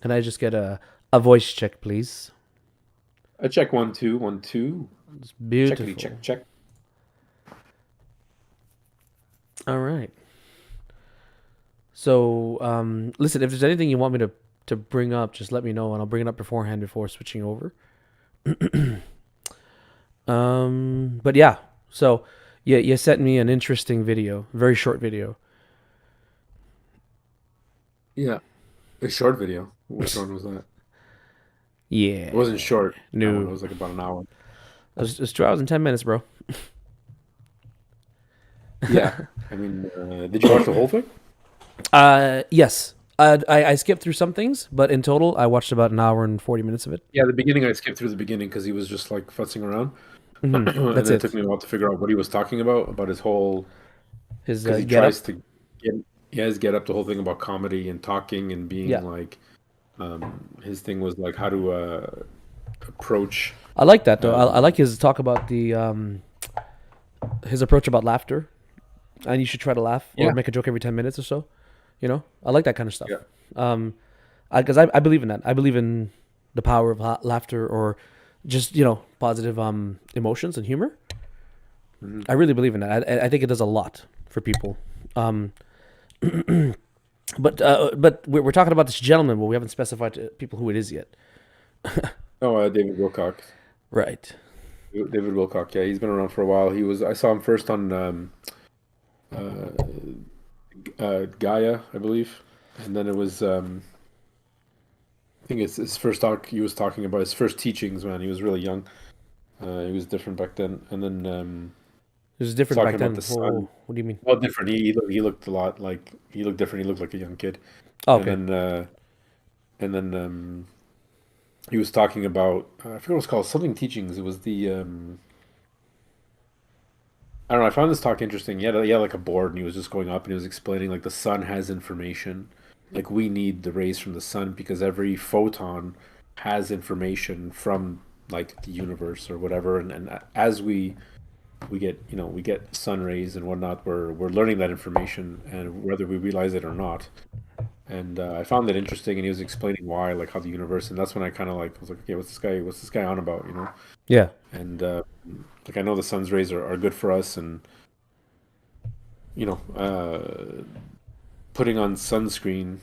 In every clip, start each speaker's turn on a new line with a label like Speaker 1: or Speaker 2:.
Speaker 1: Can I just get a voice check, please?
Speaker 2: I check 1 2 1 2.
Speaker 1: It's
Speaker 2: Checkity
Speaker 1: beautiful.
Speaker 2: check check.
Speaker 1: All right. So, listen, if there's anything you want me to bring up, just let me know, and I'll bring it up beforehand before switching over. But yeah. So, yeah, you sent me an interesting video, very short video.
Speaker 2: Yeah, a short video. Which one was that? It
Speaker 1: Yeah.
Speaker 2: wasn't short. That one. It
Speaker 1: No.
Speaker 2: was like about an hour.
Speaker 1: It was 2 hours and 10 minutes, bro.
Speaker 2: Yeah. I mean, did you watch the whole thing?
Speaker 1: Yes. I skipped through some things, but in total, I watched about an hour and 40 minutes of it.
Speaker 2: Yeah, the beginning. I skipped through the beginning because he was just like futzing around, and
Speaker 1: That's
Speaker 2: then it took
Speaker 1: it.
Speaker 2: me a while to figure out what he was talking about his whole.
Speaker 1: His
Speaker 2: Because he
Speaker 1: get
Speaker 2: tries
Speaker 1: up.
Speaker 2: to get, he has get up the whole thing about comedy and talking and being
Speaker 1: Yeah.
Speaker 2: like, his thing was like how to approach.
Speaker 1: I like that though. I
Speaker 2: Um,
Speaker 1: like his talk about the his approach about laughter, and you should try to laugh or
Speaker 2: yeah,
Speaker 1: make a joke every 10 minutes or so. I like that kind of
Speaker 2: yeah.
Speaker 1: stuff. Um, because I believe in that. I believe in the power of laughter or just positive emotions and humor.
Speaker 2: Mhm.
Speaker 1: I really believe in that. I think it does a lot for people. Um, but we're talking about this gentleman, but we haven't specified to people who it is yet.
Speaker 2: Oh, David Wilcock.
Speaker 1: Right.
Speaker 2: David Wilcock. Yeah, he's been around for a while. He was. I saw him first on uh, Gaia, I believe, and then it was. I think it's his first talk. He was talking about his first teachings when he was really young. He was different back then, and then
Speaker 1: It was different
Speaker 2: talking
Speaker 1: back
Speaker 2: about
Speaker 1: then.
Speaker 2: the
Speaker 1: Whoa,
Speaker 2: sun.
Speaker 1: what do you mean?
Speaker 2: Well, different. He looked a lot like he looked different. He looked like a young kid,
Speaker 1: Oh,
Speaker 2: and
Speaker 1: okay.
Speaker 2: then he was talking about I forget what it was called, something teachings. It was the I don't know. I found this talk interesting. He had like a board, and he was just going up, and he was explaining like the sun has information. Like we need the rays from the sun because every photon has information from like the universe or whatever. And as we get we get sun rays and whatnot, we're learning that information, and whether we realize it or not. And I found that interesting, and he was explaining why, like how the universe, and that's when I kind of like was like, okay, what's this guy on about, you know?
Speaker 1: Yeah.
Speaker 2: And like I know the sun's rays are good for us, and you know, putting on sunscreen,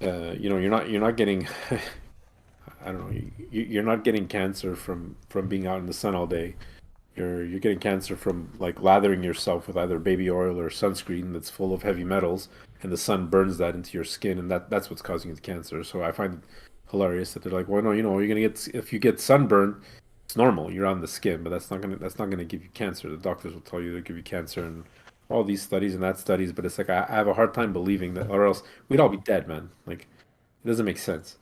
Speaker 2: you're not getting, I don't know, you're not getting cancer from being out in the sun all day. You're getting cancer from like lathering yourself with either baby oil or sunscreen that's full of heavy metals, and the sun burns that into your skin, and that's what's causing the cancer. So I find it hilarious that they're like, well, no, you're gonna get if you get sunburn, it's normal. You're on the skin, but that's not gonna give you cancer. The doctors will tell you they'll give you cancer and all these studies and that studies, but it's like I have a hard time believing that, or else we'd all be dead, man. Like it doesn't make sense.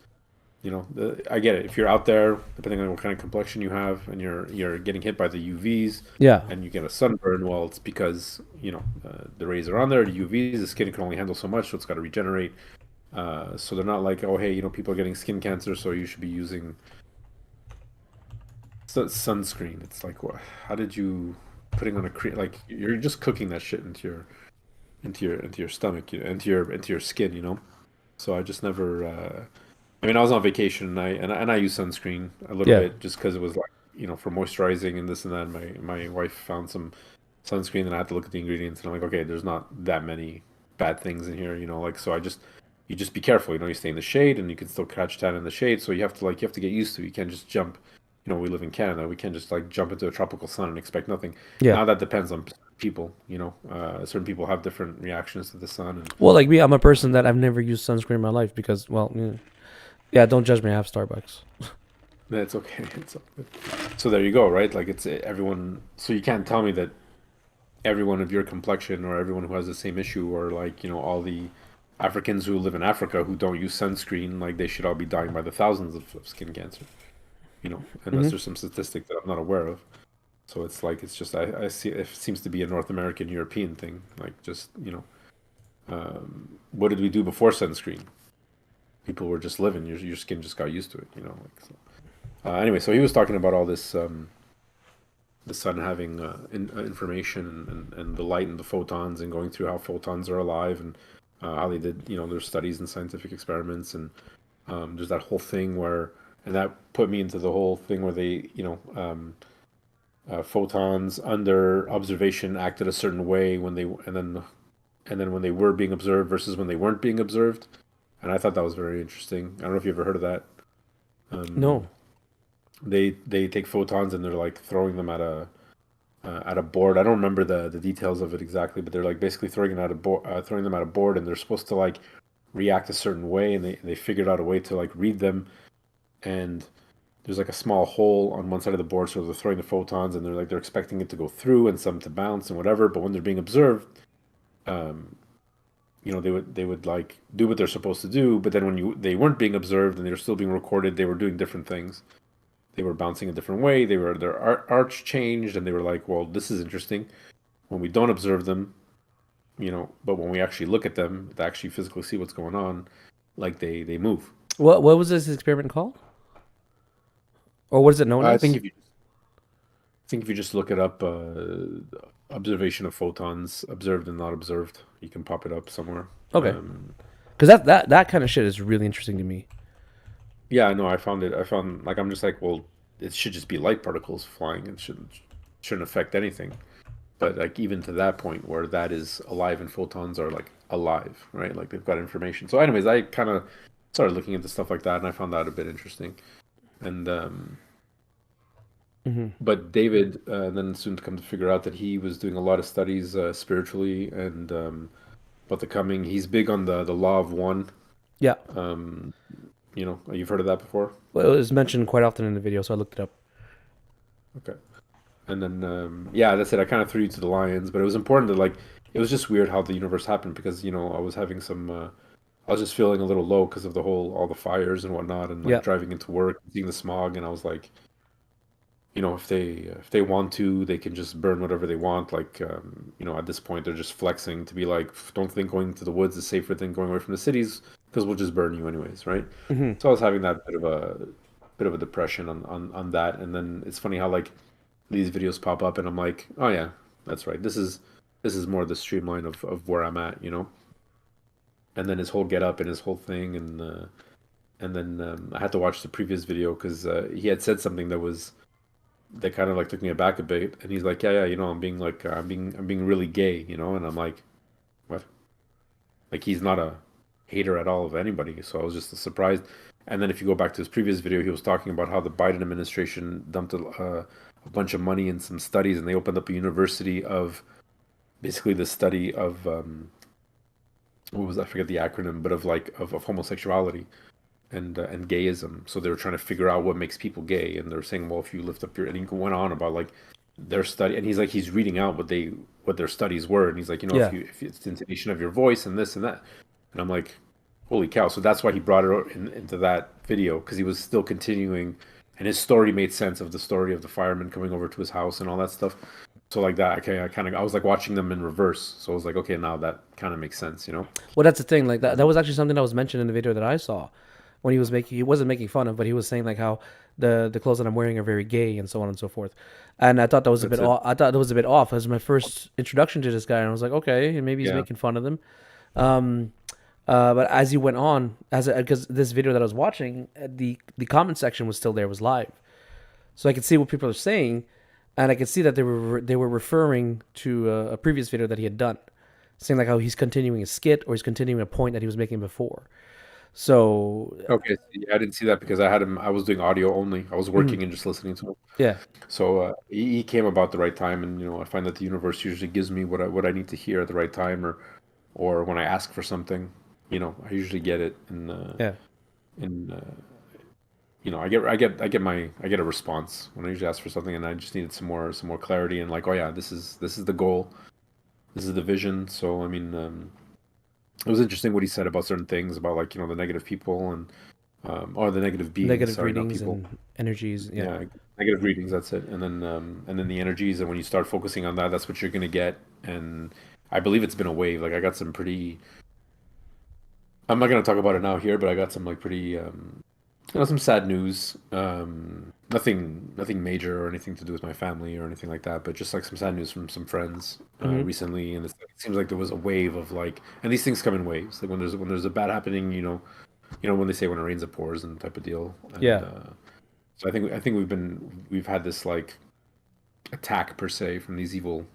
Speaker 2: I get it. If you're out there, depending on what kind of complexion you have, and you're getting hit by the UVs,
Speaker 1: Yeah.
Speaker 2: and you get a sunburn, well, it's because the rays are on there. The UVs, the skin can only handle so much, so it's got to regenerate. So they're not like, oh, hey, people are getting skin cancer, so you should be using sunscreen. It's like, what? How did you putting on a cream? Like you're just cooking that shit into your stomach, into your skin, So I just never. I mean, I was on vacation and I use sunscreen a little
Speaker 1: Yeah.
Speaker 2: bit just because it was like for moisturizing and this and that. My wife found some sunscreen and I had to look at the ingredients and I'm like, okay, there's not that many bad things in here, like so. You just be careful, you stay in the shade and you can still catch tan in the shade. So you have to get used to it. You can't just jump. We live in Canada. We can't just like jump into a tropical sun and expect nothing.
Speaker 1: Yeah.
Speaker 2: Now that depends on people. Certain people have different reactions to the sun and
Speaker 1: Well, like me, I'm a person that I've never used sunscreen in my life because, well, yeah. Don't judge me. I have Starbucks.
Speaker 2: it's okay. It's all good. So there you go, right? Like it's everyone. So you can't tell me that everyone of your complexion or everyone who has the same issue or like all the Africans who live in Africa who don't use sunscreen, like they should all be dying by the thousands of skin cancer. Unless
Speaker 1: Hmm.
Speaker 2: there's some statistic that I'm not aware of. So it's like it's just I see it seems to be a North American European thing. Like just what did we do before sunscreen? People were just living. Your skin just got used to it. Like so. Anyway, so he was talking about all this the sun having information and the light and the photons and going through how photons are alive and how they did their studies and scientific experiments and There's that whole thing where, and that put me into the whole thing where they, photons under observation acted a certain way when they, and then when they were being observed versus when they weren't being observed. And I thought that was very interesting. I don't know if you ever heard of that.
Speaker 1: No.
Speaker 2: They take photons and they're like throwing them at a board. I don't remember the details of it exactly, but they're like basically throwing them at a board, and they're supposed to like react a certain way, and they figured out a way to like read them, and there's like a small hole on one side of the board, so they're throwing the photons, and they're expecting it to go through and some to bounce and whatever. But when they're being observed, um, they would like do what they're supposed to do, but then when they weren't being observed and they were still being recorded, they were doing different things. They were bouncing a different way. Their arch changed, and they were like, "Well, this is interesting." When we don't observe them, but when we actually look at them to actually physically see what's going on, like they move.
Speaker 1: What was this experiment called, or what is it known
Speaker 2: I think
Speaker 1: as?
Speaker 2: if you just look it up, observation of photons, observed and not observed, you can pop it up somewhere.
Speaker 1: Okay,
Speaker 2: Um,
Speaker 1: because that kind of shit is really interesting to me.
Speaker 2: yeah, no, I found it. I found like I'm just like, well, it should just be light particles flying and shouldn't affect anything. But like even to that point where that is alive and photons are like alive, right? Like they've got information. So, anyways, I kind of started looking into stuff like that, and I found that a bit interesting. And
Speaker 1: Hmm.
Speaker 2: but David then soon to come to figure out that he was doing a lot of studies spiritually and about the coming. He's big on the law of one.
Speaker 1: Yeah,
Speaker 2: Um, you've heard of that before?
Speaker 1: well, it was mentioned quite often in the video, so I looked it up.
Speaker 2: Okay. And then yeah, that's it. I kind of threw you to the lions, but it was important to like. It was just weird how the universe happened because I was having some. I was just feeling a little low because of all the fires and whatnot, and like
Speaker 1: Yeah.
Speaker 2: driving into work, seeing the smog, and I was like, if they want to, they can just burn whatever they want. Like, at this point, they're just flexing to be like, don't think going to the woods is safer than going away from the cities because we'll just burn you anyways, right?
Speaker 1: Hmm.
Speaker 2: So I was having that bit of a depression on that, and then it's funny how like these videos pop up, and I'm like, oh yeah, that's right. This is more the streamline of where I'm at, And then his whole get up and his whole thing, and then I had to watch the previous video because he had said something that kind of like took me aback a bit, and he's like, yeah, yeah, I'm being really gay, and I'm like, what? Like he's not a hater at all of anybody, so I was just surprised. And then if you go back to his previous video, he was talking about how the Biden administration dumped a bunch of money in some studies, and they opened up a university of basically the study of what was I forget the acronym, but of like of homosexuality and gayism. So they were trying to figure out what makes people gay, and they're saying, well, if you lift up your and he went on about like their study, and he's reading out what their studies were, and he's like,
Speaker 1: Yeah.
Speaker 2: if it's the intonation of your voice and this and that, and I'm like, holy cow! So that's why he brought it into that video because he was still continuing, and his story made sense of the story of the fireman coming over to his house and all that stuff. So like that, okay, I was like watching them in reverse. So I was like, okay, now that kind of makes sense.
Speaker 1: Well, that's the thing. Like that was actually something that was mentioned in the video that I saw when he wasn't making fun of, but he was saying like how the clothes that I'm wearing are very gay and so on and so forth. And I thought that was a bit
Speaker 2: That's it.
Speaker 1: off. I thought it was a bit off as my first introduction to this guy, and I was like, okay, maybe he's
Speaker 2: Yeah.
Speaker 1: making fun of them. Um, but as he went on, because this video that I was watching, the comment section was still there, was live, so I could see what people are saying, and I could see that they were referring to a previous video that he had done, saying like how he's continuing a skit or he's continuing a point that he was making before. So
Speaker 2: Okay. Yeah, I didn't see that because I had him. I was doing audio only. I was
Speaker 1: mhm,
Speaker 2: working and just listening to him.
Speaker 1: yeah,
Speaker 2: So he came about the right time, and I find that the universe usually gives me what I need to hear at the right time, or when I ask for something, I usually get it,
Speaker 1: yeah.
Speaker 2: and I get a response when I usually ask for something, and I just needed some more clarity and like, oh yeah, this is the goal, this is the vision. So I mean, it was interesting what he said about certain things about like the negative people and or the negative beings,
Speaker 1: Negative
Speaker 2: sorry, not
Speaker 1: readings
Speaker 2: people.
Speaker 1: and energies. Yeah.
Speaker 2: Yeah, negative readings, that's it. And then the energies, and when you start focusing on that, that's what you're gonna get. And I believe it's been a wave. Like I got some pretty. I'm not gonna talk about it now here, but I got some like pretty some sad news. Nothing major or anything to do with my family or anything like that, but just like some sad news from some friends
Speaker 1: Hmm.
Speaker 2: recently. And it seems like there was a wave of like, and these things come in waves. Like when there's a bad happening, when they say when it rains it pours and type of deal. And
Speaker 1: Yeah.
Speaker 2: so I think we've had this like attack per se from these evil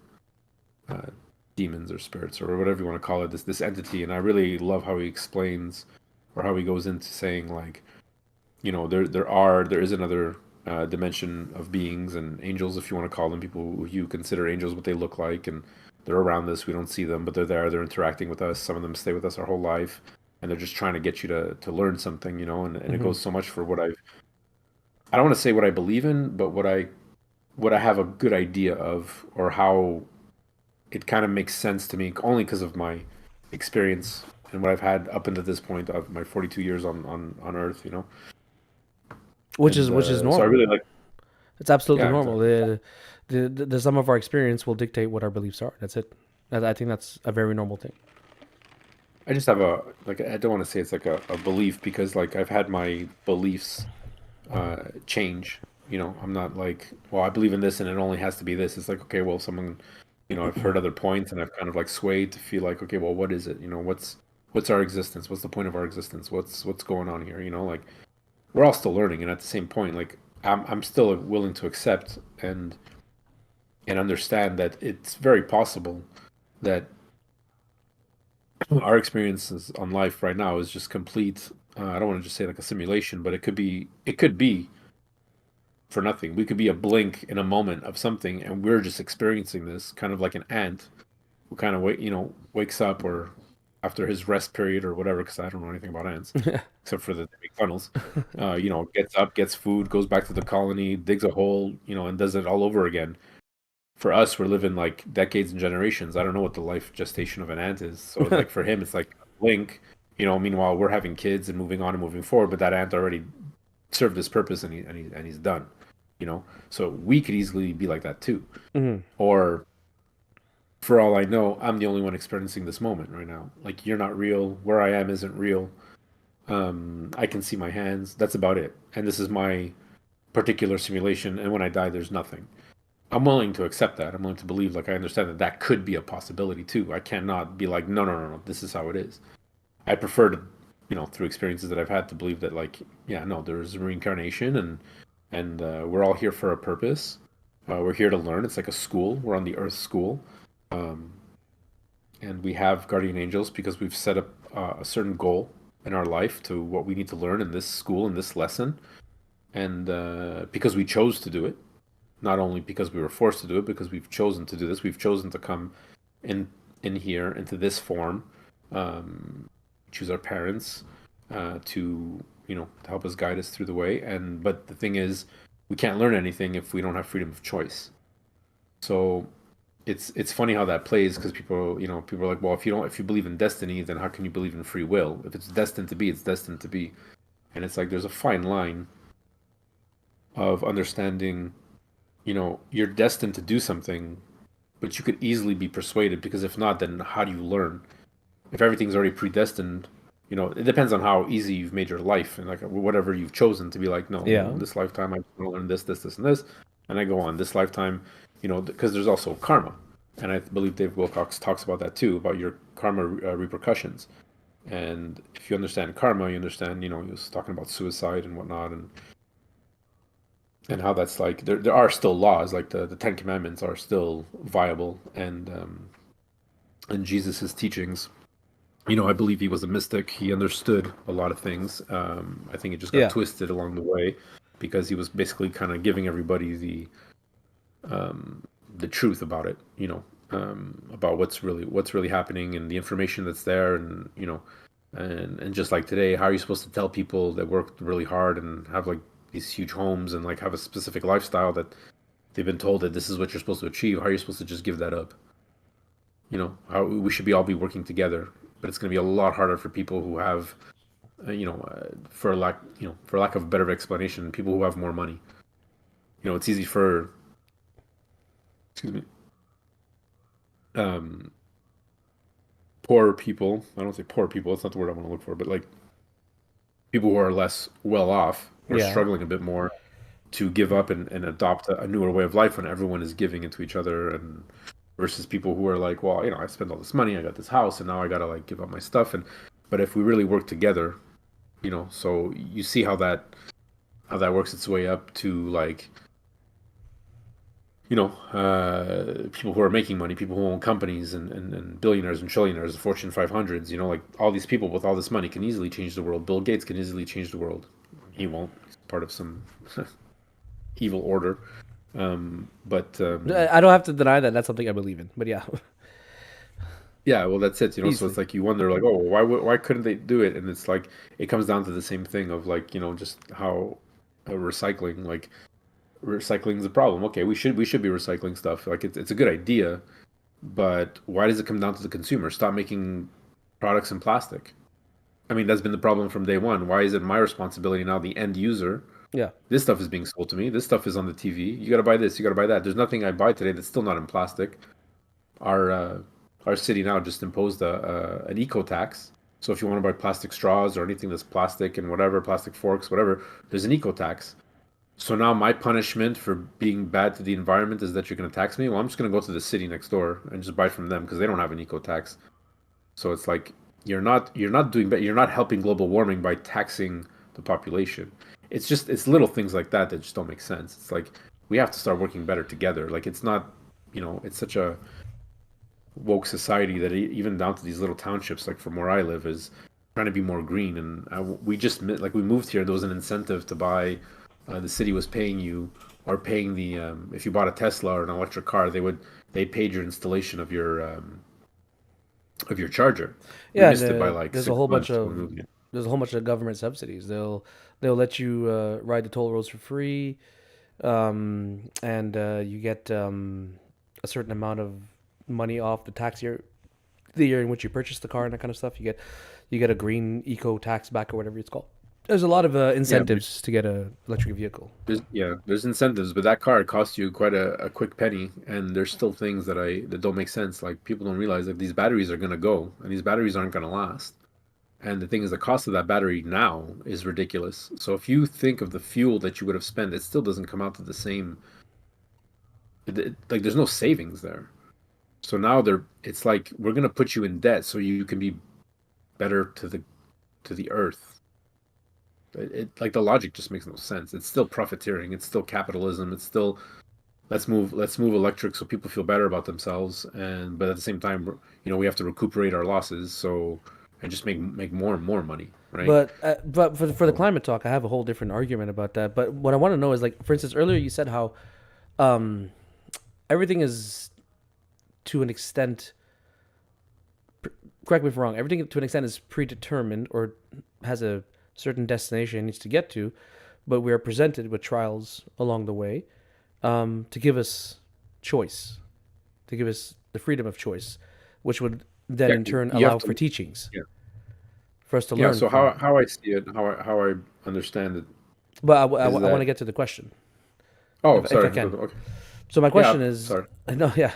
Speaker 2: uh, demons or spirits or whatever you want to call it, this entity. And I really love how he explains or how he goes into saying like, there is another dimension of beings and angels, if you want to call them, people who you consider angels, what they look like, and they're around us. We don't see them, but they're there. They're interacting with us. Some of them stay with us our whole life, and they're just trying to get you to learn something, and it
Speaker 1: Hmm.
Speaker 2: goes so much for I don't want to say what I believe in, but what I have a good idea of, or how it kind of makes sense to me, only because of my experience and what I've had up until this point of my 42 years on Earth.
Speaker 1: Which is
Speaker 2: And so I
Speaker 1: normal.
Speaker 2: really like,
Speaker 1: It's absolutely
Speaker 2: yeah,
Speaker 1: normal.
Speaker 2: exactly.
Speaker 1: The sum of our experience will dictate what our beliefs are. That's it. I think that's a very normal thing.
Speaker 2: I just have a like I don't want to say it's like a belief because like I've had my beliefs change. I'm not like, well, I believe in this and it only has to be this. It's like, okay, well, someone, I've heard other points and I've kind of like swayed to feel like, okay, well, what is it? What's our existence? What's the point of our existence? What's going on here? Like we're all still learning, and at the same point, like I'm still willing to accept and understand that it's very possible that our experiences on life right now is just complete. I don't want to just say like a simulation, but it could be for nothing. We could be a blink in a moment of something, and we're just experiencing this, kind of like an ant who kind of wakes up or after his rest period or whatever. Because I don't know anything about ants except for the big funnels. Gets up, gets food, goes back to the colony, digs a hole, and does it all over again. For us, we're living like decades and generations. I don't know what the life gestation of an ant is. So like for him, it's like a blink. Meanwhile, we're having kids and moving on and moving forward, but that ant already served his purpose and he's done. So we could easily be like that too.
Speaker 1: Hmm.
Speaker 2: Or for all I know, I'm the only one experiencing this moment right now. Like you're not real. Where I am isn't real. I can see my hands. That's about it. And this is my particular simulation. And when I die, there's nothing. I'm willing to accept that. I'm willing to believe, like, I understand that that could be a possibility too. I cannot be like, no, no, no, no, this is how it is. I prefer to, through experiences that I've had, to believe that, like, yeah, no, there's reincarnation, and we're all here for a purpose. We're here to learn. It's like a school. We're on the Earth school, um, and we have guardian angels because we've set up a certain goal in our life to what we need to learn in this school in this lesson, and because we chose to do it, not only because we were forced to do it, because we've chosen to do this. We've chosen to come in in here into this form, choose our parents to help us guide us through the way. And but the thing is, we can't learn anything if we don't have freedom of choice. So it's funny how that plays because people are like, well, if you believe in destiny, then how can you believe in free will? If it's destined to be, it's destined to be. And it's like there's a fine line of understanding, you're destined to do something, but you could easily be persuaded because if not, then how do you learn? If everything's already predestined, it depends on how easy you've made your life and like whatever you've chosen to be like, no,
Speaker 1: Yeah.
Speaker 2: this lifetime I want to learn this, this, this, and this, and I go on this lifetime, because there's also karma, and I believe Dave Wilcox talks about that too, about your karma repercussions. And if you understand karma, you understand, he was talking about suicide and whatnot, and how that's like there are still laws like the Ten Commandments are still viable, and Jesus's teachings. I believe he was a mystic. He understood a lot of things. I think it just got
Speaker 1: Yeah.
Speaker 2: twisted along the way because he was basically kind of giving everybody the truth about it. About what's really happening and the information that's there, and just like today, how are you supposed to tell people that worked really hard and have like these huge homes and like have a specific lifestyle that they've been told that this is what you're supposed to achieve? How are you supposed to just give that up? How we should be all be working together, but it's going to be a lot harder for people who have, for lack of a better explanation, people who have more money. It's easy for, excuse me, um, poor people. I don't say poor people. It's not the word I want to look for, but like people who are less well off or
Speaker 1: Yeah.
Speaker 2: struggling a bit more to give up and adopt a newer way of life when everyone is giving into each other, and versus people who are like, well, I spent all this money, I got this house, and now I gotta like give up my stuff. But if we really work together, So you see how that works its way up to like people who are making money, people who own companies and billionaires and trillionaires, the Fortune 500s, like all these people with all this money can easily change the world. Bill Gates can easily change the world. He won't. He's part of some evil order. But
Speaker 1: I don't have to deny that. That's something I believe in. But yeah,
Speaker 2: yeah, well, that's it. So it's
Speaker 1: easily.
Speaker 2: like you wonder, like, oh, why couldn't they do it? And it's like it comes down to the same thing of like, just how recycling, like recycling is a problem. Okay, we should be recycling stuff. Like it's a good idea, but why does it come down to the consumer? Stop making products in plastic. I mean, that's been the problem from day one. Why is it my responsibility now, the end user?
Speaker 1: Yeah.
Speaker 2: This stuff is being sold to me. This stuff is on the TV. You got to buy this. You got to buy that. There's nothing I buy today that's still not in plastic. Our uh, our city now just imposed an eco tax. So if you want to buy plastic straws or anything that's plastic and whatever, plastic forks, whatever, there's an eco tax. So now my punishment for being bad to the environment is that you're going to tax me. Well, I'm just going to go to the city next door and just buy from them because they don't have an eco tax. So it's like you're not doing you're not helping global warming by taxing the population. It's little things like that that just don't make sense. It's like we have to start working better together. Like it's not, it's such a woke society that even down to these little townships, like from where I live, is trying to be more green. And we just like we moved here. There was an incentive to buy. The city was paying you or paying the if you bought a Tesla or an electric car, they paid your installation of your charger. We
Speaker 1: Yeah,
Speaker 2: missed it by like
Speaker 1: there's a
Speaker 2: six
Speaker 1: whole bunch
Speaker 2: months when
Speaker 1: of
Speaker 2: we moved here.
Speaker 1: government subsidies. They'll let you ride the toll roads for free, and you get a certain amount of money off the year in which you purchased the car and that kind of stuff. You get a green eco tax back or whatever it's called. There's a lot of
Speaker 2: Yeah,
Speaker 1: incentives to get a electric vehicle.
Speaker 2: there's incentives, but that car costs you quite a quick penny, and there's still things that don't make sense. Like people don't realize that these batteries are gonna go, and these batteries aren't gonna last. And the thing is, the cost of that battery now is ridiculous. So if you think of the fuel that you would have spent, it still doesn't come out to the same. Like there's no savings there. So now it's like we're gonna put you in debt so you can be better to the earth. Like the logic just makes no sense. It's still profiteering. It's still capitalism. It's still let's move electric so people feel better about themselves. But at the same time, we have to recuperate our losses. So and just make more and more money, right?
Speaker 1: But for the
Speaker 2: So
Speaker 1: climate talk, I have a whole different argument about that. But what I want to know is like, for instance, earlier you said how um, everything is to an extent. Correct me if I'm wrong. Everything to an extent is predetermined or has a certain destination it needs to get to, but we are presented with trials along the way to give us choice, to give us the freedom of choice, which would then
Speaker 2: yeah,
Speaker 1: in turn
Speaker 2: you have
Speaker 1: allow for
Speaker 2: to.
Speaker 1: teachings
Speaker 2: Yeah,
Speaker 1: for us to
Speaker 2: yeah.
Speaker 1: learn
Speaker 2: So how
Speaker 1: from.
Speaker 2: how I see it, how I understand it
Speaker 1: But
Speaker 2: is
Speaker 1: I want to
Speaker 2: that.
Speaker 1: get to the question,
Speaker 2: Oh,
Speaker 1: if I
Speaker 2: sorry.
Speaker 1: can.
Speaker 2: Okay.
Speaker 1: So my
Speaker 2: Yeah.
Speaker 1: question is,
Speaker 2: Sorry.
Speaker 1: no, yeah.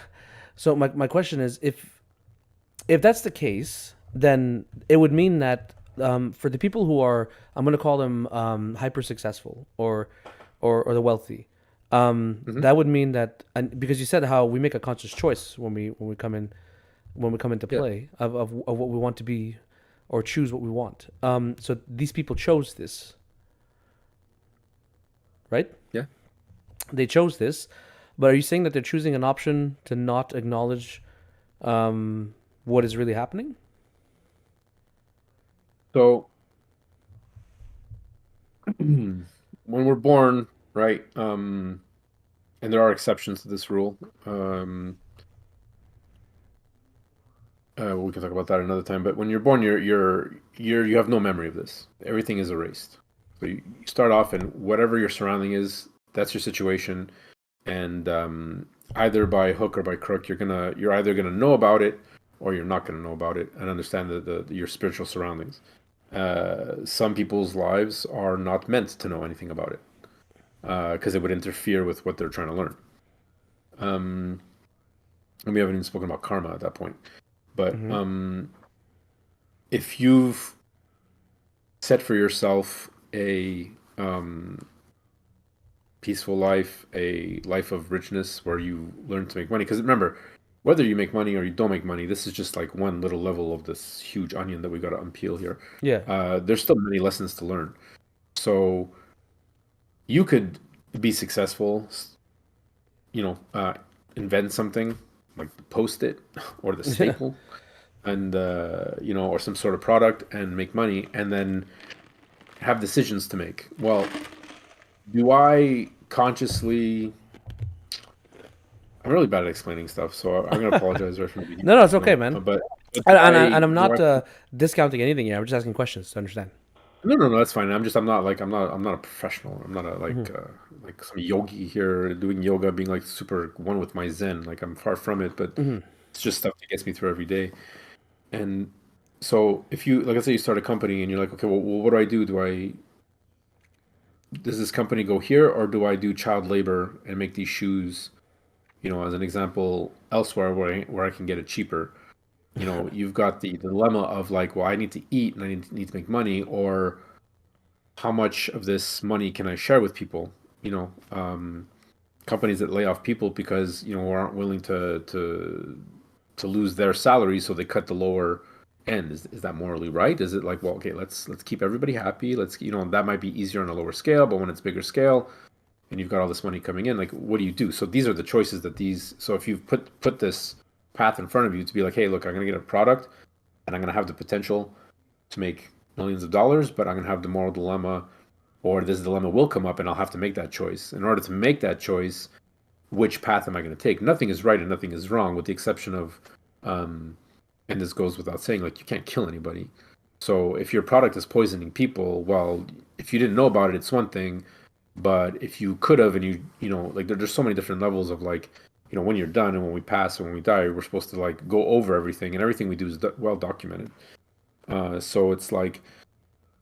Speaker 1: So my question is, if that's the case, then it would mean that for the people who are, I'm going to call them hyper successful or the wealthy,
Speaker 2: Hmm.
Speaker 1: that would mean that, and because you said how we make a conscious choice when we come into
Speaker 2: Yeah.
Speaker 1: play of what we want to be or choose what we want. So these people chose this, right?
Speaker 2: Yeah.
Speaker 1: They chose this, but are you saying that they're choosing an option to not acknowledge what is really happening?
Speaker 2: So when we're born, right? And there are exceptions to this rule. Um, we can talk about that another time. But when you're born, you have no memory of this. Everything is erased. So you start off, and whatever your surrounding is, that's your situation. And either by hook or by crook, you're either gonna know about it, or you're not gonna know about it and understand your spiritual surroundings. Some people's lives are not meant to know anything about it because it would interfere with what they're trying to learn. Um, and we haven't even spoken about karma at that point. But
Speaker 1: Hmm.
Speaker 2: if you've set for yourself a peaceful life, a life of richness where you learn to make money, because remember, whether you make money or you don't make money, this is just like one little level of this huge onion that we got to unpeel here.
Speaker 1: Yeah.
Speaker 2: There's still many lessons to learn. So you could be successful, you know, invent something like the Post-it or the
Speaker 1: Yeah.
Speaker 2: staple, and you know, or some sort of product, and make money, and then have decisions to make. Well, do I consciously? I'm really bad at explaining stuff, so I'm gonna apologize right from the beginning.
Speaker 1: No, no, it's
Speaker 2: You
Speaker 1: okay,
Speaker 2: know,
Speaker 1: man.
Speaker 2: but
Speaker 1: And I'm
Speaker 2: do I
Speaker 1: not discounting anything here. I'm just asking questions to understand.
Speaker 2: No, no, no, that's fine. I'm not like I'm not a professional. I'm not a
Speaker 1: Hmm.
Speaker 2: like some yogi here doing yoga, being like super one with my Zen. Like I'm far from it, but
Speaker 1: Hmm.
Speaker 2: it's just stuff that gets me through every day. And so if you like, let's say you start a company and you're like, okay, well, what do I do? Does this company go here, or do I do child labor and make these shoes, you know, as an example, elsewhere where I can get it cheaper? You know, you've got the dilemma of like, well, I need to eat and I need to make money, or how much of this money can I share with people? You know, companies that lay off people because you know aren't willing to lose their salary, so they cut the lower end. Is that morally right? Is it like, well, okay, let's keep everybody happy. Let's, you know, that might be easier on a lower scale, but when it's bigger scale and you've got all this money coming in, like, what do you do? So these are the choices that these. So if you've put this path in front of you to be like, hey, look, I'm gonna get a product and I'm gonna have the potential to make millions of dollars, but I'm gonna have the moral dilemma, or this dilemma will come up and I'll have to make that choice. In order to make that choice, which path am I going to take? Nothing is right and nothing is wrong, with the exception of, um, and this goes without saying, like you can't kill anybody. So if your product is poisoning people, well, if you didn't know about it, it's one thing. But if you could have, and you know, like there's so many different levels of like, you know, when you're done and when we pass and when we die, we're supposed to like go over everything, and everything we do is well documented. So it's like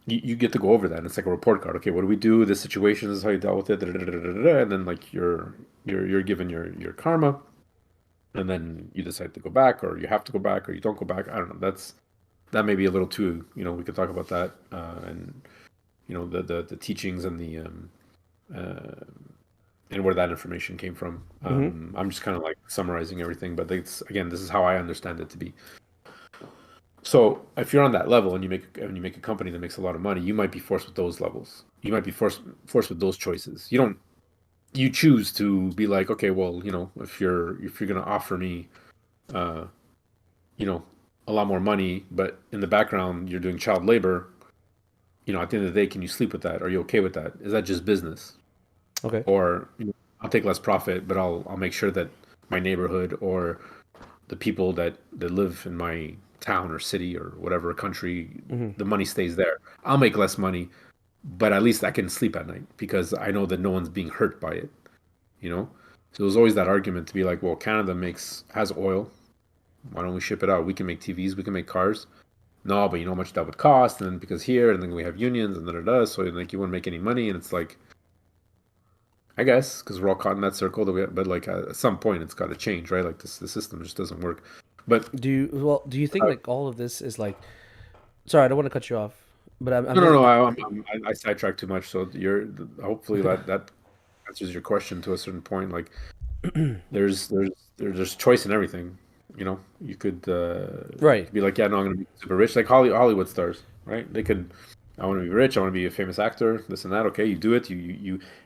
Speaker 2: you get to go over that. And it's like a report card. Okay, what do we do? This situation this is how you dealt with it. Da, da, da, da, da, da, and then like you're given your karma, and then you decide to go back, or you have to go back, or you don't go back. I don't know. That may be a little too. You know, we could talk about that, and you know the teachings and the uh, and where that information came from.
Speaker 1: Hmm.
Speaker 2: I'm just kind of like summarizing everything, but it's again, this is how I understand it to be. So if you're on that level and you make a company that makes a lot of money, you might be forced with those levels. You might be forced with those choices. You choose to be like, okay, well, you know, if you're gonna offer me, uh, you know, a lot more money, but in the background you're doing child labor, you know, at the end of the day, can you sleep with that? Are you okay with that? Is that just business?
Speaker 1: Okay.
Speaker 2: Or, you know, I'll take less profit, but I'll make sure that my neighborhood or the people that live in my town or city or whatever country,
Speaker 1: Hmm.
Speaker 2: the money stays there. I'll make less money, but at least I can sleep at night because I know that no one's being hurt by it, you know? So there's always that argument to be like, well, Canada has oil. Why don't we ship it out? We can make TVs, we can make cars. No, but you know how much that would cost, and then because here, and then we have unions, and da da da. So like you wouldn't make any money, and it's like, I guess, because we're all caught in that circle. But like at some point, it's got to change, right? Like the system just doesn't work. But
Speaker 1: Do you think
Speaker 2: uh,
Speaker 1: like all of this is like? Sorry, I don't want to cut you off, but I'm
Speaker 2: no, no,
Speaker 1: thinking.
Speaker 2: no. I sidetracked too much. So you're hopefully that answers your question to a certain point. Like there's there's there's choice in everything. You know, you
Speaker 1: Right.
Speaker 2: could be like, yeah, no, I'm gonna be super rich, like Hollywood stars, right? They could, I want to be rich, I want to be a famous actor, this and that. Okay, you do it,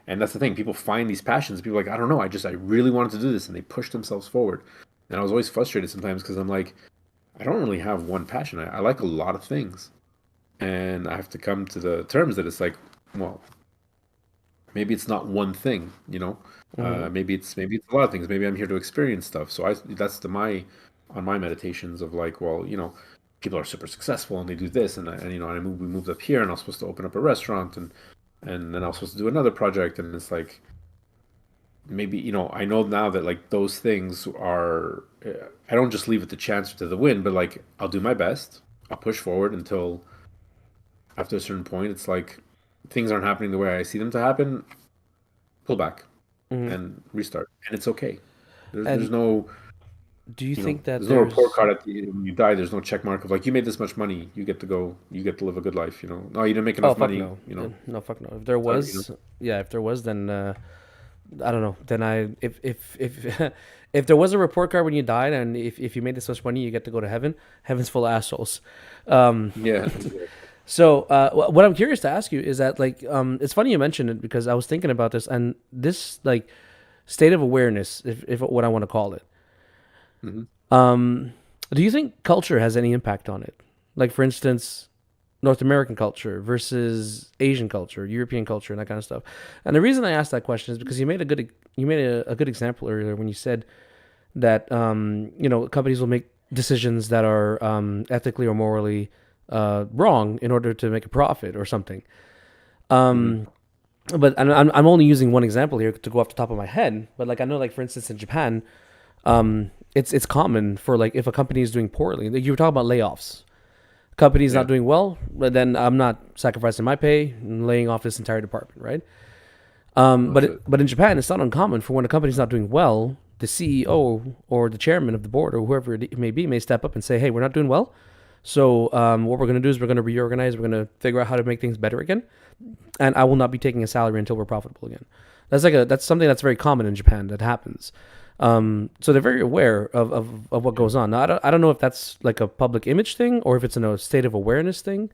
Speaker 2: and that's the thing. People find these passions. People are like, I don't know, I really wanted to do this, and they push themselves forward. And I was always frustrated sometimes because I'm like, I don't really have one passion. I like a lot of things, and I have to come to the terms that it's like, well, maybe it's not one thing, you know.
Speaker 1: Hmm.
Speaker 2: Maybe it's a lot of things. Maybe I'm here to experience stuff. So I that's the my on my meditations of like, well, you know, people are super successful and they do this, and you know, we moved up here, and I was supposed to open up a restaurant, and then I was supposed to do another project, and it's like maybe, you know, I know now that like those things are, I don't just leave it to chance or to the wind, but like I'll do my best. I'll push forward until after a certain point, it's like things aren't happening the way I see them to happen. Pull back
Speaker 1: Hmm.
Speaker 2: and restart, and it's okay. There's
Speaker 1: And
Speaker 2: no,
Speaker 1: do you
Speaker 2: you know,
Speaker 1: think that
Speaker 2: there's no report
Speaker 1: there's
Speaker 2: card when you die. There's no check mark of like you made this much money, you get to go, you get to live a good life. You know, no, you didn't make
Speaker 1: Oh
Speaker 2: enough
Speaker 1: fuck
Speaker 2: money.
Speaker 1: no.
Speaker 2: You know,
Speaker 1: No fuck no. If there
Speaker 2: sorry, you know.
Speaker 1: was, yeah, if there was, then I don't know. Then if if there was a report card when you died, and if you made this much money, you get to go to heaven. Heaven's full of assholes. Um,
Speaker 2: Yeah.
Speaker 1: so what I'm curious to ask you is that like it's funny you mentioned it because I was thinking about this and this like state of awareness, if what I want to call it.
Speaker 2: Hmm.
Speaker 1: Um, do you think culture has any impact on it? Like for instance, North American culture versus Asian culture, European culture, and that kind of stuff. And the reason I asked that question is because you made a good example earlier when you said that companies will make decisions that are ethically or morally wrong in order to make a profit or something.
Speaker 2: Hmm.
Speaker 1: Um, but I'm only using one example here to go off the top of my head. But like I know, like for instance, in Japan, it's common for like if a company is doing poorly, like you were talking about layoffs. Company's not
Speaker 2: Yeah.
Speaker 1: doing well, but then I'm not sacrificing my pay and laying off this entire department, right?
Speaker 2: That's it.
Speaker 1: But in Japan, it's not uncommon for when a company's not doing well, the CEO or the chairman of the board or whoever it may be may step up and say, "Hey, we're not doing well. So what we're going to do is we're going to reorganize. We're going to figure out how to make things better again, and I will not be taking a salary until we're profitable again." That's something that's very common in Japan that happens. So they're very aware of what
Speaker 2: Yeah.
Speaker 1: goes on. Now, I don't know if that's like a public image thing or if it's in a state of awareness thing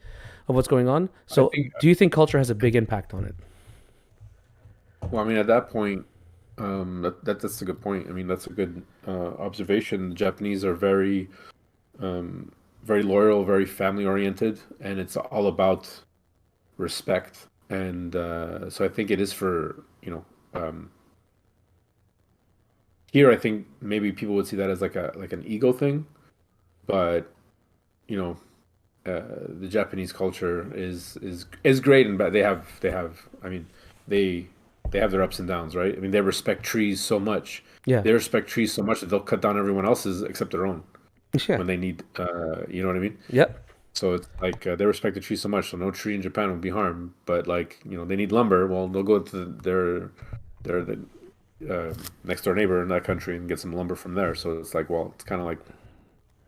Speaker 1: of what's going on.
Speaker 2: I
Speaker 1: So
Speaker 2: think.
Speaker 1: do you think culture has a big impact on it?
Speaker 2: Well, I mean, at that point, that's a good point. I mean, that's a good observation. The Japanese are um, very loyal, very family oriented, and it's all about respect. And so I think it is for, here. I think maybe people would see that as like an ego thing, but you know, the Japanese culture is great and bad. They have. I mean, they they have their ups and downs, right? I mean, they respect trees so much.
Speaker 1: Yeah,
Speaker 2: They respect trees so much that they'll cut down everyone else's except their own
Speaker 1: yeah,
Speaker 2: when they need. You know what I mean?
Speaker 1: yep,
Speaker 2: So it's like they respect the tree so much, so no tree in Japan will be harmed. But like they need lumber. Well, they'll go to their next door neighbor in that country and get some lumber from there. So it's like, well, it's kind of like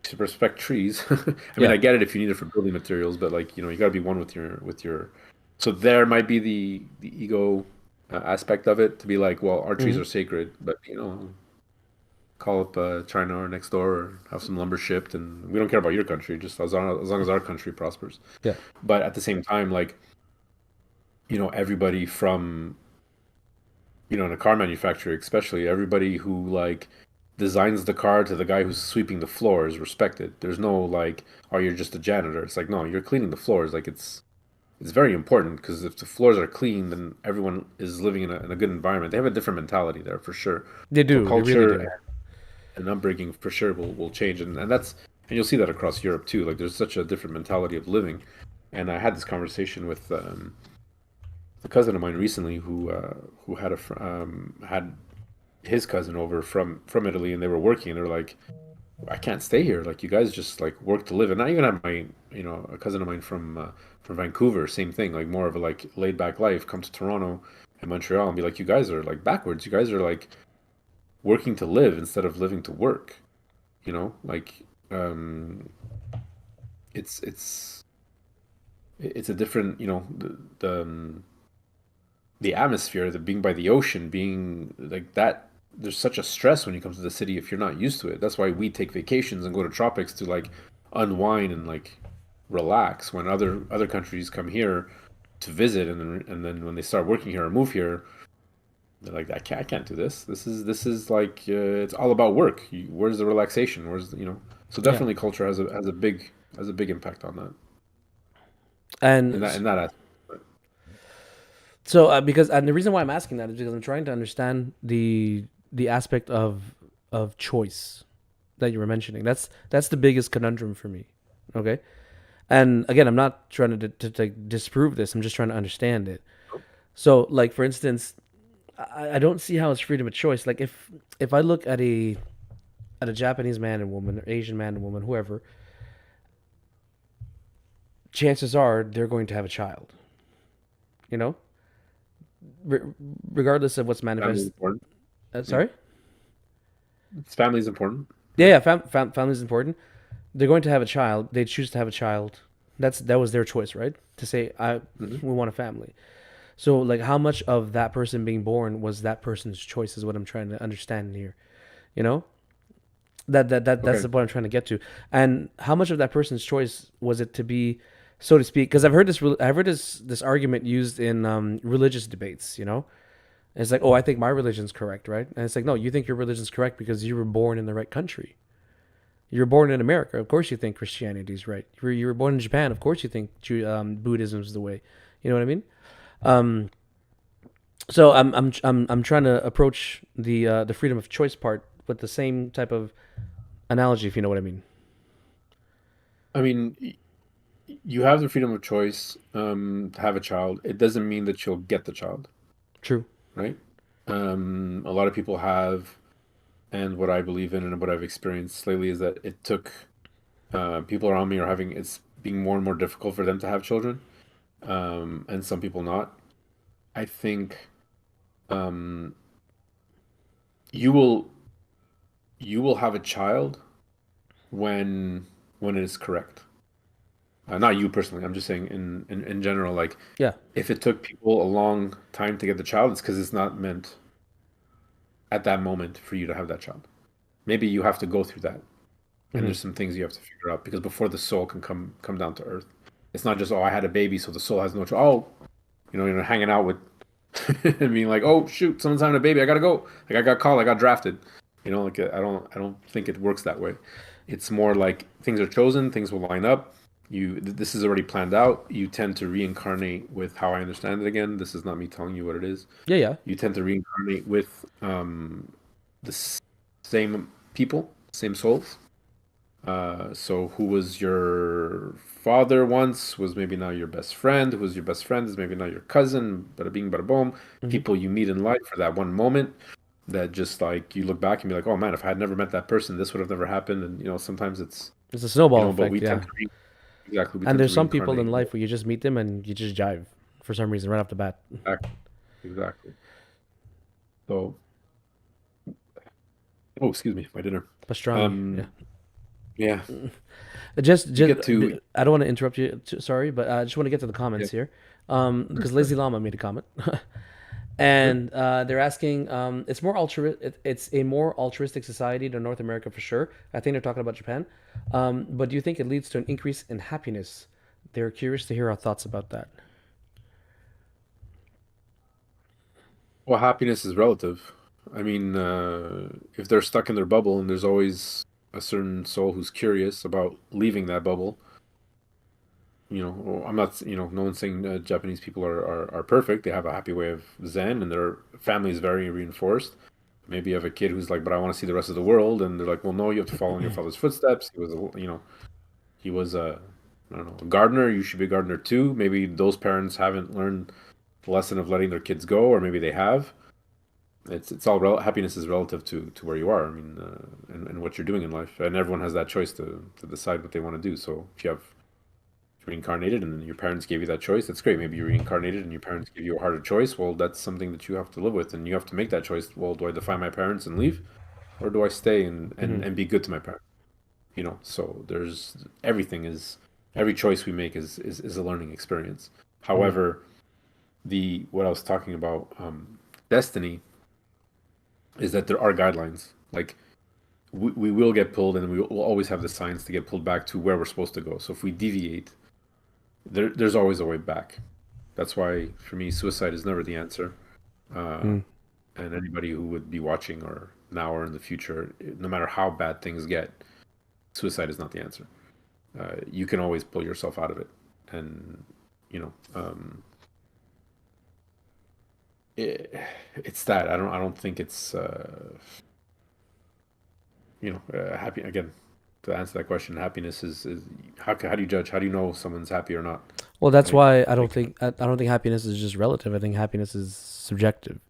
Speaker 2: to respect trees. I mean,
Speaker 1: yeah,
Speaker 2: I get it if you need it for building materials, but like you got to be one with your. So there might be the ego aspect of it to be like, well, our trees
Speaker 1: hmm,
Speaker 2: are sacred, but call up China or next door or have some lumber shipped, and we don't care about your country, just as long as our country prospers.
Speaker 1: yeah,
Speaker 2: But at the same time, like everybody from in a car manufacturer, especially everybody who like designs the car to the guy who's sweeping the floor is respected. There's no like, oh, you're just a janitor. It's like, no, you're cleaning the floors. Like it's very important because if the floors are clean, then everyone is living in a good environment. They have a different mentality there for sure.
Speaker 1: they
Speaker 2: So
Speaker 1: do, they really
Speaker 2: culture
Speaker 1: do.
Speaker 2: and upbringing for sure will change, and you'll see that across Europe too. Like there's such a different mentality of living. And I had this conversation with a cousin of mine recently who had his cousin over from Italy, and they were working, and they were like, I can't stay here. Like you guys just like work to live. And I even had my a cousin of mine from Vancouver, same thing, like more of a like laid back life, come to Toronto and Montreal and be like, you guys are like backwards. You guys are like working to live instead of living to work. Like it's it's a different the atmosphere, the being by the ocean, being like that. There's such a stress when you come to the city if you're not used to it. That's why we take vacations and go to tropics to like unwind and like relax. When other countries come here to visit, and then when they start working here or move here, they're like, I can't do this. This is like it's all about work. Where's the relaxation? So
Speaker 1: Yeah,
Speaker 2: definitely culture has a big impact on that
Speaker 1: and
Speaker 2: in that aspect.
Speaker 1: so because and the reason why I'm asking that is because I'm trying to understand the aspect of choice that you were mentioning. That's the biggest conundrum for me. Okay, and again, I'm not trying to disprove this. I'm just trying to understand it. So, like for instance, I don't see how it's freedom of choice. Like if I look at a Japanese man and woman, or Asian man and woman, whoever, chances are they're going to have a child. You know, Re- regardless of what's
Speaker 2: Family is
Speaker 1: manifest.
Speaker 2: important. Yeah,
Speaker 1: Sorry.
Speaker 2: family is important.
Speaker 1: Yeah, yeah. Family is important. They're going to have a child. They choose to have a child. That was their choice, right? To say I
Speaker 2: Hmm.
Speaker 1: we want a family. So like how much of that person being born was that person's choice is what I'm trying to understand here. You know? That's
Speaker 2: Okay.
Speaker 1: the point I'm trying to get to. And how much of that person's choice was it to be, so to speak? Because I've heard this argument used in religious debates. And it's like, oh, I think my religion's correct, right? And it's like, no, you think your religion's correct because you were born in the right country. You were born in America. Of course, you think Christianity is right. You were born in Japan. Of course, you think Buddhism is the way. You know what I mean? Um, so I'm trying to approach the freedom of choice part with the same type of analogy, if you know what I mean.
Speaker 2: I mean, you have the freedom of choice to have a child. It doesn't mean that you'll get the child,
Speaker 1: True.
Speaker 2: right? A lot of people have, and what I believe in and what I've experienced lately is that it took people around me are having it's being more and more difficult for them to have children, and some people not. I think um, you will you will have a child when it is correct. Not you personally. I'm just saying in general. Like
Speaker 1: Yeah.
Speaker 2: if it took people a long time to get the child, it's because it's not meant at that moment for you to have that child. Maybe you have to go through that, and
Speaker 1: Hmm.
Speaker 2: there's some things you have to figure out because before the soul can come down to earth, it's not just oh I had a baby, so the soul has no child. Oh, hanging out with and being like oh shoot, someone's having a baby, I gotta go. Like I got called, I got drafted. Like I don't think it works that way. It's more like things are chosen, things will line up. This is already planned out. You tend to reincarnate with how I understand it again. This is not me telling you what it is.
Speaker 1: Yeah. Yeah.
Speaker 2: You tend to reincarnate with the same people, same souls. So who was your father once was maybe now your best friend. Who was your best friend is maybe now your cousin. Bada bing, bada boom.
Speaker 1: Hmm.
Speaker 2: People you meet in life for that one moment that just like you look back and be like, oh man, if I had never met that person, this would have never happened. And sometimes it's
Speaker 1: It's a snowball
Speaker 2: but
Speaker 1: effect.
Speaker 2: we tend
Speaker 1: Yeah.
Speaker 2: to exactly we
Speaker 1: And
Speaker 2: tend to
Speaker 1: there's some people
Speaker 2: reincarnate.
Speaker 1: in life where you just meet them and you just jive for some reason right off the bat.
Speaker 2: Exactly. Exactly. So, oh, excuse me, my dinner.
Speaker 1: Pastrami. Yeah.
Speaker 2: Um, yeah, you
Speaker 1: Just
Speaker 2: get to
Speaker 1: I don't want to interrupt you. Sorry, but I just want to get to the
Speaker 2: yeah,
Speaker 1: comments here.
Speaker 2: sure,
Speaker 1: Because
Speaker 2: sure,
Speaker 1: Lazy Llama made a comment,
Speaker 2: sure.
Speaker 1: and they're asking, it's a more altruistic society than North America for sure. I think they're talking about Japan. But do you think it leads to an increase in happiness? They're curious to hear our thoughts about that.
Speaker 2: Well, happiness is relative. I mean, if they're stuck in their bubble and there's always a certain soul who's curious about leaving that bubble, I'm not, no one's saying Japanese people are perfect. They have a happy way of Zen and their family is very reinforced. Maybe you have a kid who's like, but I want to see the rest of the world. And they're like, well, no, you have to follow in your father's footsteps. He was I don't know, a gardener. You should be a gardener too. Maybe those parents haven't learned the lesson of letting their kids go, or maybe they have. It's all happiness is relative to where you are. I mean, and what you're doing in life, and everyone has that choice to decide what they want to do. So if you reincarnated and your parents gave you that choice, that's great. Maybe you reincarnated and your parents gave you a harder choice. Well, that's something that you have to live with, and you have to make that choice. Well, do I defy my parents and leave, or do I stay and
Speaker 1: Hmm.
Speaker 2: and be good to my parents? So every choice we make is a learning experience.
Speaker 1: Hmm.
Speaker 2: However, the what I was talking about, destiny, is that there are guidelines. Like we will get pulled, and we will always have the signs to get pulled back to where we're supposed to go. So if we deviate, there's always a way back. That's why for me, suicide is never the answer. Uh,
Speaker 1: Hmm.
Speaker 2: and anybody who would be watching or now or in the future, no matter how bad things get, suicide is not the answer. You can always pull yourself out of it, and you know, um, it, it's that. I don't think it's happy again. To answer that question, happiness is how do you judge? How do you know if someone's happy or not?
Speaker 1: Well, that's
Speaker 2: Right?
Speaker 1: why I don't
Speaker 2: Like
Speaker 1: think I don't think happiness is just relative. I think happiness is subjective.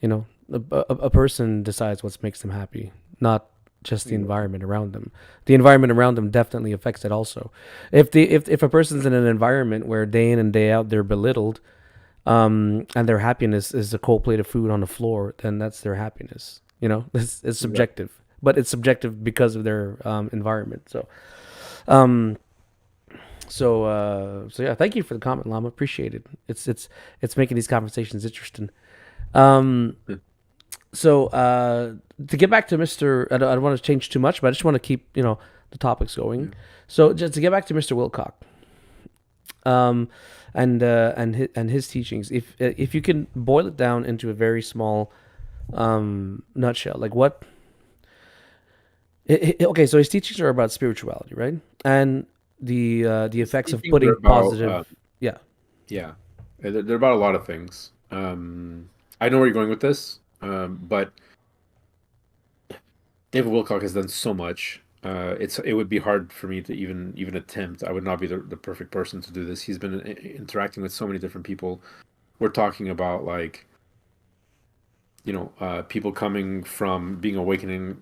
Speaker 1: A person decides what makes them happy, not just the
Speaker 2: exactly.
Speaker 1: environment around them. The environment around them definitely affects it also. If a person's in an environment where day in and day out they're belittled, and their happiness is a cold plate of food on the floor, then that's their happiness. It's
Speaker 2: Exactly.
Speaker 1: subjective, but it's subjective because of their environment. Um, So yeah, thank you for the comment, Llama. Appreciate it. It's making these conversations interesting. Um, so to get back to Mr. I don't want to change too much, but I just want to keep the topics going.
Speaker 2: Yeah.
Speaker 1: So just to get back to Mr. Wilcock, um, and his teachings, if you can boil it down into a very small nutshell, like what? Okay, so his teachings are about spirituality, right? And the
Speaker 2: His
Speaker 1: effects of
Speaker 2: teachings are
Speaker 1: putting
Speaker 2: about
Speaker 1: positive, yeah,
Speaker 2: yeah, they're about a lot of things. I know where you're going with this, but David Wilcock has done so much. It would be hard for me to even attempt. I would not be the perfect person to do this. He's been interacting with so many different people. We're talking about like people coming from being awakened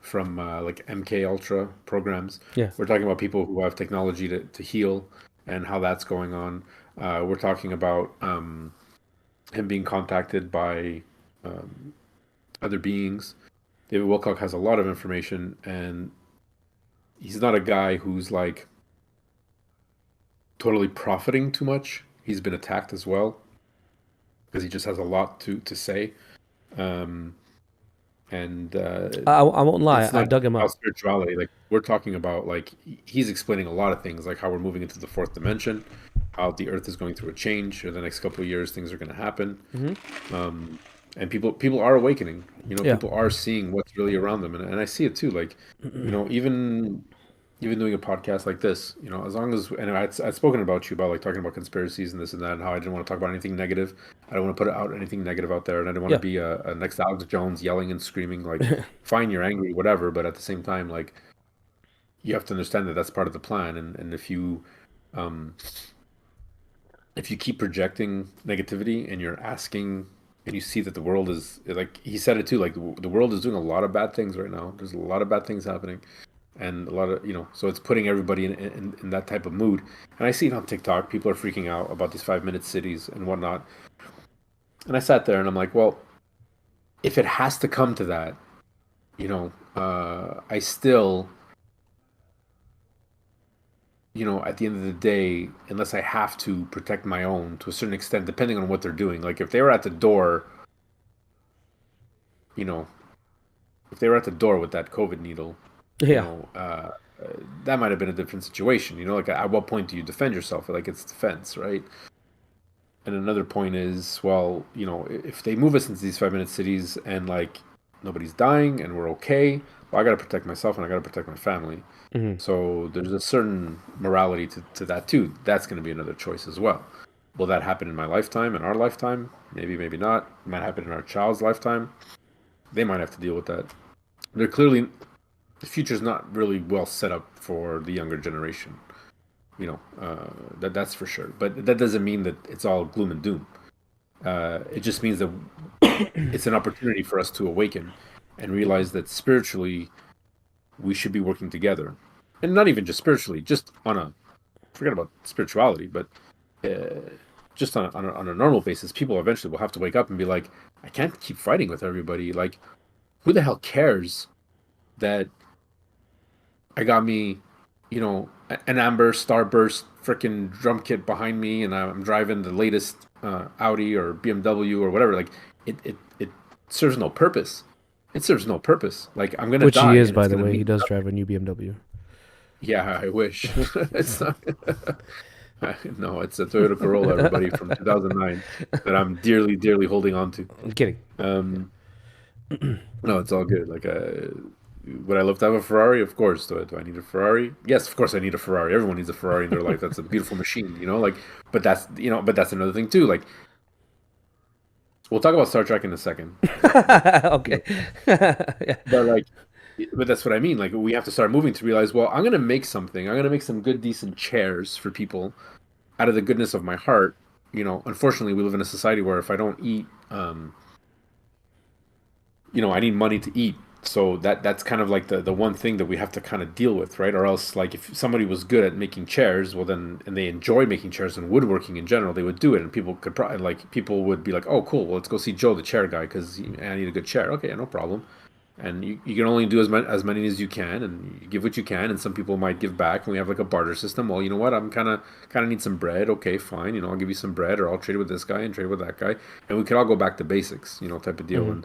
Speaker 2: from like MK Ultra programs.
Speaker 1: yeah,
Speaker 2: We're talking about people who have technology to heal and how that's going on. We're talking about him being contacted by um, other beings. David Wilcock has a lot of information, and he's not a guy who's like totally profiting too much. He's been attacked as well because he just has a lot to say. Um, and
Speaker 1: I won't lie,
Speaker 2: it's
Speaker 1: I
Speaker 2: not
Speaker 1: dug him
Speaker 2: about
Speaker 1: up.
Speaker 2: spirituality. Like we're talking about, like he's explaining a lot of things, like how we're moving into the fourth dimension, how the Earth is going through a change. In the next couple of years, things are going to happen,
Speaker 1: Hmm.
Speaker 2: um, and people are awakening.
Speaker 1: Yeah,
Speaker 2: People are seeing what's really around them, and I see it too. Like, even doing a podcast like this, as long as, and I'd spoken about you about like talking about conspiracies and this and that, and how I didn't want to talk about anything negative. I don't want to put out anything negative out there, and I didn't want to
Speaker 1: yeah,
Speaker 2: be a next Alex Jones yelling and screaming. Like, fine, you're angry, whatever, but at the same time, like you have to understand that that's part of the plan, and um, if you keep projecting negativity and you're asking. And you see that the world is like he said it too. Like the world is doing a lot of bad things right now. There's a lot of bad things happening, and a lot of so it's putting everybody in that type of mood. And I see it on TikTok. People are freaking out about these 5 minute cities and whatnot. And I sat there and I'm like, well, if it has to come to that, I still, at the end of the day, unless I have to protect my own to a certain extent, depending on what they're doing. Like if they were at the door, you know, if they were at the door with that COVID needle, you
Speaker 1: yeah.
Speaker 2: know, uh, that might have been a different situation. Like at what point do you defend yourself? Like it's defense, right? And another point is, well, if they move us into these 5 minute cities and like nobody's dying and we're okay, well, I got to protect myself and I got to protect my family.
Speaker 1: Hmm.
Speaker 2: So there's a certain morality to that too. That's going to be another choice as well. Will that happen in my lifetime, in our lifetime? Maybe, maybe not. It might happen in our child's lifetime. They might have to deal with that. They're clearly, the future's not really well set up for the younger generation. That's for sure. But that doesn't mean that it's all gloom and doom. It just means that it's an opportunity for us to awaken and realize that spiritually we should be working together, and not even just spiritually, just on a forget about spirituality, but uh, just on a normal basis, people eventually will have to wake up and be like, I can't keep fighting with everybody. Like, who the hell cares that I got me, an Amber Starburst freaking drum kit behind me, and I'm driving the latest Audi or BMW or whatever. Like, it serves no purpose. It serves no purpose. Like, I'm gonna
Speaker 1: Which he
Speaker 2: die,
Speaker 1: is,
Speaker 2: and
Speaker 1: by
Speaker 2: it's
Speaker 1: the
Speaker 2: gonna
Speaker 1: way. He
Speaker 2: mean
Speaker 1: does drive
Speaker 2: nothing.
Speaker 1: a new BMW.
Speaker 2: Yeah, I wish. It's not. No, it's a Toyota Corolla, everybody, from 2009 that I'm dearly, dearly holding on to.
Speaker 1: I'm kidding.
Speaker 2: Um, no, it's all good. Like, would I love to have a Ferrari? Of course. Do I need a Ferrari? Yes, of course I need a Ferrari. Everyone needs a Ferrari in their life. That's a beautiful machine, Like, but that's another thing too. Like, we'll talk about Star Trek in a second. You
Speaker 1: Okay.
Speaker 2: know,
Speaker 1: Yeah.
Speaker 2: but like, but that's what I mean. Like, we have to start moving to realize, well, I'm gonna make something. I'm gonna make some good, decent chairs for people out of the goodness of my heart. Unfortunately, we live in a society where if I don't eat, I need money to eat. So that's kind of like the one thing that we have to kind of deal with, right? Or else, like, if somebody was good at making chairs, well, then, and they enjoy making chairs and woodworking in general, they would do it, and people could probably, like, people would be like, oh, cool, well, let's go see Joe, the chair guy, because I need a good chair. Okay, yeah, no problem. and you can only do as many as you can, and you give what you can, and some people might give back, and we have like a barter system. Well, you know what, I'm kind of need some bread. Okay, fine, I'll give you some bread, or I'll trade with this guy and trade with that guy, and we could all go back to basics, type of deal.
Speaker 1: Hmm.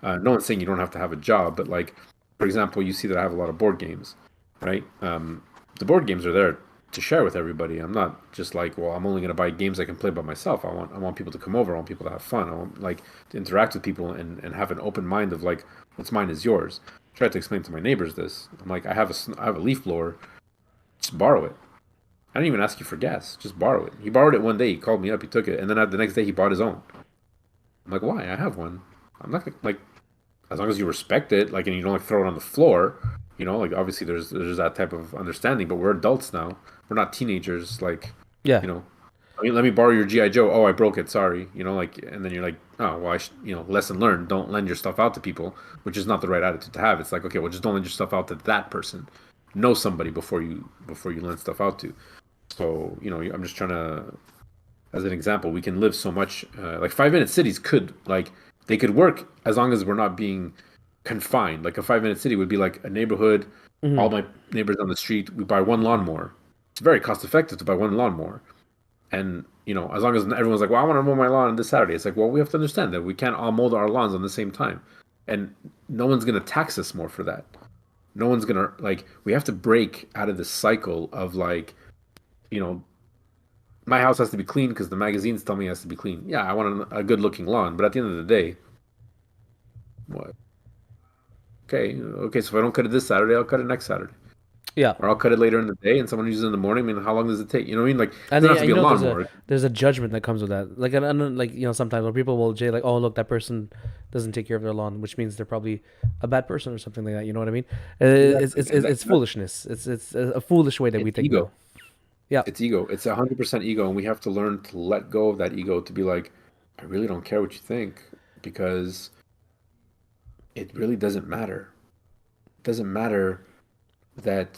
Speaker 2: And no one's saying you don't have to have a job, but like, for example, you see that I have a lot of board games, right? The board games are there to share with everybody. I'm not just like, well, I'm only going to buy games I can play by myself. I want people to come over. I want people to have fun. I want like to interact with people and have an open mind of like, what's mine is yours. I tried to explain to my neighbors this. I'm like, I have a leaf blower. Just borrow it. I didn't even ask you for gas. Just borrow it. He borrowed it one day. He called me up. He took it, and then the next day he bought his own. I'm like, why? I have one. I'm not gonna, like, as long as you respect it, like, and you don't like throw it on the floor. Like obviously there's that type of understanding, but we're adults now. We're not teenagers. Like,
Speaker 1: Yeah.
Speaker 2: you know, let me borrow your GI Joe. Oh, I broke it. Sorry. Like, and then you're like, oh, well, lesson learned. Don't lend your stuff out to people, which is not the right attitude to have. It's like, okay, well, just don't lend your stuff out to that person. Know somebody before you lend stuff out to. So, I'm just trying to, as an example, we can live so much. Like 5 minute cities they could work as long as we're not being confined. Like a 5 minute city would be like a neighborhood.
Speaker 1: Hmm.
Speaker 2: All my neighbors on the street, we buy one lawnmower. It's very cost effective to buy one lawnmower. And as long as everyone's like, well, I want to mow my lawn this Saturday, it's like, well, we have to understand that we can't all mow our lawns on the same time, and no one's gonna tax us more for that. No one's gonna like. We have to break out of this cycle of like, you know, my house has to be clean because the magazines tell me it has to be clean. Yeah, I want a good looking lawn, but at the end of the day, what? Okay, okay. So if I don't cut it this Saturday, I'll cut it next Saturday,
Speaker 1: Yeah.
Speaker 2: or I'll cut it later in the day, and someone uses it in the morning. I mean, how long does it take? You know what I mean? Like, it
Speaker 1: And
Speaker 2: doesn't
Speaker 1: then,
Speaker 2: have to be a lawnmower.
Speaker 1: there's a judgment that comes with that. Like, and like, sometimes when people will say like, oh, look, that person doesn't take care of their lawn, which means they're probably a bad person or something like that. You know what I mean? It's
Speaker 2: Exactly,
Speaker 1: it's
Speaker 2: and
Speaker 1: it's, it's foolishness. It's a foolish way that we
Speaker 2: it's
Speaker 1: think now.
Speaker 2: ego.
Speaker 1: Yeah.
Speaker 2: It's ego. It's 100% ego, and we have to learn to let go of that ego to be like, I really don't care what you think because it really doesn't matter. It doesn't matter that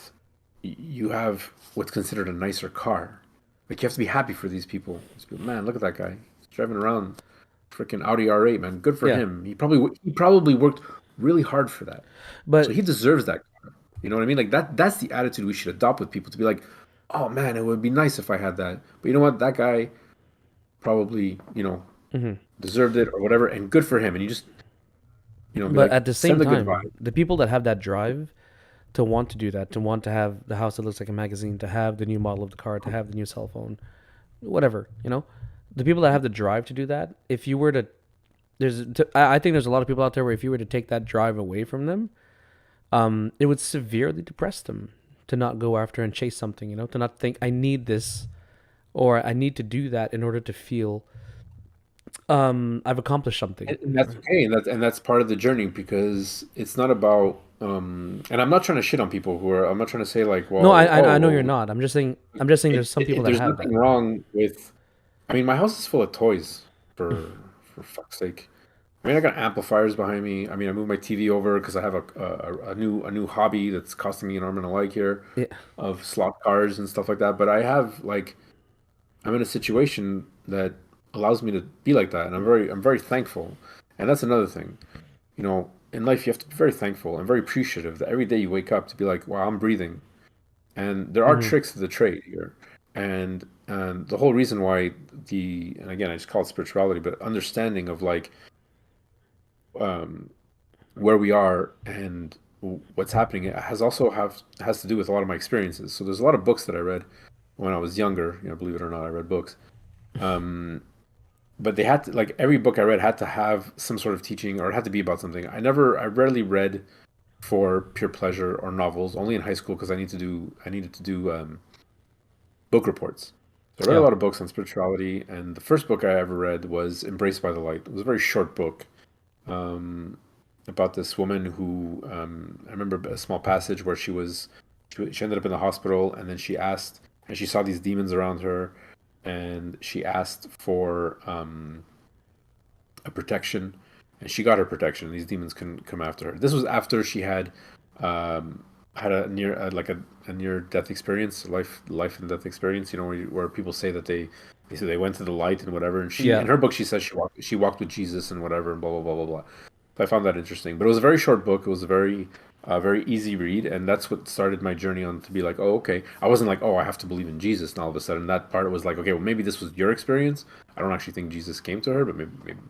Speaker 2: you have what's considered a nicer car. Like you have to be happy for these people. Just be, man, look at that guy. He's driving around freaking Audi R8, man. Good for
Speaker 1: Yeah.
Speaker 2: him. He probably worked really hard for that. So
Speaker 1: But
Speaker 2: he deserves that car. You know what I mean? Like that's the attitude we should adopt with people to be like, oh man, it would be nice if I had that. But you know what? That guy probably,
Speaker 1: mhm.
Speaker 2: deserved it or whatever, and good for him. And you just, be
Speaker 1: But
Speaker 2: like,
Speaker 1: at the same
Speaker 2: send the good
Speaker 1: time,
Speaker 2: vibe.
Speaker 1: the people that have that drive to want to do that, to want to have the house that looks like a magazine, to have the new model of the car, to have the new cell phone, whatever, the people that have the drive to do that, if you were to, I think there's a lot of people out there where if you were to take that drive away from them, it would severely depress them to not go after and chase something, to not think I need this or I need to do that in order to feel I've accomplished something.
Speaker 2: And that's okay, and that's part of the journey because it's not about. And I'm not trying to shit on people who are. I'm not trying to say like,
Speaker 1: No,
Speaker 2: well, oh,
Speaker 1: I know you're
Speaker 2: well,
Speaker 1: not. I'm just saying there's some people that
Speaker 2: there's
Speaker 1: have that.
Speaker 2: nothing wrong with. I mean, my house is full of toys for fuck's sake. I mean, I got amplifiers behind me. I mean, I moved my TV over because I have a new hobby that's costing me an arm and a leg here,
Speaker 1: Yeah.
Speaker 2: of slot cars and stuff like that. But I have like I'm in a situation that allows me to be like that, and I'm very thankful. And that's another thing, in life you have to be very thankful and very appreciative that every day you wake up to be like, wow, I'm breathing. And there are
Speaker 1: Hmm.
Speaker 2: tricks to the trade here, and the whole reason why and again I just call it spirituality, but understanding of like um, where we are and what's happening, it has to do with a lot of my experiences. So there's a lot of books that I read when I was younger. Believe it or not, I read books. Um, but they had to, like, every book I read had to have some sort of teaching, or it had to be about something. I rarely read for pure pleasure or novels. Only in high school because I needed to do book reports. So I read a
Speaker 1: Yeah.
Speaker 2: lot of books on spirituality, and the first book I ever read was Embraced by the Light. It was a very short book, um, about this woman who, I remember a small passage where she ended up in the hospital, and then she saw these demons around her, and she asked for a protection, and she got her protection. These demons couldn't come after her. This was after she um, had a near death experience, life and death experience. Where people say that they say they went to the light and whatever. And
Speaker 1: Yeah.
Speaker 2: in her book she says she walked with Jesus and whatever and blah blah blah blah blah. So I found that interesting. But it was a very short book. It was a very easy read, and that's what started my journey on to be like, oh, okay. I wasn't like, oh, I have to believe in Jesus, and all of a sudden that part was like, okay, well, maybe this was your experience. I don't actually think Jesus came to her, but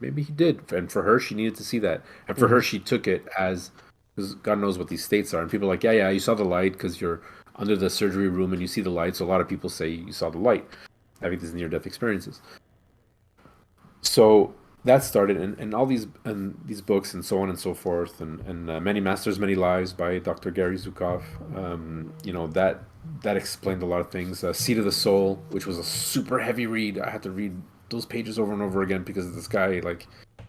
Speaker 2: maybe he did. And for her, she needed to see that, and for her,
Speaker 1: Hmm.
Speaker 2: she took it as because God knows what these states are, and people are like, yeah, you saw the light because you're under the surgery room and you see the light. So a lot of people say you saw the light, having these near-death experiences. So that started, and all these books and so on and so forth, and Many Masters, Many Lives by Dr. Gary Zukov. That explained a lot of things. Seed of the Soul, which was a super heavy read. I had to read those pages over and over again because this guy like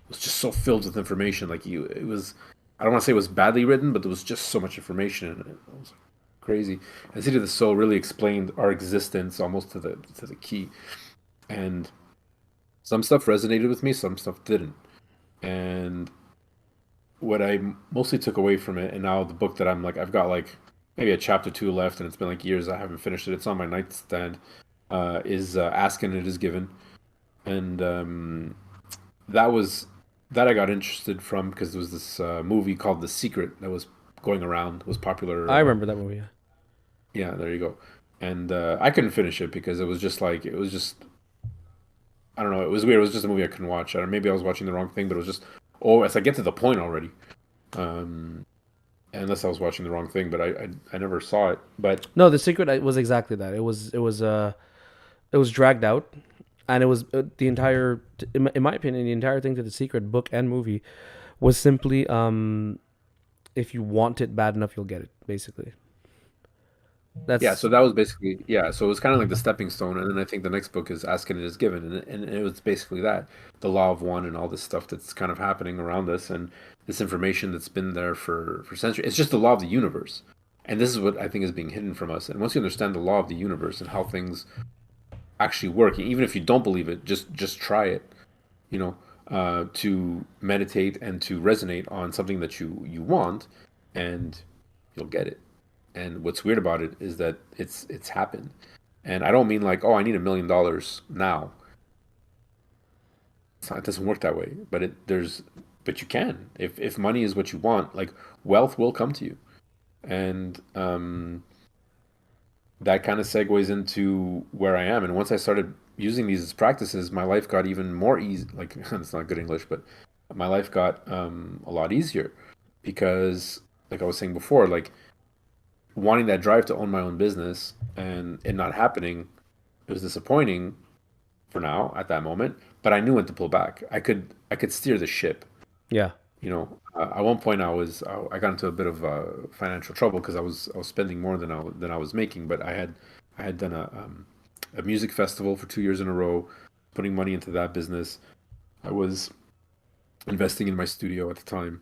Speaker 2: was just so filled with information. Like it was. I don't want to say it was badly written, but there was just so much information in it. It was crazy. And Seed of the Soul really explained our existence almost to the key. And some stuff resonated with me, some stuff didn't. And what I mostly took away from it, and now the book that I'm like, I've got like maybe a chapter two left, and it's been like years I haven't finished it. It's on my nightstand. Is Ask and It Is Given, and that was that I got interested from because there was this movie called The Secret that was going around, was popular.
Speaker 1: I remember that movie. Yeah.
Speaker 2: Yeah, there you go. And I couldn't finish it because it was just I don't know. It was weird. It was just a movie I couldn't watch. I don't, maybe I was watching the wrong thing, but it was just oh, as I get to the point already. Um, unless I was watching the wrong thing, but I never saw it. But
Speaker 1: No, The Secret was exactly that. It was dragged out, and it was the entire, in my opinion, the entire thing to The Secret book and movie was simply if you want it bad enough, you'll get it. Basically,
Speaker 2: yeah,
Speaker 1: that's
Speaker 2: so that was basically yeah. So it was kind of like the stepping stone, and then I think the next book is Ask and It Is Given, and it was basically that the law of one and all this stuff that's kind of happening around us, and this information that's been there for centuries. It's just the law of the universe, and this is what I think is being hidden from us. And once you understand the law of the universe and how things actually work, even if you don't believe it, just try it. You know, to meditate and to resonate on something that you want, and you'll get it. And what's weird about it is that it's happened. And I don't mean like, oh, I need $1 million now. It doesn't work that way. But you can. If money is what you want, like wealth will come to you. And that kind of segues into where I am. And once I started using these as practices, my life got even more easy. Like it's not good English, but my life got a lot easier because, like I was saying before, like wanting that drive to own my own business and it not happening, it was disappointing for now at that moment. But I knew when to pull back. I could steer the ship.
Speaker 1: yeah.
Speaker 2: At one point I got into a bit of financial trouble because I was spending more than I was making. But I had done a music festival for 2 years in a row, putting money into that business. I was investing in my studio at the time.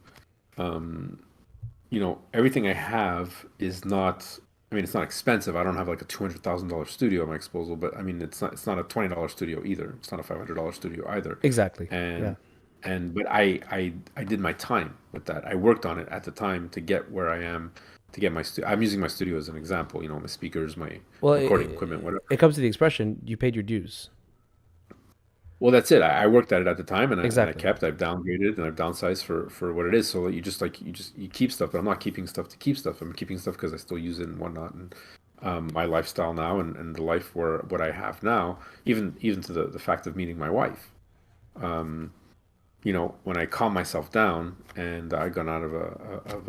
Speaker 2: Um, everything I have is not. I mean, it's not expensive. I don't have like a $200,000 studio at my disposal, but I mean, it's not a $20 studio either. It's not a $500 studio either.
Speaker 1: Exactly. Yeah.
Speaker 2: And but I did my time with that. I worked on it at the time to get where I am, to get my I'm using my studio as an example. My speakers, my
Speaker 1: Well,
Speaker 2: recording equipment, whatever.
Speaker 1: it comes to the expression, you paid your dues.
Speaker 2: Well, that's it. I worked at it at the time, and I
Speaker 1: Exactly.
Speaker 2: kept. I've downgraded and I've downsized for what it is. So you just like you keep stuff, but I'm not keeping stuff to keep stuff. I'm keeping stuff because I still use it and whatnot. And my lifestyle now and the life where what I have now, even to the fact of meeting my wife. Um, when I calm myself down and I got out of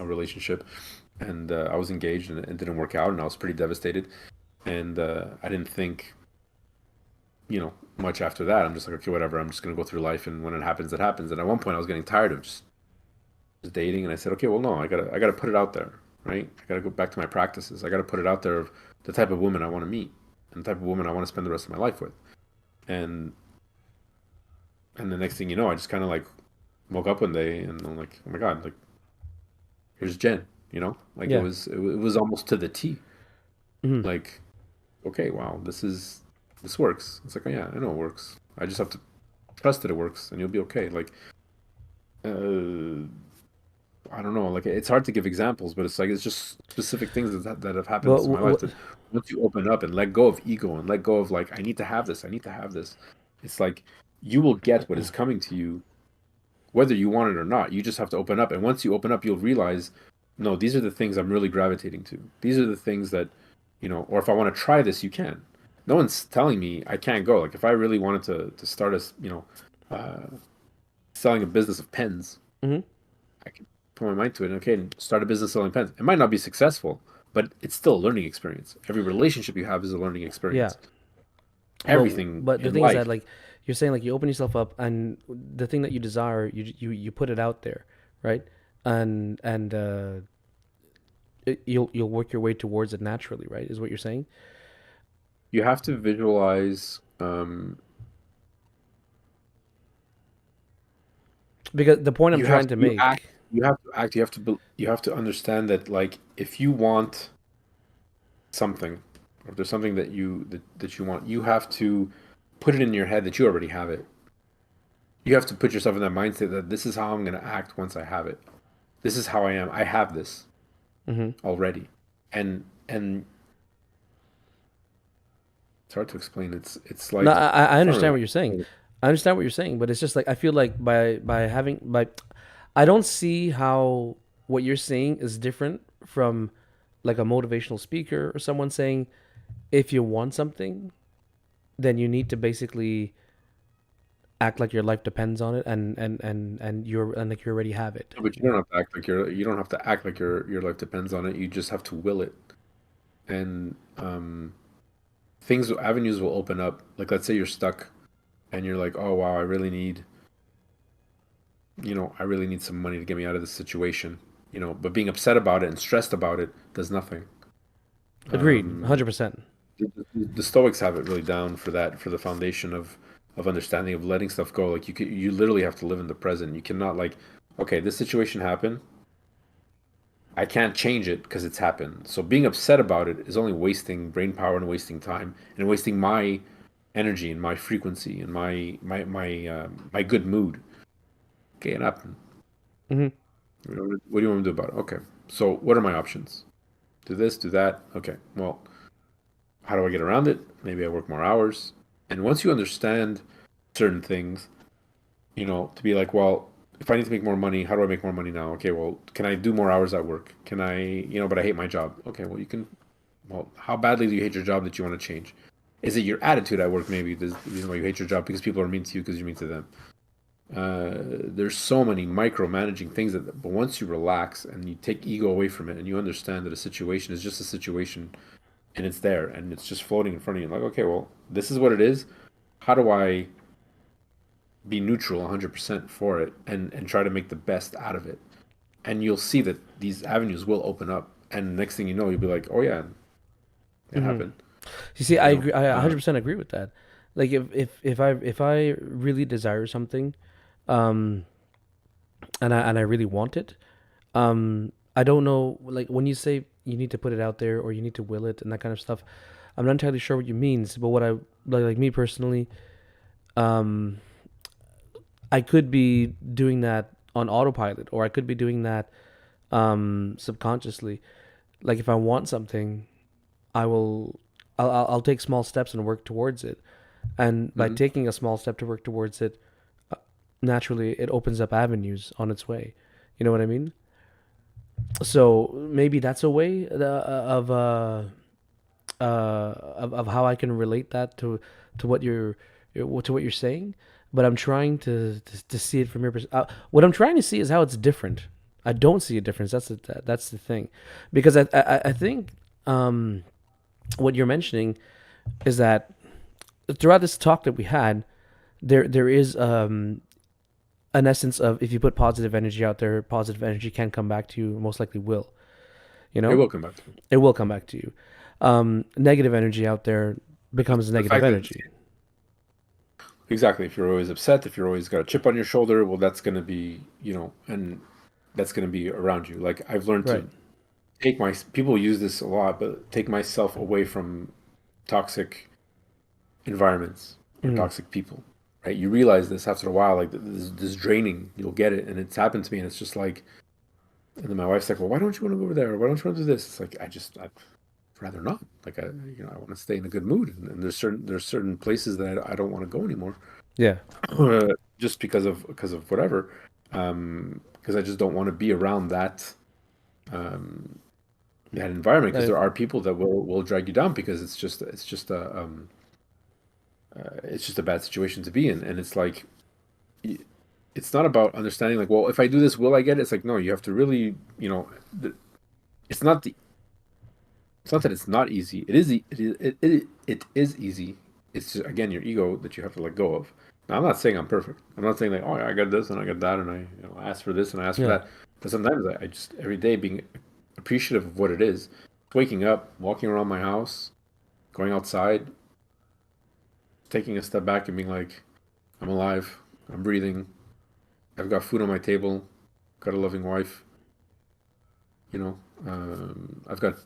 Speaker 2: a relationship and I was engaged and it didn't work out and I was pretty devastated and I didn't think much after that. I'm just like, okay, whatever. I'm just gonna go through life, and when it happens, it happens. And at one point, I was getting tired of just dating, and I said, okay, well, no, I gotta put it out there, right? I gotta go back to my practices. I gotta put it out there of the type of woman I want to meet and the type of woman I want to spend the rest of my life with. And the next thing you know, I just kind of like woke up one day, and I'm like, oh my God, like here's Jen. Like
Speaker 1: Yeah.
Speaker 2: it was almost to the T.
Speaker 1: Hmm.
Speaker 2: Like, okay, wow, this works. It's like, oh, yeah, I know it works. I just have to trust that it works, and you'll be okay. Like, uh, I don't know. Like, it's hard to give examples, but it's like it's just specific things that have happened
Speaker 1: But
Speaker 2: in my life that once you open up and let go of ego and let go of like, I need to have this, I need to have this. It's like you will get what is coming to you whether you want it or not. You just have to open up, and once you open up, you'll realize, no, these are the things I'm really gravitating to. These are the things that, or if I want to try this, you can. No one's telling me I can't go. Like if I really wanted to start uh, selling a business of pens,
Speaker 1: Hmm.
Speaker 2: I can put my mind to it. Okay, and start a business selling pens. It might not be successful, but it's still a learning experience. Every relationship you have is a learning
Speaker 1: Yeah.
Speaker 2: experience. Everything
Speaker 1: But the
Speaker 2: in
Speaker 1: thing is that
Speaker 2: life.
Speaker 1: like you're saying like you open yourself up and the thing that you desire you put it out there, right? And you'll work your way towards it naturally, right? Is what you're saying?
Speaker 2: You have to visualize.
Speaker 1: Because the point I'm
Speaker 2: You have
Speaker 1: trying to
Speaker 2: you act.
Speaker 1: make.
Speaker 2: You have to act. You have to understand that like if you want something, or if there's something that you want, you have to put it in your head that you already have it. You have to put yourself in that mindset that this is how I'm going to act once I have it. This is how I am. I have this
Speaker 1: Hmm.
Speaker 2: already, and it's hard to explain. It's
Speaker 1: No,
Speaker 2: like
Speaker 1: I
Speaker 2: it's not
Speaker 1: understand
Speaker 2: really.
Speaker 1: what you're saying. I understand what you're saying, but it's just like I feel like by having by I don't see how what you're saying is different from like a motivational speaker or someone saying if you want something, then you need to basically act like your life depends on it and you're and like you already have it.
Speaker 2: No, but you don't have to act like you don't have to act like your life depends on it. You just have to will it, and avenues will open up. Like let's say you're stuck, and you're like, oh wow, I really need some money to get me out of this situation. But being upset about it and stressed about it does nothing.
Speaker 1: Agreed,
Speaker 2: Um,
Speaker 1: 100%.
Speaker 2: the Stoics have it really down for that, for the foundation of understanding of letting stuff go. Like you literally have to live in the present. You cannot like, okay, this situation happened. I can't change it because it's happened. So being upset about it is only wasting brain power and wasting time and wasting my energy and my frequency and my good mood. Okay, it happened.
Speaker 1: Hmm.
Speaker 2: What do you want me to do about it? Okay. So what are my options? Do this, do that. Okay. Well, how do I get around it? Maybe I work more hours. And once you understand certain things, to be like, well, if I need to make more money, how do I make more money now? Okay, well, can I do more hours at work? Can I, but I hate my job. Okay, well, well, how badly do you hate your job that you want to change? Is it your attitude at work, maybe, the reason why you hate your job? Because people are mean to you because you're mean to them. There's so many micromanaging things but once you relax and you take ego away from it and you understand that a situation is just a situation and it's there and it's just floating in front of you, like, okay, well, this is what it is. How do I be neutral 100% for it and try to make the best out of it? And you'll see that these avenues will open up. And next thing you know, you'll be like, oh, yeah, it
Speaker 1: Hmm.
Speaker 2: happened.
Speaker 1: You see, I
Speaker 2: You know,
Speaker 1: agree. I
Speaker 2: uh,
Speaker 1: 100% agree with that. Like if I really desire something, um, and I really want it, I don't know. Like when you say you need to put it out there or you need to will it and that kind of stuff, I'm not entirely sure what you means. But what I like me personally, um, I could be doing that on autopilot, or I could be doing that subconsciously. Like if I want something, I will. I'll take small steps and work towards it. And by
Speaker 2: mhm.
Speaker 1: taking a small step to work towards it, naturally it opens up avenues on its way. You know what I mean? So maybe that's a way of how I can relate that to what to what you're saying. But I'm trying to see it from your perspective. What I'm trying to see is how it's different. I don't see a difference. That's the thing, because I think um, what you're mentioning is that throughout this talk that we had, there is an essence of if you put positive energy out there, positive energy can come back to you. Most likely will. You
Speaker 2: It
Speaker 1: know,
Speaker 2: will come back to me.
Speaker 1: it will come back to you. Negative energy out there becomes
Speaker 2: The
Speaker 1: negative
Speaker 2: fact that
Speaker 1: energy.
Speaker 2: exactly, if you're always upset, if you're always got a chip on your shoulder, well, that's going to be, and that's going to be around you. Like I've learned
Speaker 1: Right.
Speaker 2: to take my people use this a lot, but take myself away from toxic environments or
Speaker 1: Mm-hmm.
Speaker 2: toxic people. Right? You realize this after a while, like this draining. You'll get it, and it's happened to me, and it's just like, and then my wife's like, "Well, why don't you want to go over there? Or why don't you want to do this?" It's like I'd rather not. Like I want to stay in a good mood, and there's certain places that I don't want to go anymore,
Speaker 1: Yeah.
Speaker 2: just because of whatever. because I just don't want to be around that environment, because there are people that will drag you down, because it's just a bad situation to be in. And it's like, it's not about understanding, like, well, if I do this, will I get it? It's like, no, you have to really, it's not the it's not that it's not easy. It is easy. It's just, again, your ego that you have to let go of. Now, I'm not saying I'm perfect. I'm not saying like, oh, yeah, I got this and I got that, and I, ask for this and I ask for
Speaker 1: Yeah.
Speaker 2: that. But sometimes I just, every day, being appreciative of what it is, waking up, walking around my house, going outside, taking a step back and being like, I'm alive, I'm breathing, I've got food on my table, got a loving wife, I've got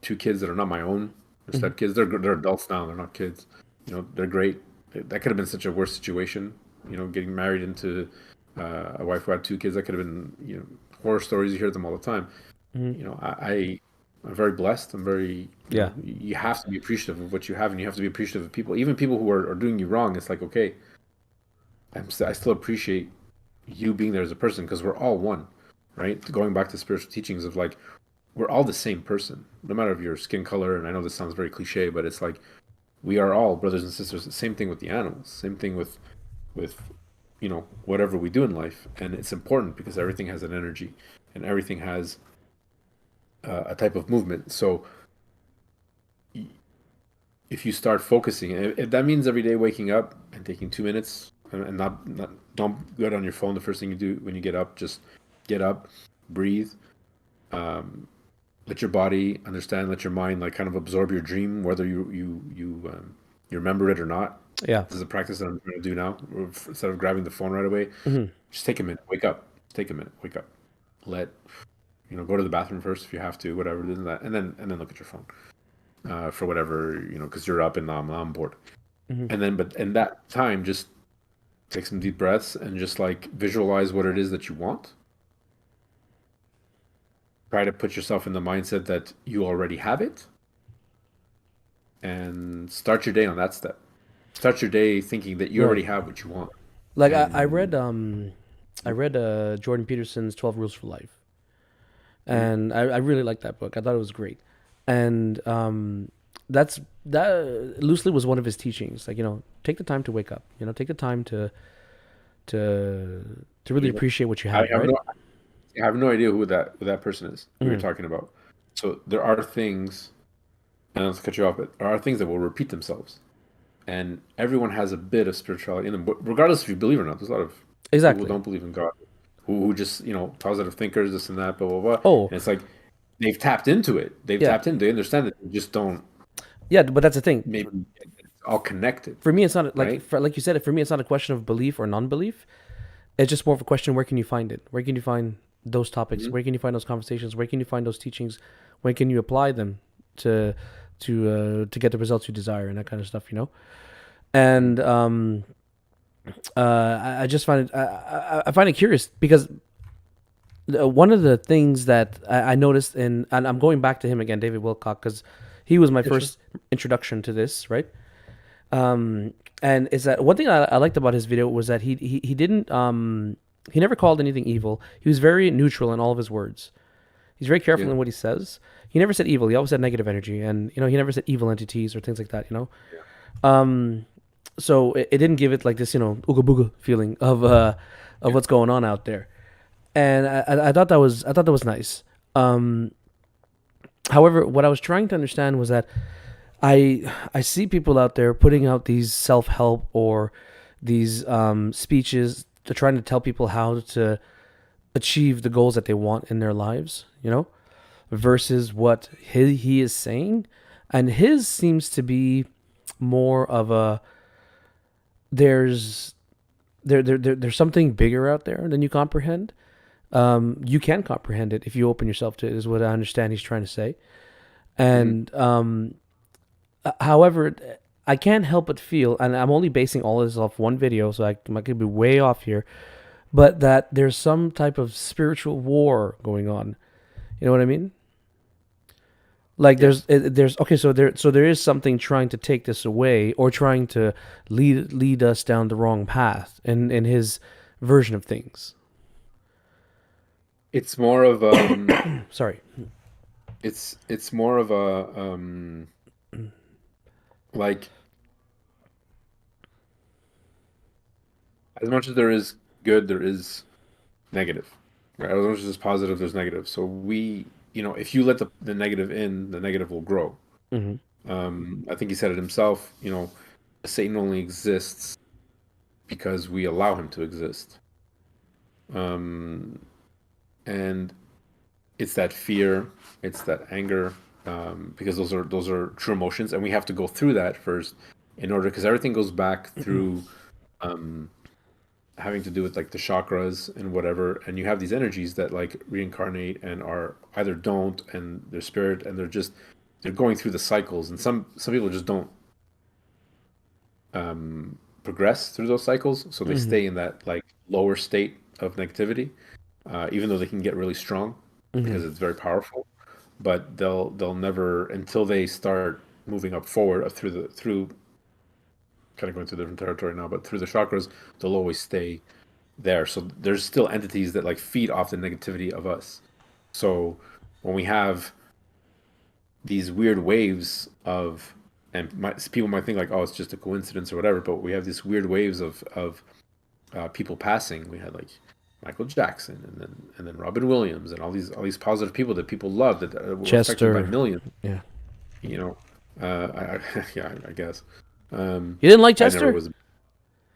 Speaker 2: two kids that are not my own. They're
Speaker 1: Mhm.
Speaker 2: stepkids. They're adults now. They're not kids. They're great. That could have been such a worse situation. Getting married into a wife who had two kids. That could have been, horror stories. You hear them all the time.
Speaker 1: Mhm.
Speaker 2: I'm very blessed. I'm very,
Speaker 1: Yeah.
Speaker 2: you have to be appreciative of what you have, and you have to be appreciative of people, even people who are doing you wrong. It's like, okay, I still appreciate you being there as a person, because we're all one, right? Going back to spiritual teachings of like, we're all the same person, no matter of your skin color. And I know this sounds very cliche, but it's like, we are all brothers and sisters. The same thing with the animals. Same thing with whatever we do in life. And it's important because everything has an energy, and everything has a type of movement. So if you start focusing, if that means every day waking up and taking 2 minutes, and not don't get on your phone the first thing you do when you get up. Just get up, breathe, um, let your body understand, let your mind like kind of absorb your dream, whether you remember it or not.
Speaker 1: Yeah.
Speaker 2: This is a practice that I'm trying to do now. Instead of grabbing the phone right away,
Speaker 1: Mhm.
Speaker 2: just take a minute, wake up. Just take a minute, wake up. Let go to the bathroom first if you have to, whatever, this and that, and then look at your phone for whatever, because you're up and I'm bored.
Speaker 1: Mhm.
Speaker 2: And then, but in that time, just take some deep breaths and just like visualize what it is that you want. Try to put yourself in the mindset that you already have it, and start your day on that step. Start your day thinking that you
Speaker 1: Right.
Speaker 2: already have what you want.
Speaker 1: Like
Speaker 2: And
Speaker 1: I read Jordan Peterson's 12 Rules for Life,
Speaker 2: Mhm.
Speaker 1: and I really liked that book. I thought it was great, and that loosely was one of his teachings. Like, take the time to wake up. Take the time to really
Speaker 2: you know,
Speaker 1: appreciate what you
Speaker 2: I
Speaker 1: have.
Speaker 2: have
Speaker 1: Right.
Speaker 2: no idea who that person is, who you're
Speaker 1: Mhm.
Speaker 2: talking about. So there are things, and I'll cut you off, but there are things that will repeat themselves. And everyone has a bit of spirituality in them, regardless if you believe or not. There's a lot of people who
Speaker 1: Exactly.
Speaker 2: don't believe in God, who just, positive thinkers, this and that, blah, blah, blah.
Speaker 1: Oh,
Speaker 2: And it's like they've tapped into it. They've
Speaker 1: yeah,
Speaker 2: tapped in. They understand it. They just don't
Speaker 1: yeah. But that's the thing.
Speaker 2: maybe get it's all connected,
Speaker 1: For me, it's not like
Speaker 2: right?
Speaker 1: like you said. For me, it's not a question of belief or non-belief. It's just more of a question: where can you find it? Where can you find those topics?
Speaker 2: Hmm.
Speaker 1: Where can you find those conversations? Where can you find those teachings? When can you apply them to to get the results you desire and that kind of stuff?
Speaker 2: Hmm.
Speaker 1: And I just find it I find it curious because one of the things that I noticed and I'm going back to him again, David Wilcock, because he was my
Speaker 2: Yeah, sure.
Speaker 1: first introduction to this, right? Um, and is that one thing I liked about his video was that he didn't he never called anything evil. He was very neutral in all of his words. He's very careful
Speaker 2: Yeah.
Speaker 1: in what he says. He never said evil. He always said negative energy, and he never said evil entities or things like that.
Speaker 2: Yeah.
Speaker 1: Um, so it didn't give it like this ooga booga feeling of
Speaker 2: Yeah.
Speaker 1: what's going on out there. And I thought that was nice. Um, However, what I was trying to understand was that I see people out there putting out these self help or these speeches to trying to tell people how to achieve the goals that they want in their lives, versus what he is saying, and his seems to be more of a there's there's something bigger out there than you comprehend. You can comprehend it if you open yourself to it, is what I understand he's trying to say.
Speaker 2: Hmm.
Speaker 1: And however, I can't help but feel, and I'm only basing all this off one video, so I could be way off here, but that there's some type of spiritual war going on. You know what I mean? Like
Speaker 2: Yeah.
Speaker 1: there's okay, so there is something trying to take this away or trying to lead us down the wrong path in his version of things.
Speaker 2: It's more of
Speaker 1: Sorry.
Speaker 2: it's more of a like as much as there is good, there is negative, right? As much as there's positive, there's negative. So if you let the negative in, the negative will grow.
Speaker 1: Hmm.
Speaker 2: I think he said it himself. Satan only exists because we allow him to exist. Um, and it's that fear, it's that anger, because those are true emotions, and we have to go through that first in order, because everything goes back through um, having to do with like the chakras and whatever, and you have these energies that like reincarnate and are either don't and their spirit, and they're going through the cycles, and some people just don't progress through those cycles, so they
Speaker 1: Hmm.
Speaker 2: stay in that like lower state of negativity, even though they can get really strong
Speaker 1: Hmm.
Speaker 2: because it's very powerful, but they'll never until they start moving up forward through kind of going through different territory now, but through the chakras, they'll always stay there. So there's still entities that like feed off the negativity of us. So when we have these weird waves of, and people might think like, oh, it's just a coincidence or whatever, but we have these weird waves of people passing. We had like Michael Jackson, and then Robin Williams, and all these positive people that people loved that were affected by
Speaker 1: Chester.
Speaker 2: millions.
Speaker 1: Yeah.
Speaker 2: You know, yeah, I guess.
Speaker 1: You didn't like
Speaker 2: I never
Speaker 1: Chester?
Speaker 2: was,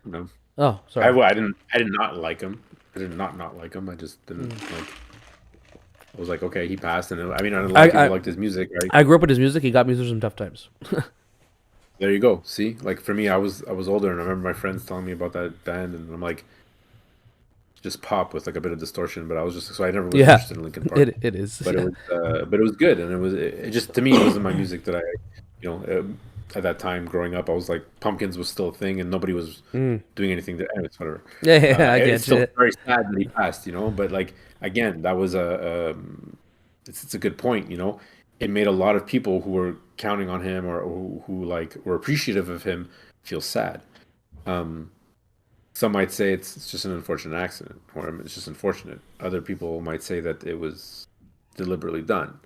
Speaker 2: you know,
Speaker 1: Oh,
Speaker 2: I
Speaker 1: sorry.
Speaker 2: well, I did not like him. I did not like him. I just didn't like. I was like, okay, he passed, and I mean, a lot
Speaker 1: I
Speaker 2: of people
Speaker 1: I,
Speaker 2: liked his music, right?
Speaker 1: I grew up with his music. He got me through some tough times.
Speaker 2: There you go. See, like for me, I was older, and I remember my friends telling me about that band, and I'm like, just pop with like a bit of distortion, but I was just so I never was
Speaker 1: Yeah,
Speaker 2: interested in Linkin Park,
Speaker 1: it is.
Speaker 2: but
Speaker 1: Yeah.
Speaker 2: it was good, and it just to me it wasn't my music that you know, at that time growing up, I was like Pumpkins was still a thing, and nobody was
Speaker 1: Mm.
Speaker 2: doing anything to anyways, whatever.
Speaker 1: Yeah, yeah, I
Speaker 2: It's
Speaker 1: get
Speaker 2: still
Speaker 1: you.
Speaker 2: very sad that he passed, but like again, that was it's a good point, it made a lot of people who were counting on him or who like were appreciative of him feel sad. Um, some might say it's just an unfortunate accident, or it's just unfortunate. Other people might say that it was deliberately done,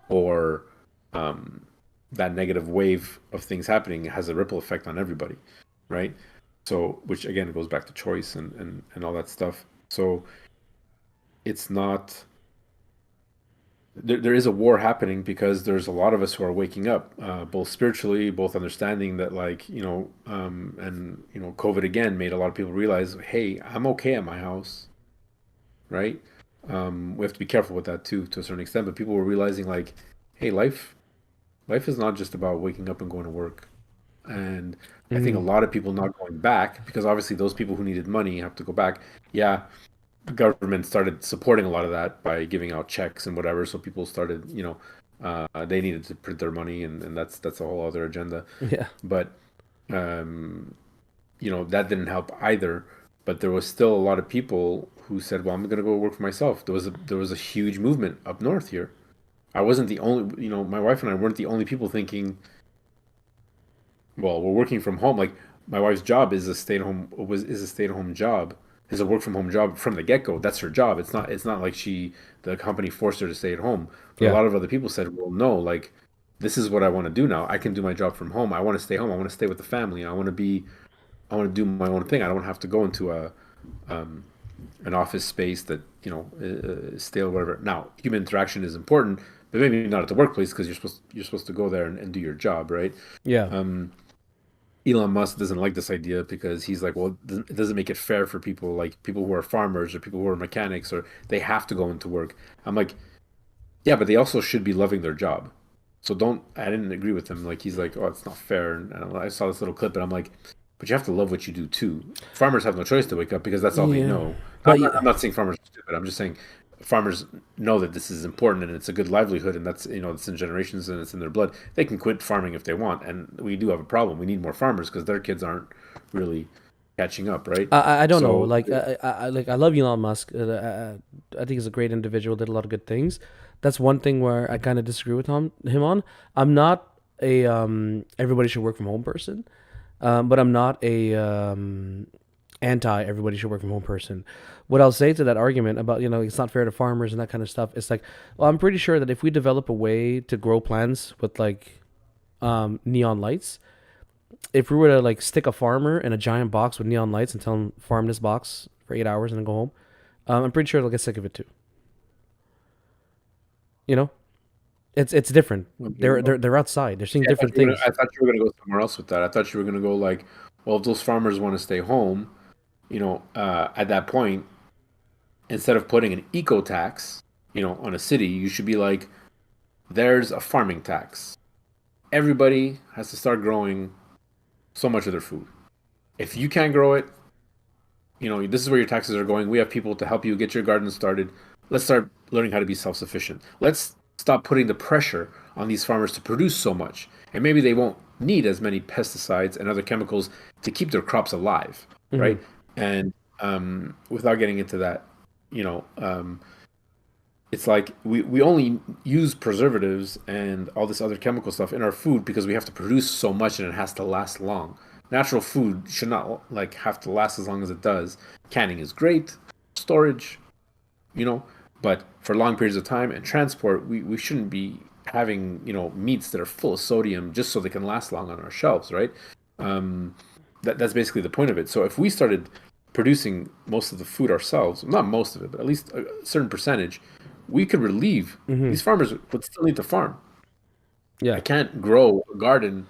Speaker 2: or um, that negative wave of things happening has a ripple effect on everybody, right? So, which again goes back to choice and all that stuff. So, it's not there is a war happening because there's a lot of us who are waking up, both spiritually, both understanding that, like, and COVID again made a lot of people realize, hey, I'm okay at my house, right? We have to be careful with that too, to a certain extent. But people were realizing, like, hey, life is not just about waking up and going to work. And I think a
Speaker 1: Mm.
Speaker 2: lot of people not going back because obviously those people who needed money have to go back. Yeah, the government started supporting a lot of that by giving out checks and whatever. So people started, they needed to print their money, and that's a whole other agenda.
Speaker 1: Yeah.
Speaker 2: But um, that didn't help either. But there was still a lot of people who said, "Well, I'm going to go work for myself." There was a huge movement up north here. I wasn't the only, my wife and I weren't the only people thinking, well, we're working from home. Like my wife's job is a stay at home job, is a work from home job from the get go. That's her job. It's not like the company forced her to stay at home. But a
Speaker 1: Yeah.
Speaker 2: lot of other people said, well, no, like this is what I want to do now. I can do my job from home. I want to stay home. I want to stay with the family. I want to do my own thing. I don't have to go into an office space that is stale, whatever. Now, human interaction is important, but maybe not at the workplace because you're supposed to go there and do your job, right?
Speaker 1: Yeah.
Speaker 2: Um, Elon Musk doesn't like this idea because he's like, well, it doesn't make it fair for people like people who are farmers or people who are mechanics or they have to go into work. I'm like, yeah, but they also should be loving their job. So don't. I didn't agree with him. Like he's like, oh, it's not fair. And I saw this little clip, and I'm like, but you have to love what you do too. Farmers have no choice to wake up because that's all they
Speaker 1: Yeah.
Speaker 2: know.
Speaker 1: But
Speaker 2: I'm not saying farmers are stupid. I'm just saying farmers know that this is important and it's a good livelihood, and that's it's in generations and it's in their blood. They can quit farming if they want, and we do have a problem. We need more farmers because their kids aren't really catching up, right?
Speaker 1: I don't know.
Speaker 2: So
Speaker 1: Like I love Elon Musk. I think he's a great individual. Did a lot of good things. That's one thing where I kind of disagree with him on. I'm not a everybody should work from home person, but I'm not a anti everybody should work from home person. What I'll say to that argument about, it's not fair to farmers and that kind of stuff, it's like, well, I'm pretty sure that if we develop a way to grow plants with like neon lights, if we were to like stick a farmer in a giant box with neon lights and tell him farm this box for 8 hours and then go home, I'm pretty sure they'll get sick of it too. You know, it's different. They're outside. They're seeing
Speaker 2: Yeah,
Speaker 1: different things.
Speaker 2: I thought you were gonna go somewhere else with that. I thought you were gonna go like, well, if those farmers want to stay home, at that point, instead of putting an eco tax, on a city, you should be like, there's a farming tax. Everybody has to start growing so much of their food. If you can't grow it, this is where your taxes are going. We have people to help you get your garden started. Let's start learning how to be self-sufficient. Let's stop putting the pressure on these farmers to produce so much. And maybe they won't need as many pesticides and other chemicals to keep their crops alive,
Speaker 1: Hmm.
Speaker 2: right? And without getting into that, you know, um, it's like we only use preservatives and all this other chemical stuff in our food because we have to produce so much and it has to last long. Natural food should not like have to last as long as it does. Canning is great, storage, you know, but for long periods of time and transport, we shouldn't be having, meats that are full of sodium just so they can last long on our shelves, right? Um, that's basically the point of it. So if we started producing most of the food ourselves, not most of it, but at least a certain percentage, we could relieve
Speaker 1: Hmm.
Speaker 2: these farmers would still need to farm.
Speaker 1: Yeah.
Speaker 2: I can't grow a garden.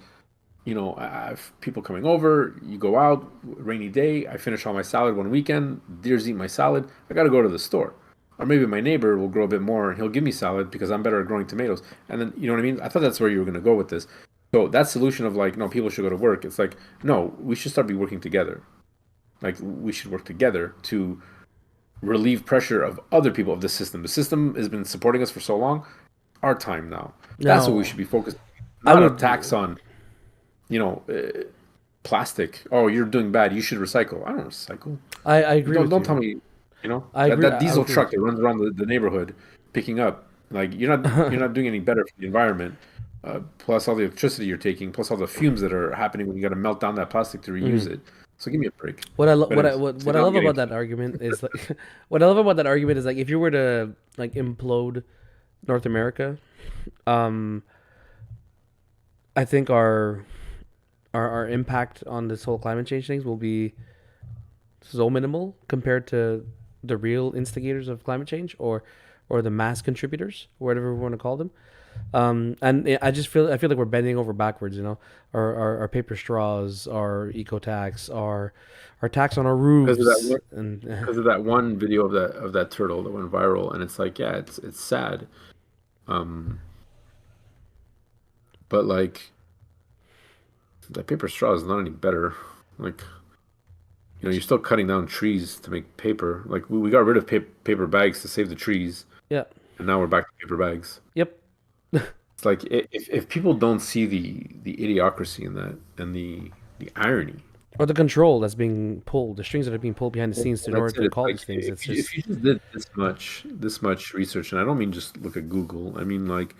Speaker 2: I have people coming over. You go out, rainy day. I finish all my salad one weekend. Deers eat my salad. I got to go to the store. Or maybe my neighbor will grow a bit more and he'll give me salad because I'm better at growing tomatoes. And then, you know what I mean? I thought that's where you were going to go with this. So that solution of like, no, people should go to work. It's like, no, we should start be working together. Like we should work together to relieve pressure of other people of the system. The system has been supporting us for so long. Our time now. That's what we
Speaker 1: Now,
Speaker 2: should be focused on.
Speaker 1: I
Speaker 2: Not a tax
Speaker 1: would.
Speaker 2: on, you know, plastic. Oh, you're doing bad. You should recycle. I don't recycle.
Speaker 1: I agree
Speaker 2: Don't
Speaker 1: with
Speaker 2: don't tell
Speaker 1: you.
Speaker 2: me,
Speaker 1: I
Speaker 2: that
Speaker 1: agree.
Speaker 2: that
Speaker 1: I
Speaker 2: diesel
Speaker 1: agree with
Speaker 2: truck that
Speaker 1: you.
Speaker 2: runs around the neighborhood picking up. Like you're not doing any better for the environment. Plus all the electricity you're taking, plus all the fumes that are happening when you got to melt down that plastic to reuse
Speaker 1: Mhm.
Speaker 2: it. So give me a break.
Speaker 1: What I lo-
Speaker 2: But
Speaker 1: what I
Speaker 2: anyways,
Speaker 1: what,
Speaker 2: so
Speaker 1: what I
Speaker 2: now I'm
Speaker 1: love
Speaker 2: getting
Speaker 1: about
Speaker 2: into
Speaker 1: that argument is like what I love about that argument is like if you were to like implode North America, um, I think our impact on this whole climate change things will be so minimal compared to the real instigators of climate change or the mass contributors, whatever we want to call them. I feel like we're bending over backwards. Our paper straws, our eco tax, our tax on our
Speaker 2: because of that
Speaker 1: roofs,
Speaker 2: one,
Speaker 1: and
Speaker 2: because of that one video of that turtle that went viral, and it's like, yeah, it's sad. Um, but like that paper straw is not any better. Like, you're still cutting down trees to make paper. Like we got rid of paper bags to save the trees,
Speaker 1: yeah,
Speaker 2: and now we're back to paper bags.
Speaker 1: yep.
Speaker 2: It's like if people don't see the idiocracy in that and the irony.
Speaker 1: Or the control that's being pulled, the strings that are being pulled behind the
Speaker 2: Well,
Speaker 1: scenes in order
Speaker 2: that's it.
Speaker 1: to
Speaker 2: It's
Speaker 1: call
Speaker 2: like
Speaker 1: these things. It's
Speaker 2: if
Speaker 1: just
Speaker 2: you just did this much research, and I don't mean just look at Google. I mean like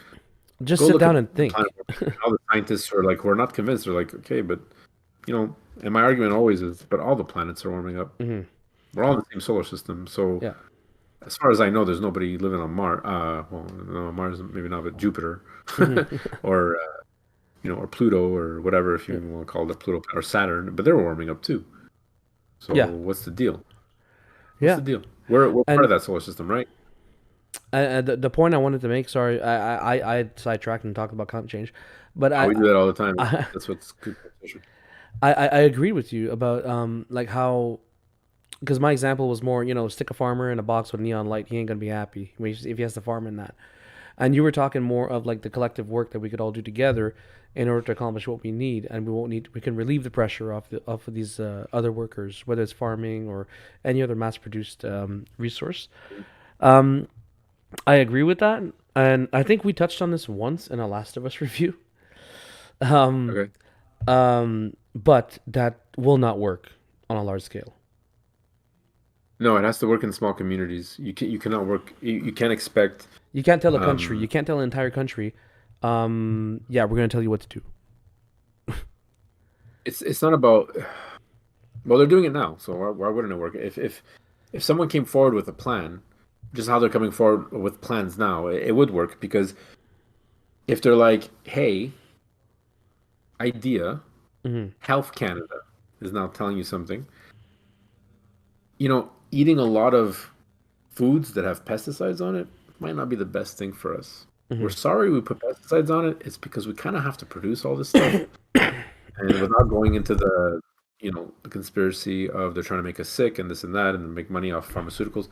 Speaker 1: just
Speaker 2: go
Speaker 1: sit
Speaker 2: look at
Speaker 1: down and
Speaker 2: the planet.
Speaker 1: think.
Speaker 2: All the scientists are like, we're not convinced. They're like, okay, but and my argument always is, but all the planets are warming up.
Speaker 1: Hmm.
Speaker 2: We're all in the same solar system. So
Speaker 1: Yeah.
Speaker 2: as far as I know, there's nobody living on Mars. Well, no, Mars maybe not, but Jupiter,
Speaker 1: Hmm.
Speaker 2: or or Pluto or whatever, if you
Speaker 1: Yeah.
Speaker 2: even want to call it Pluto or Saturn. But they're warming up too. So
Speaker 1: Yeah.
Speaker 2: what's the deal? What's
Speaker 1: Yeah.
Speaker 2: the deal? We're part of
Speaker 1: And
Speaker 2: that solar system, right?
Speaker 1: the point I wanted to make, sorry, I sidetracked and talked about climate change, but
Speaker 2: Oh, we do that all the time.
Speaker 1: I
Speaker 2: That's what's good conversation.
Speaker 1: I agree with you about like how, because my example was more, stick a farmer in a box with neon light, he ain't gonna be happy if he has to farm in that. And you were talking more of like the collective work that we could all do together in order to accomplish what we need, and we can relieve the pressure off of these other workers, whether it's farming or any other mass produced resource. Um, I agree with that, and I think we touched on this once in a Last of Us review. Um,
Speaker 2: Okay.
Speaker 1: but that will not work on a large scale.
Speaker 2: No, it has to work in small communities. You cannot work. You can't expect.
Speaker 1: You can't tell a country, you
Speaker 2: Um,
Speaker 1: can't tell an entire country, yeah, we're gonna tell you what to do.
Speaker 2: it's not about Well, they're doing it now, so why wouldn't it work? If someone came forward with a plan, just how they're coming forward with plans now, it would work because if they're like, hey, idea,
Speaker 1: Hmm.
Speaker 2: Health Canada is now telling you something. Eating a lot of foods that have pesticides on it might not be the best thing for us. We're
Speaker 1: Hmm.
Speaker 2: sorry we put pesticides on it. It's because we kind of have to produce all this stuff. And without going into the conspiracy of they're trying to make us sick and this and that and make money off pharmaceuticals,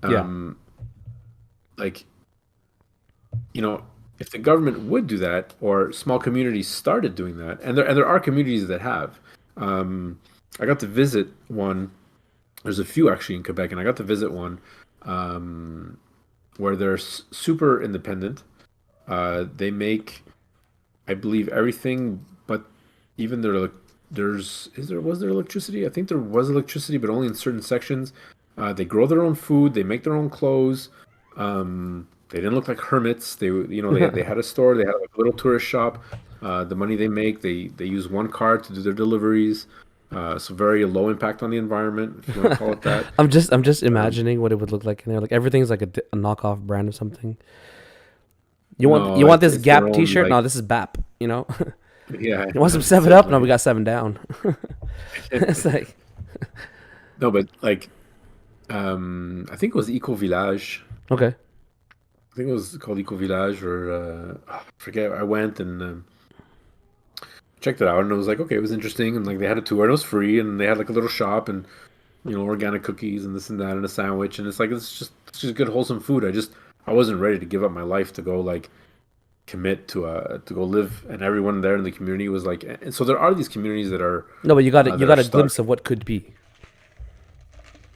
Speaker 1: Yeah.
Speaker 2: um, like, you know, if the government would do that or small communities started doing that, and there are communities that have. Um, I got to visit one. There's a few actually in Quebec, and I got to visit one um, where they're super independent. They make, I believe, everything, but even was there electricity? I think there was electricity, but only in certain sections. They grow their own food. They make their own clothes. They didn't look like hermits. They had a store. They had like a little tourist shop. The money they make, they use one card to do their deliveries. So very low impact on the environment, if you want to call it that.
Speaker 1: I'm just
Speaker 2: Um,
Speaker 1: imagining what it would look like in there. Like everything's like a knockoff brand of something. You want
Speaker 2: no,
Speaker 1: you want
Speaker 2: it's
Speaker 1: this
Speaker 2: it's their
Speaker 1: Gap
Speaker 2: own
Speaker 1: T-shirt?
Speaker 2: like
Speaker 1: No, this is BAP. You know.
Speaker 2: yeah,
Speaker 1: You want some
Speaker 2: it's
Speaker 1: Seven
Speaker 2: it
Speaker 1: Up? No, we
Speaker 2: like
Speaker 1: got Seven Down. It's like,
Speaker 2: no, but like I think it was Eco Village.
Speaker 1: okay.
Speaker 2: I think it was called Eco Village or I forget. I went and checked it out, and it was like okay, it was interesting, and like they had a tour, and it was free, and they had like a little shop, and organic cookies and this and that, and a sandwich, and it's like it's just good wholesome food. I wasn't ready to give up my life to go like commit to go live, and everyone there in the community was like, and so there are these communities
Speaker 1: No, but you got it. You
Speaker 2: that are
Speaker 1: got a glimpse
Speaker 2: starting.
Speaker 1: of what could be.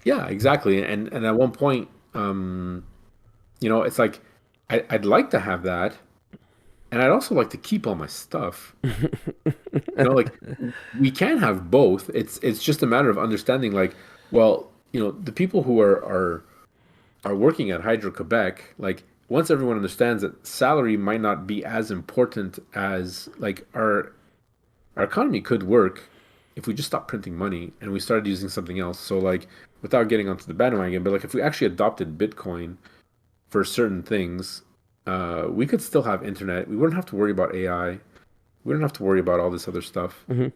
Speaker 2: Yeah, exactly, and at one point, it's like I'd like to have that, and I'd also like to keep all my stuff. Like we can have both. It's just a matter of understanding. Like, well, the people who are working at Hydro Quebec, like once everyone understands that salary might not be as important as like our economy could work if we just stopped printing money and we started using something else. So like without getting onto the bandwagon, but like if we actually adopted Bitcoin for certain things, we could still have internet. We wouldn't have to worry about AI. We don't have to worry about all this other stuff.
Speaker 1: Hmm.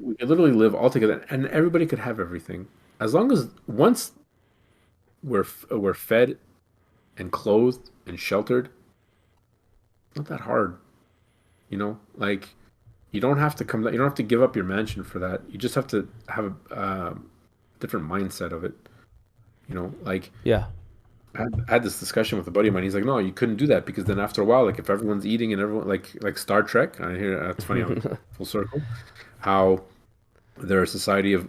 Speaker 2: We could literally live all together, and everybody could have everything as long as once we're fed and clothed and sheltered. Not that hard, Like you don't have to come. You don't have to give up your mansion for that. You just have to have a different mindset of it. Like
Speaker 1: Yeah.
Speaker 2: I had this discussion with a buddy of mine. He's like, "No, you couldn't do that because then after a while, like if everyone's eating and everyone like Star Trek, I hear that's funny how full circle. How they're a society of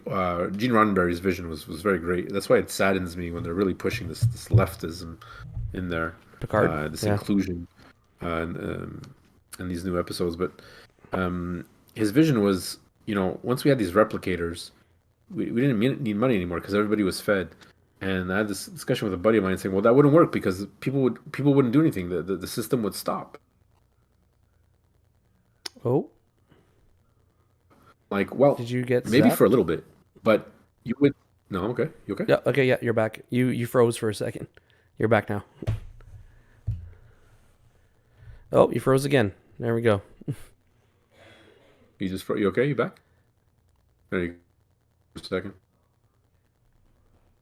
Speaker 2: Gene Roddenberry's vision was very great. That's why it saddens me when they're really pushing this leftism in there,
Speaker 1: Picard.
Speaker 2: this
Speaker 1: Yeah.
Speaker 2: inclusion in these new episodes. But his vision was, once we had these replicators, we didn't need money anymore because everybody was fed. And I had this discussion with a buddy of mine saying, "Well, that wouldn't work because people wouldn't do anything. The system would stop.
Speaker 1: Oh,
Speaker 2: Like, well,
Speaker 1: did you get
Speaker 2: maybe for a
Speaker 1: zapped?
Speaker 2: little bit, but you would. No, okay, you okay?
Speaker 1: Yeah. Okay. Yeah. You're back. You froze for a second. You're back now. Oh, you froze again. There we go.
Speaker 2: You okay? You back? There you go. Just a second.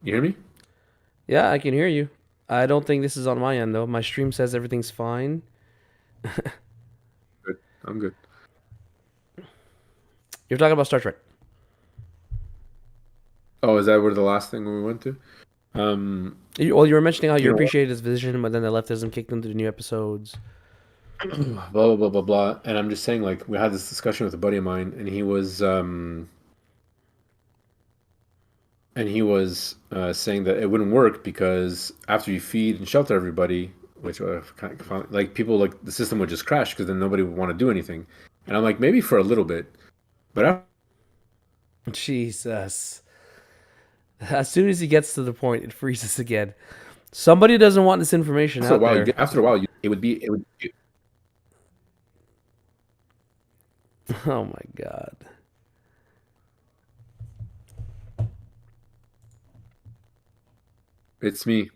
Speaker 2: You hear me?
Speaker 1: Yeah, I can hear you. I don't think this is on my end though. My stream says everything's fine.
Speaker 2: Good. I'm good.
Speaker 1: You're talking about Star Trek.
Speaker 2: Oh, is that where the last thing we went to? Um,
Speaker 1: Well, you were mentioning how
Speaker 2: you
Speaker 1: you
Speaker 2: know what?
Speaker 1: appreciated his vision, but then the leftism kicked into the new episodes.
Speaker 2: Blah blah blah blah blah. And I'm just saying, like, we had this discussion with a buddy of mine, and he was saying that it wouldn't work because after you feed and shelter everybody, which kind of like people like the system would just crash because then nobody would want to do anything. And I'm like, maybe for a little bit, but
Speaker 1: Jesus. As soon as he gets to the point, it freezes again. Somebody doesn't want this information
Speaker 2: after a
Speaker 1: out
Speaker 2: while,
Speaker 1: there.
Speaker 2: it would.
Speaker 1: Oh my god.
Speaker 2: It's me.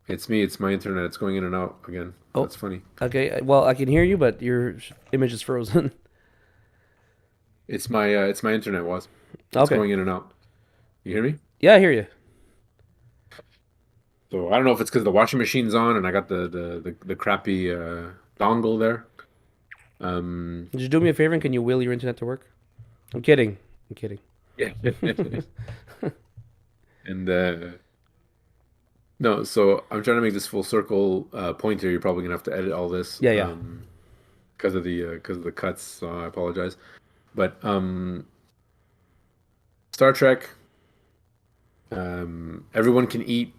Speaker 2: It's me. It's my internet. It's going in and out again.
Speaker 1: Oh,
Speaker 2: That's funny.
Speaker 1: okay. Well, I can hear you, but your image is frozen.
Speaker 2: It's my internet was. It's
Speaker 1: Okay.
Speaker 2: going in and out. You hear me?
Speaker 1: Yeah, I hear you.
Speaker 2: So I don't know if it's because the washing machine's on and I got the crappy dongle there. Um,
Speaker 1: Just do me a favor and can you will your internet to work? I'm kidding. I'm kidding.
Speaker 2: yeah. And no, so I'm trying to make this full circle point here. You're probably gonna have to edit all this
Speaker 1: Yeah, yeah.
Speaker 2: because of the cuts. So I apologize. But Star Trek, everyone can eat.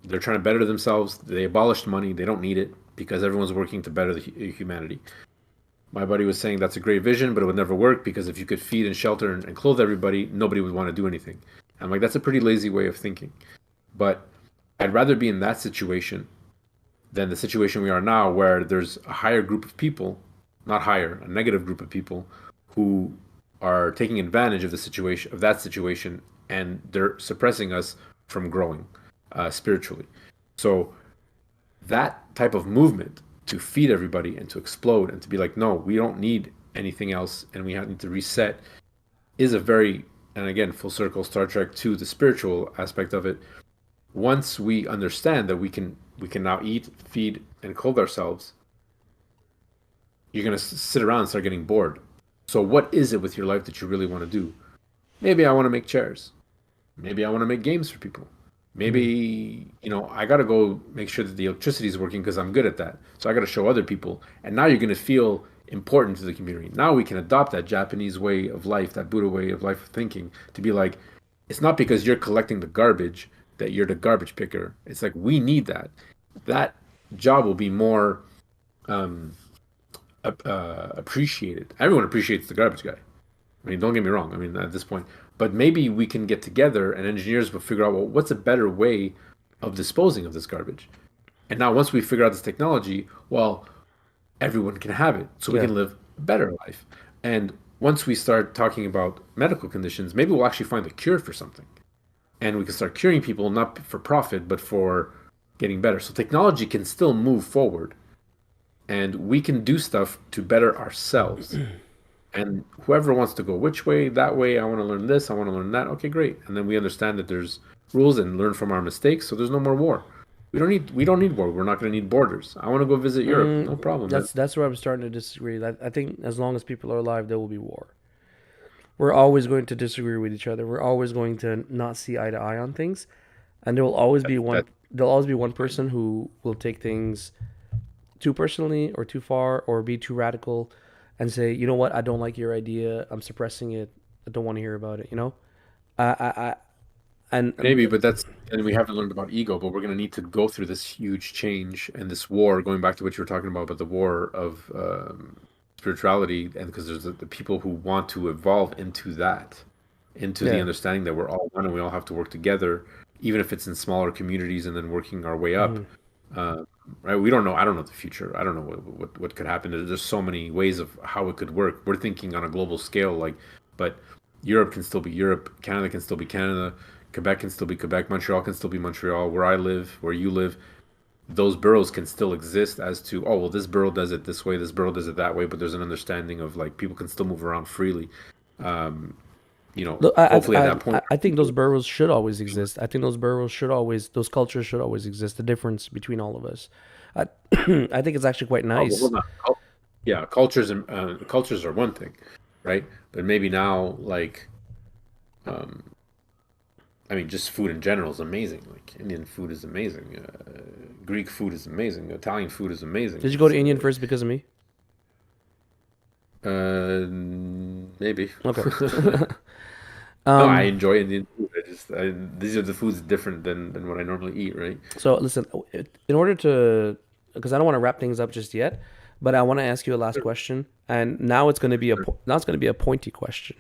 Speaker 2: They're trying to better themselves. They abolished money. They don't need it because everyone's working to better the humanity. My buddy was saying that's a great vision, but it would never work because if you could feed and shelter and clothe everybody, nobody would want to do anything. I'm like, that's a pretty lazy way of thinking. But I'd rather be in that situation than the situation we are now, where there's a higher group of people, not higher, a negative group of people who are taking advantage of the situation of that situation, and they're suppressing us from growing spiritually. So that type of movement to feed everybody and to explode and to be like, no, we don't need anything else, and we need to reset is a very, and again, full circle Star Trek to the spiritual aspect of it. Once we understand that we can now eat, feed, and clothe ourselves, you're gonna sit around and start getting bored. So what is it with your life that you really want to do? Maybe I want to make chairs. Maybe I want to make games for people.
Speaker 1: Mm.
Speaker 2: Maybe, I got to go make sure that the electricity is working because I'm good at that. So I got to show other people. And now you're going to feel important to the community. Now we can adopt that Japanese way of life, that Buddha way of life of thinking, to be like, it's not because you're collecting the garbage that you're the garbage picker. It's like, we need that. That job will be more um, appreciated. Everyone appreciates the garbage guy. I mean, don't get me wrong. I mean, at this point, but maybe we can get together and engineers will figure out, well, what's a better way of disposing of this garbage? And now, once we figure out this technology, well, everyone can have it, so we
Speaker 1: Yeah.
Speaker 2: can live a better life. And once we start talking about medical conditions, maybe we'll actually find a cure for something, and we can start curing people not for profit, but for getting better. So technology can still move forward, and we can do stuff to better ourselves. And whoever wants to go which way, that way, I want to learn this, I want to learn that. Okay, great. And then we understand that there's rules and learn from our mistakes, so there's no more war. We don't need war. We're not going to need borders. I want to go visit Europe. No
Speaker 1: Mm,
Speaker 2: problem.
Speaker 1: that's where I'm starting to disagree. I think as long as people are alive, there will be war. We're always going to disagree with each other. We're always going to not see eye to eye on things, and there will always be one.
Speaker 2: That's
Speaker 1: There'll always be one
Speaker 2: fine.
Speaker 1: person who will take things too personally or too far or be too radical, and say, you know what, I don't like your idea. I'm suppressing it. I don't want to hear about it. I and
Speaker 2: Maybe, but and we haven't learned about ego, but we're going to need to go through this huge change and this war, going back to what you were talking about the war of spirituality, and because there's the people who want to evolve into that, into the
Speaker 1: yeah.
Speaker 2: understanding that we're all one and we all have to work together, even if it's in smaller communities and then working our way up.
Speaker 1: Mhm.
Speaker 2: Uh, right? We don't know. I don't know the future. I don't know what could happen. There's so many ways of how it could work. We're thinking on a global scale, like, but Europe can still be Europe. Canada can still be Canada. Quebec can still be Quebec. Montreal can still be Montreal. Where I live, where you live, those boroughs can still exist as to, oh, well, this borough does it this way, this borough does it that way, but there's an understanding of like people can still move around freely. Um,
Speaker 1: Look,
Speaker 2: hopefully at that point,
Speaker 1: I think those boroughs should always exist. I think those cultures should always exist. The difference between all of us, I, I think it's actually quite
Speaker 2: oh, well,
Speaker 1: nice.
Speaker 2: hold on. Yeah, cultures are one thing, right? But maybe now, like, um, I mean, just food in general is amazing. Like Indian food is amazing. Greek food is amazing. Italian food is amazing.
Speaker 1: Did you go
Speaker 2: It's
Speaker 1: to Indian first because of me?
Speaker 2: maybe.
Speaker 1: Okay.
Speaker 2: No, I
Speaker 1: um.
Speaker 2: enjoy Indian food. These are the foods different than what I normally eat, right?
Speaker 1: So listen, in order to, because I don't want to wrap things up just yet, but I want to ask you a last
Speaker 2: Sure,
Speaker 1: question, and now it's going to be
Speaker 2: sure.
Speaker 1: now it's going to be a pointy question.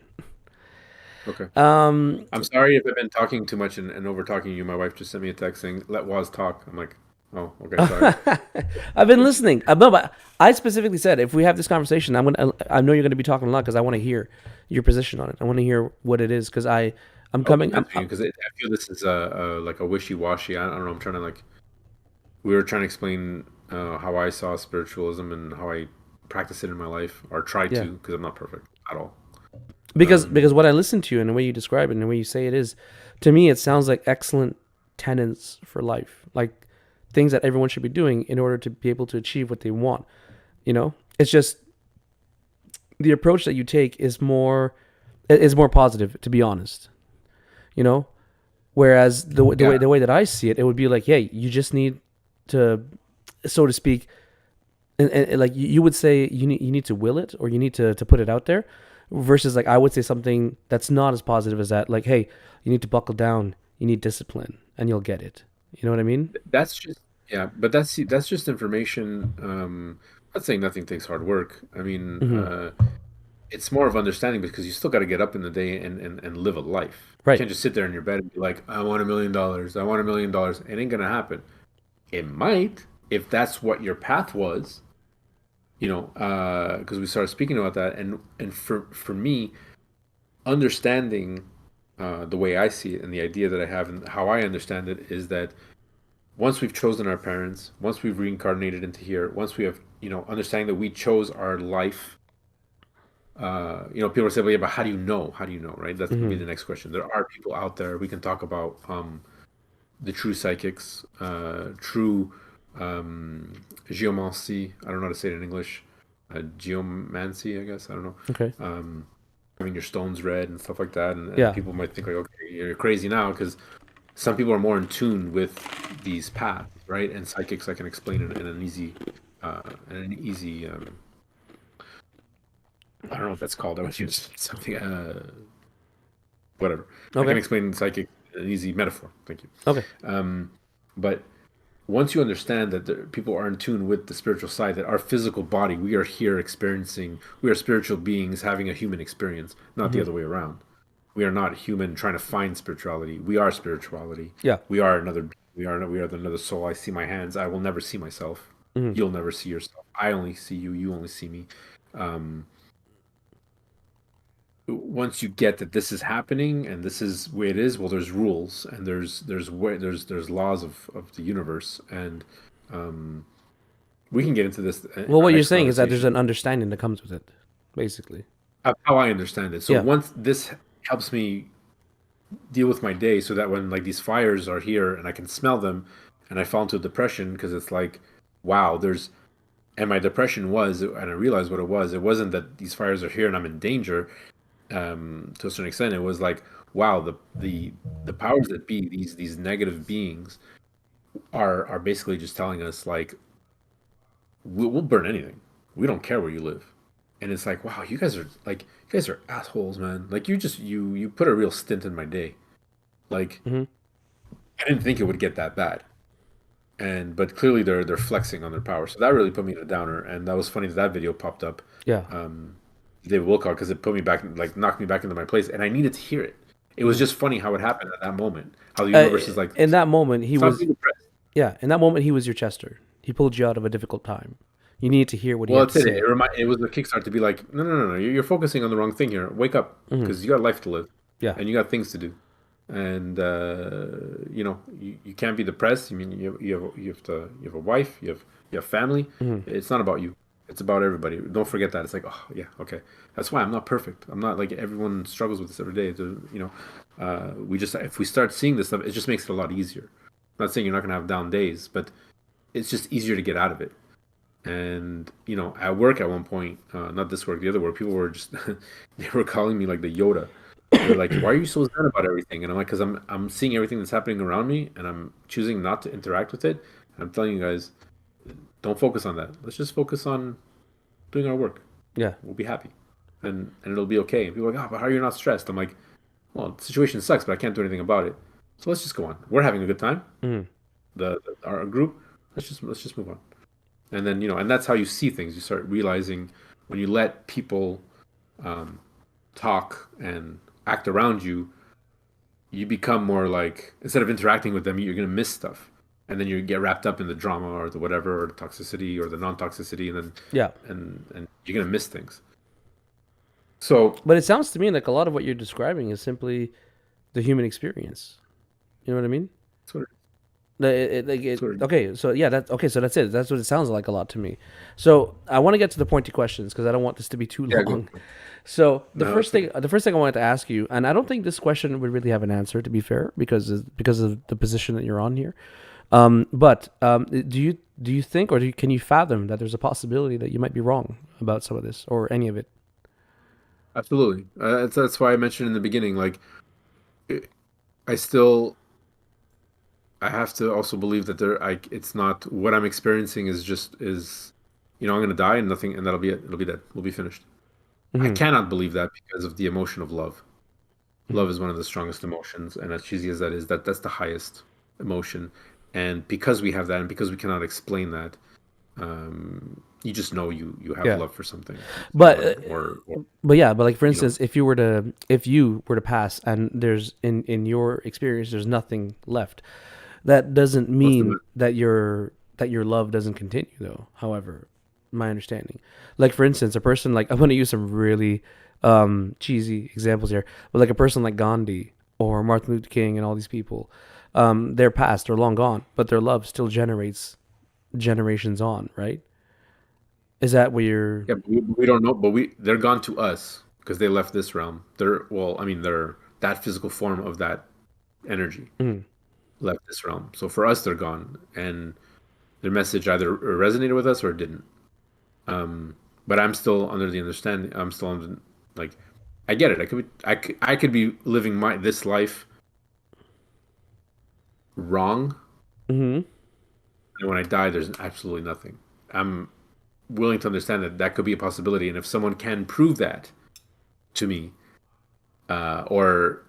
Speaker 2: Okay.
Speaker 1: Um,
Speaker 2: I'm sorry if I've been talking too much and over talking you. My wife just sent me a text saying, "Let Waz talk." I'm like, "Oh, okay, sorry."
Speaker 1: I've been listening. No, but I specifically said if we have this conversation, I know you're going to be talking a lot because I want to hear your position on it. I want to hear what it is because I'm
Speaker 2: I'll be
Speaker 1: coming.
Speaker 2: answering you because I feel this is like a wishy-washy. I don't know. I'm trying to like we were trying to explain how I saw spiritualism and how I practice it in my life, or try
Speaker 1: yeah,
Speaker 2: to, because I'm not perfect at all.
Speaker 1: because what I listen to and the way you describe it and the way you say it is, to me, it sounds like excellent tenets for life, like things that everyone should be doing in order to be able to achieve what they want. It's just the approach that you take is more positive, to be honest. You know, whereas
Speaker 2: Yeah,
Speaker 1: the way that I see it, it would be like, hey, you just need to, so to speak, and like you would say, you need to will it, or you need to put it out there, versus like I would say something that's not as positive as that, like, hey, you need to buckle down, you need discipline, and you'll get it. You know what I mean?
Speaker 2: that's just yeah, but that's just information. I'm not saying nothing takes hard work. I mean,
Speaker 1: Hmm.
Speaker 2: it's more of understanding because you still got to get up in the day and live a life. You
Speaker 1: Right.
Speaker 2: can't just sit there in your bed and be like, I want $1 million. I want $1 million. It ain't gonna happen. It might if that's what your path was, because we started speaking about that, and for me, understanding the way I see it and the idea that I have and how I understand it is that once we've chosen our parents, once we've reincarnated into here, once we have, understanding that we chose our life, people say, well, yeah, but how do you know? How do you know, right? That's gonna be
Speaker 1: Hmm.
Speaker 2: the next question. There are people out there. We can talk about the true psychics, true geomancy. I don't know how to say it in English. Geomancy, I guess. I don't know.
Speaker 1: Okay.
Speaker 2: Having your stones read and stuff like that. And
Speaker 1: Yeah.
Speaker 2: people might think like, okay, you're crazy now because some people are more in tune with these paths, right? And psychics, I can explain in an easy. I don't know what that's called. I was using something. Whatever. I can
Speaker 1: Okay.
Speaker 2: explain psychic in an easy metaphor. Thank you.
Speaker 1: Okay.
Speaker 2: But once you understand that people are in tune with the spiritual side, that our physical body, we are here experiencing, we are spiritual beings having a human experience, not the
Speaker 1: Hmm.
Speaker 2: other way around. We are not human trying to find spirituality. We are spirituality.
Speaker 1: Yeah.
Speaker 2: We are another. We are another soul. I see my hands. I will never see myself.
Speaker 1: Hmm.
Speaker 2: You'll never see yourself. I only see you. You only see me. Um, Once you get that this is happening and this is where it is, well, there's rules and there's laws of the universe, and um, we can get into this in
Speaker 1: Well,
Speaker 2: our
Speaker 1: what you're
Speaker 2: next
Speaker 1: saying is that there's
Speaker 2: conversation
Speaker 1: an understanding that comes with it, basically.
Speaker 2: of how I understand it. So
Speaker 1: Yeah.
Speaker 2: once this helps me deal with my day, so that when like these fires are here and I can smell them, and I fall into depression because it's like, wow, there's and my depression was, and I realized what it was. It wasn't that these fires are here and I'm in danger. To a certain extent, it was like, wow, the powers that be, these negative beings, are basically just telling us like, we'll burn anything. We don't care where you live. And it's like, wow, you guys are assholes, man. Like you put a real stint in my day. Like
Speaker 1: Hmm.
Speaker 2: I didn't think it would get that bad. But clearly they're flexing on their power. So that really put me in a downer. And that was funny that video popped up.
Speaker 1: Yeah.
Speaker 2: Um, David Wilcock, because it put me back, like knocked me back into my place, and I needed to hear it. It was
Speaker 1: Hmm.
Speaker 2: just funny how it happened at that moment. How the
Speaker 1: Uh,
Speaker 2: universe is like,
Speaker 1: in that moment, he
Speaker 2: stop
Speaker 1: was
Speaker 2: being depressed.
Speaker 1: yeah. In that moment, he was your Chester. He pulled you out of a difficult time. You needed to hear what he
Speaker 2: Well,
Speaker 1: had to
Speaker 2: that's it.
Speaker 1: say.
Speaker 2: It was a kickstart to be like, no, no, no, no. You're focusing on the wrong thing here. Wake up,
Speaker 1: Hmm.
Speaker 2: because you got life to live,
Speaker 1: Yeah.
Speaker 2: and you got things to do, and you can't be depressed. I mean, you have a wife, you have family.
Speaker 1: Hmm.
Speaker 2: It's not about you. It's about everybody. Don't forget that. It's like, oh yeah, okay. That's why I'm not perfect. I'm not like everyone struggles with this every day. We just if we start seeing this stuff, it just makes it a lot easier. I'm not saying you're not gonna have down days, but it's just easier to get out of it. And at work at one point, not this work, the other work, people were just they were calling me like the Yoda. They're like, "Why are you so zen about everything?" And I'm like, "Because I'm seeing everything that's happening around me, and I'm choosing not to interact with it. And I'm telling you guys, don't focus on that. Let's just focus on doing our work.
Speaker 1: Yeah.
Speaker 2: We'll be happy, and it'll be okay." And people are like, "Oh, but how are you not stressed?" I'm like, "Well, the situation sucks, but I can't do anything about it. So let's just go on. We're having a good time.
Speaker 1: Hmm.
Speaker 2: Our group. Let's just move on." And then and that's how you see things. You start realizing when you let people um, talk and act around you, you become more like, instead of interacting with them, you're gonna miss stuff, and then you get wrapped up in the drama or the whatever, or the toxicity or the non-toxicity, and then
Speaker 1: Yeah.
Speaker 2: and you're gonna miss things. So
Speaker 1: But it sounds to me like a lot of what you're describing is simply the human experience. You know what I mean?
Speaker 2: Sort of, sort of.
Speaker 1: Okay, so yeah, that's okay. So that's it. That's what it sounds like a lot to me. So I want to get to the pointy questions because I don't want this to be too
Speaker 2: Yeah, go.
Speaker 1: long. So
Speaker 2: No, it's okay.
Speaker 1: the first thing I wanted to ask you, and I don't think this question would really have an answer, to be fair, because of the position that you're on here. But do you think, or can you fathom that there's a possibility that you might be wrong about some of this or any of it?
Speaker 2: Absolutely. That's why I mentioned in the beginning, like, it, I still, I have to also believe that it's not what I'm experiencing is, I'm gonna die and nothing, and that'll be it. It'll be dead. We'll be finished. I
Speaker 1: Hmm.
Speaker 2: cannot believe that because of the emotion of love.
Speaker 1: Hmm.
Speaker 2: Love is one of the strongest emotions, and as cheesy as that is, that's the highest emotion. And because we have that, and because we cannot explain that, you just know you have
Speaker 1: Yeah,
Speaker 2: love for something,
Speaker 1: but
Speaker 2: or
Speaker 1: yeah, but like for
Speaker 2: you know,
Speaker 1: instance, if you were to pass and there's in your experience there's nothing left, that doesn't
Speaker 2: most of
Speaker 1: mean
Speaker 2: it.
Speaker 1: that your love doesn't continue though. However, my understanding, like for instance, a person like I'm going to use some really cheesy examples here, but like a person like Gandhi or Martin Luther King and all these people, they're past, they're long gone, but their love still generates generations on, right? Is that what you're?
Speaker 2: Yeah, but we don't know, but they're gone to us because they left this realm. They're that physical form of that energy
Speaker 1: Mm,
Speaker 2: left this realm. So for us, they're gone, and their message either resonated with us or it didn't. But I'm still under the understanding. I'm still under like, I get it. I could be living my this life wrong,
Speaker 1: mm-hmm.
Speaker 2: and when I die, there's absolutely nothing. I'm willing to understand that that could be a possibility, and if someone can prove that to me, or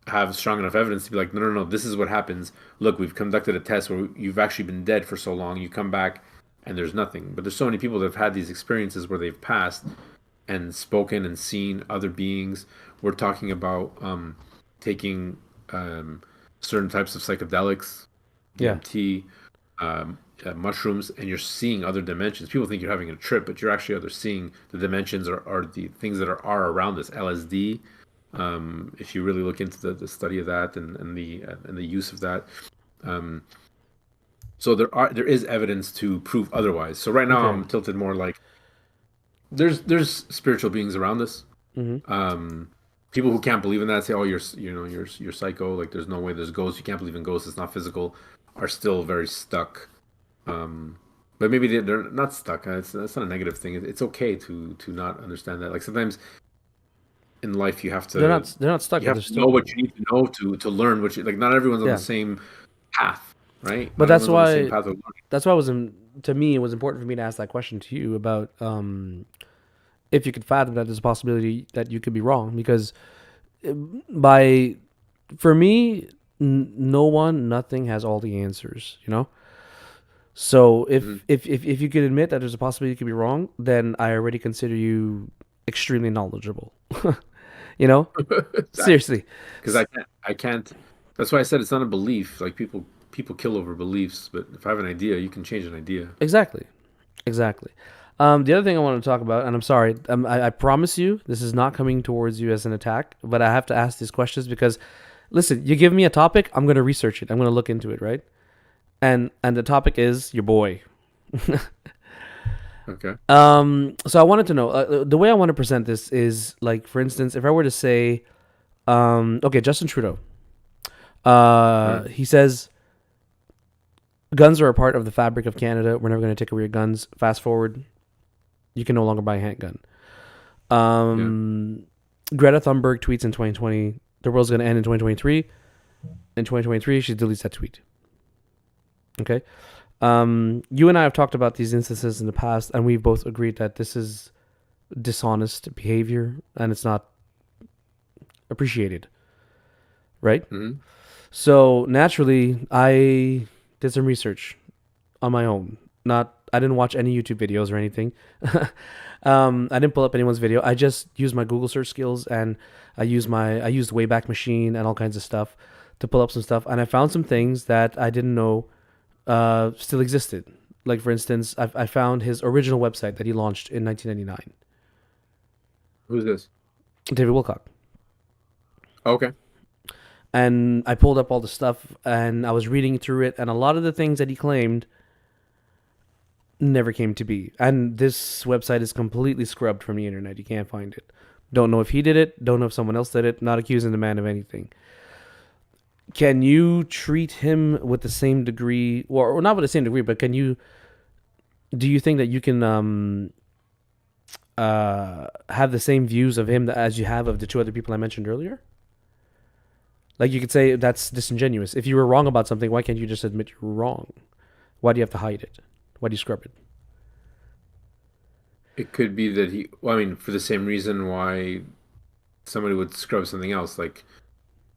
Speaker 2: have strong enough evidence to be like, no, no, no, this is what happens. Look, we've conducted a test where you've actually been dead for so long, you come back and there's nothing. But there's so many people that have had these experiences where they've passed and spoken and seen other beings. We're talking about taking certain types of psychedelics,
Speaker 1: Yeah.
Speaker 2: DMT, mushrooms, and you're seeing other dimensions. People think you're having a trip, but you're actually either seeing the dimensions or the things that are around us. LSD, if you really look into the study of that and the use of that. Um, so there is evidence to prove otherwise. So right now
Speaker 1: Okay.
Speaker 2: I'm tilted more like there's spiritual beings around us.
Speaker 1: Mm-hmm.
Speaker 2: Um, People who can't believe in that say, "Oh, you're psycho. Like there's no way there's ghosts. You can't believe in ghosts. It's not physical." Are still very stuck. But maybe they're not stuck. That's not a negative thing. It's okay to not understand that. Like sometimes in life
Speaker 1: They're not stuck,
Speaker 2: you
Speaker 1: but
Speaker 2: have
Speaker 1: they're
Speaker 2: to know
Speaker 1: still
Speaker 2: what you need to know to learn what you like. Not everyone's on the
Speaker 1: yeah.
Speaker 2: same path, right?
Speaker 1: But
Speaker 2: Not everyone's on the same path of learning.
Speaker 1: that's why it was to me it was important for me to ask that question to you about if you could fathom that there's a possibility that you could be wrong because by for me no one nothing has all the answers, you know. So
Speaker 2: Mhm.
Speaker 1: if you could admit that there's a possibility you could be wrong, then I already consider you extremely knowledgeable. You know,
Speaker 2: Exactly.
Speaker 1: seriously.
Speaker 2: Because I can't. That's why I said it's not a belief. Like people kill over beliefs, but if I have an idea, you can change an idea.
Speaker 1: Exactly. Exactly. The other thing I want to talk about, and I'm sorry, I promise you, this is not coming towards you as an attack, but I have to ask these questions because, listen, you give me a topic, I'm going to research it, I'm going to look into it, right? And the topic is your boy.
Speaker 2: Okay.
Speaker 1: So I wanted to know the way I want to present this is like, for instance, if I were to say, okay, Justin Trudeau,
Speaker 2: Hmm.
Speaker 1: he says guns are a part of the fabric of Canada. We're never going to take away your guns. Fast forward, you can no longer buy a handgun.
Speaker 2: Yeah.
Speaker 1: Um, Greta Thunberg tweets in 2020, the world's going to end in 2023. In 2023, she deletes that tweet. Okay. You and I have talked about these instances in the past, and we've both agreed that this is dishonest behavior and it's not appreciated, right?
Speaker 2: Hmm.
Speaker 1: So naturally, I did some research on my own. Not, I didn't watch any YouTube videos or anything. I didn't pull up anyone's video. I just used my Google search skills and I used Wayback Machine and all kinds of stuff to pull up some stuff, and I found some things that I didn't know still existed. Like for instance, I found his original website that he launched in 1999.
Speaker 2: Who's this?
Speaker 1: David Wilcock.
Speaker 2: Okay.
Speaker 1: And I pulled up all the stuff and I was reading through it, and a lot of the things that he claimed never came to be. And this website is completely scrubbed from the internet. You can't find it. Don't know if he did it. Don't know if someone else did it. Not accusing the man of anything. Can you treat him with the same degree, or not with the same degree, but can you? Do you think that you can have the same views of him as you have of the two other people I mentioned earlier? Like you could say that's disingenuous. If you were wrong about something, why can't you just admit you're wrong? Why do you have to hide it? Why do you scrub it?
Speaker 2: It could be that he. Well, I mean, for the same reason why somebody would scrub something else. Like,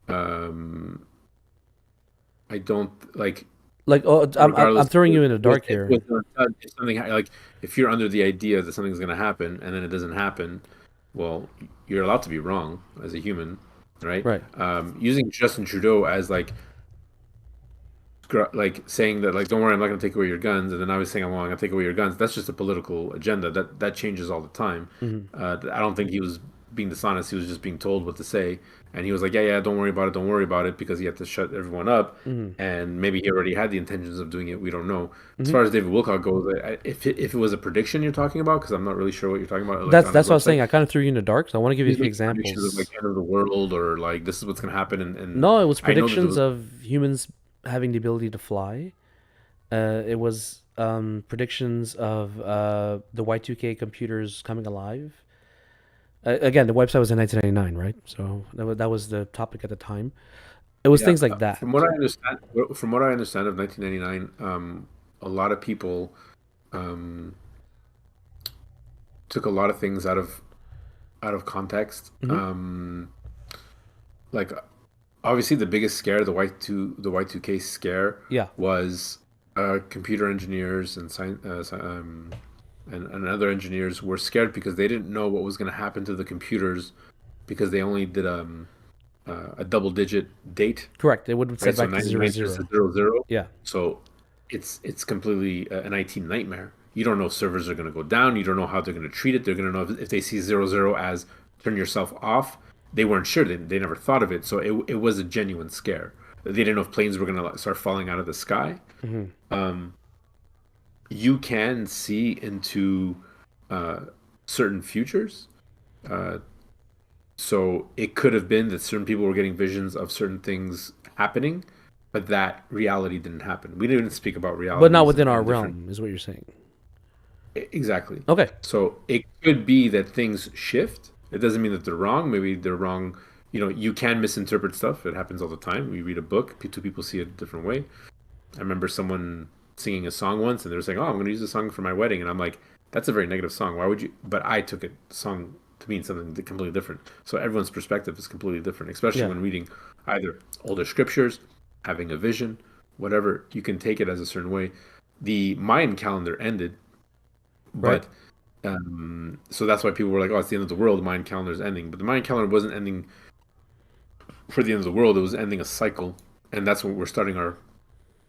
Speaker 2: um, I don't like.
Speaker 1: Like, oh, I'm
Speaker 2: Regardless,
Speaker 1: throwing you in the dark here.
Speaker 2: if something like if you're under the idea that something's going to happen and then it doesn't happen, well, you're allowed to be wrong as a human, right?
Speaker 1: Right.
Speaker 2: Using Justin Trudeau as like saying that like don't worry, I'm not going to take away your guns, and then I was saying I'm going to take away your guns. That's just a political agenda that changes all the time.
Speaker 1: Hmm.
Speaker 2: I don't think he was being dishonest. He was just being told what to say, and he was like, yeah, don't worry about it, don't worry about it, because he had to shut everyone up,
Speaker 1: Hmm.
Speaker 2: and maybe he already had the intentions of doing it. We don't know. As
Speaker 1: Hmm.
Speaker 2: far as David Wilcock goes, if it was a prediction you're talking about, because I'm not really sure what you're talking about, like
Speaker 1: That's
Speaker 2: on his
Speaker 1: that's what I was
Speaker 2: website,
Speaker 1: saying. I kind of threw you in the dark, so I want to give you a
Speaker 2: he's
Speaker 1: few
Speaker 2: making predictions of like
Speaker 1: examples.
Speaker 2: end of the world or like this is what's going to happen, and
Speaker 1: No, it was
Speaker 2: I know that there
Speaker 1: predictions
Speaker 2: was
Speaker 1: of humans having the ability to fly. It was predictions of the Y2K computers coming alive. Again, the website was in 1999, right? So that was the topic at the time. It was
Speaker 2: Yeah,
Speaker 1: things like that.
Speaker 2: from what I understand of 1999, a lot of people um, took a lot of things out of context.
Speaker 1: Hmm.
Speaker 2: Like obviously, the biggest scare, the Y2K scare,
Speaker 1: Yeah,
Speaker 2: was computer engineers and and other engineers were scared because they didn't know what was going to happen to the computers because they only did a double digit date,
Speaker 1: correct. It would set
Speaker 2: right? So
Speaker 1: back to zero
Speaker 2: 99 turns to
Speaker 1: zero.
Speaker 2: 00.
Speaker 1: Yeah.
Speaker 2: So it's completely an IT nightmare. You don't know if servers are going to go down. You don't know how they're going to treat it. They're going to know if they see 00 as turn yourself off. They weren't sure. They never thought of it. So it was a genuine scare. They didn't know if planes were going to start falling out of the sky.
Speaker 1: Hmm.
Speaker 2: You can see into uh, certain futures. Uh, so it could have been that certain people were getting visions of certain things happening, but that reality didn't happen. We didn't speak about
Speaker 1: But not
Speaker 2: realities
Speaker 1: within our
Speaker 2: and different.
Speaker 1: realm, is what you're saying.
Speaker 2: Exactly.
Speaker 1: Okay.
Speaker 2: So it could be that things shift. It doesn't mean that they're wrong. Maybe they're wrong. You know, you can misinterpret stuff. It happens all the time. We read a book, two people see it a different way. I remember someone singing a song once, and they were saying, "Oh, I'm going to use the song for my wedding," and I'm like, "That's a very negative song. Why would you?" But I took it song to mean something completely different. So everyone's perspective is completely different, especially
Speaker 1: Yeah.
Speaker 2: when reading either older scriptures, having a vision, whatever. You can take it as a certain way. The Mayan calendar ended,
Speaker 1: Right.
Speaker 2: but so that's why people were like, "Oh, it's the end of the world. The Mayan calendar is ending." But the Mayan calendar wasn't ending for the end of the world. It was ending a cycle, and that's when we're starting our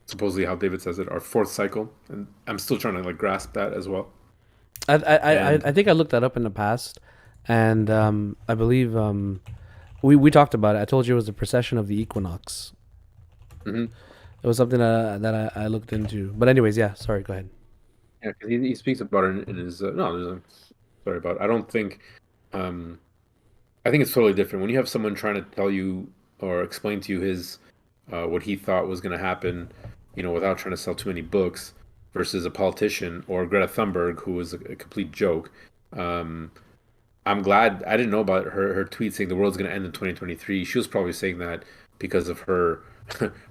Speaker 2: supposedly how David says it, our fourth cycle. And I'm still trying to like grasp that as well.
Speaker 1: I
Speaker 2: And
Speaker 1: think I looked that up in the past, and I believe we talked about it. I told you it was the precession of the equinox.
Speaker 2: mhm.
Speaker 1: It was something that I looked into. But anyways, yeah. Sorry. Go ahead.
Speaker 2: Yeah, 'cause he speaks about it in his no, sorry about it. I don't think um, I think it's totally different when you have someone trying to tell you or explain to you his what he thought was going to happen, you know, without trying to sell too many books, versus a politician or Greta Thunberg who was a complete joke. Um, I'm glad I didn't know about her tweet saying the world's going to end in 2023. She was probably saying that because of her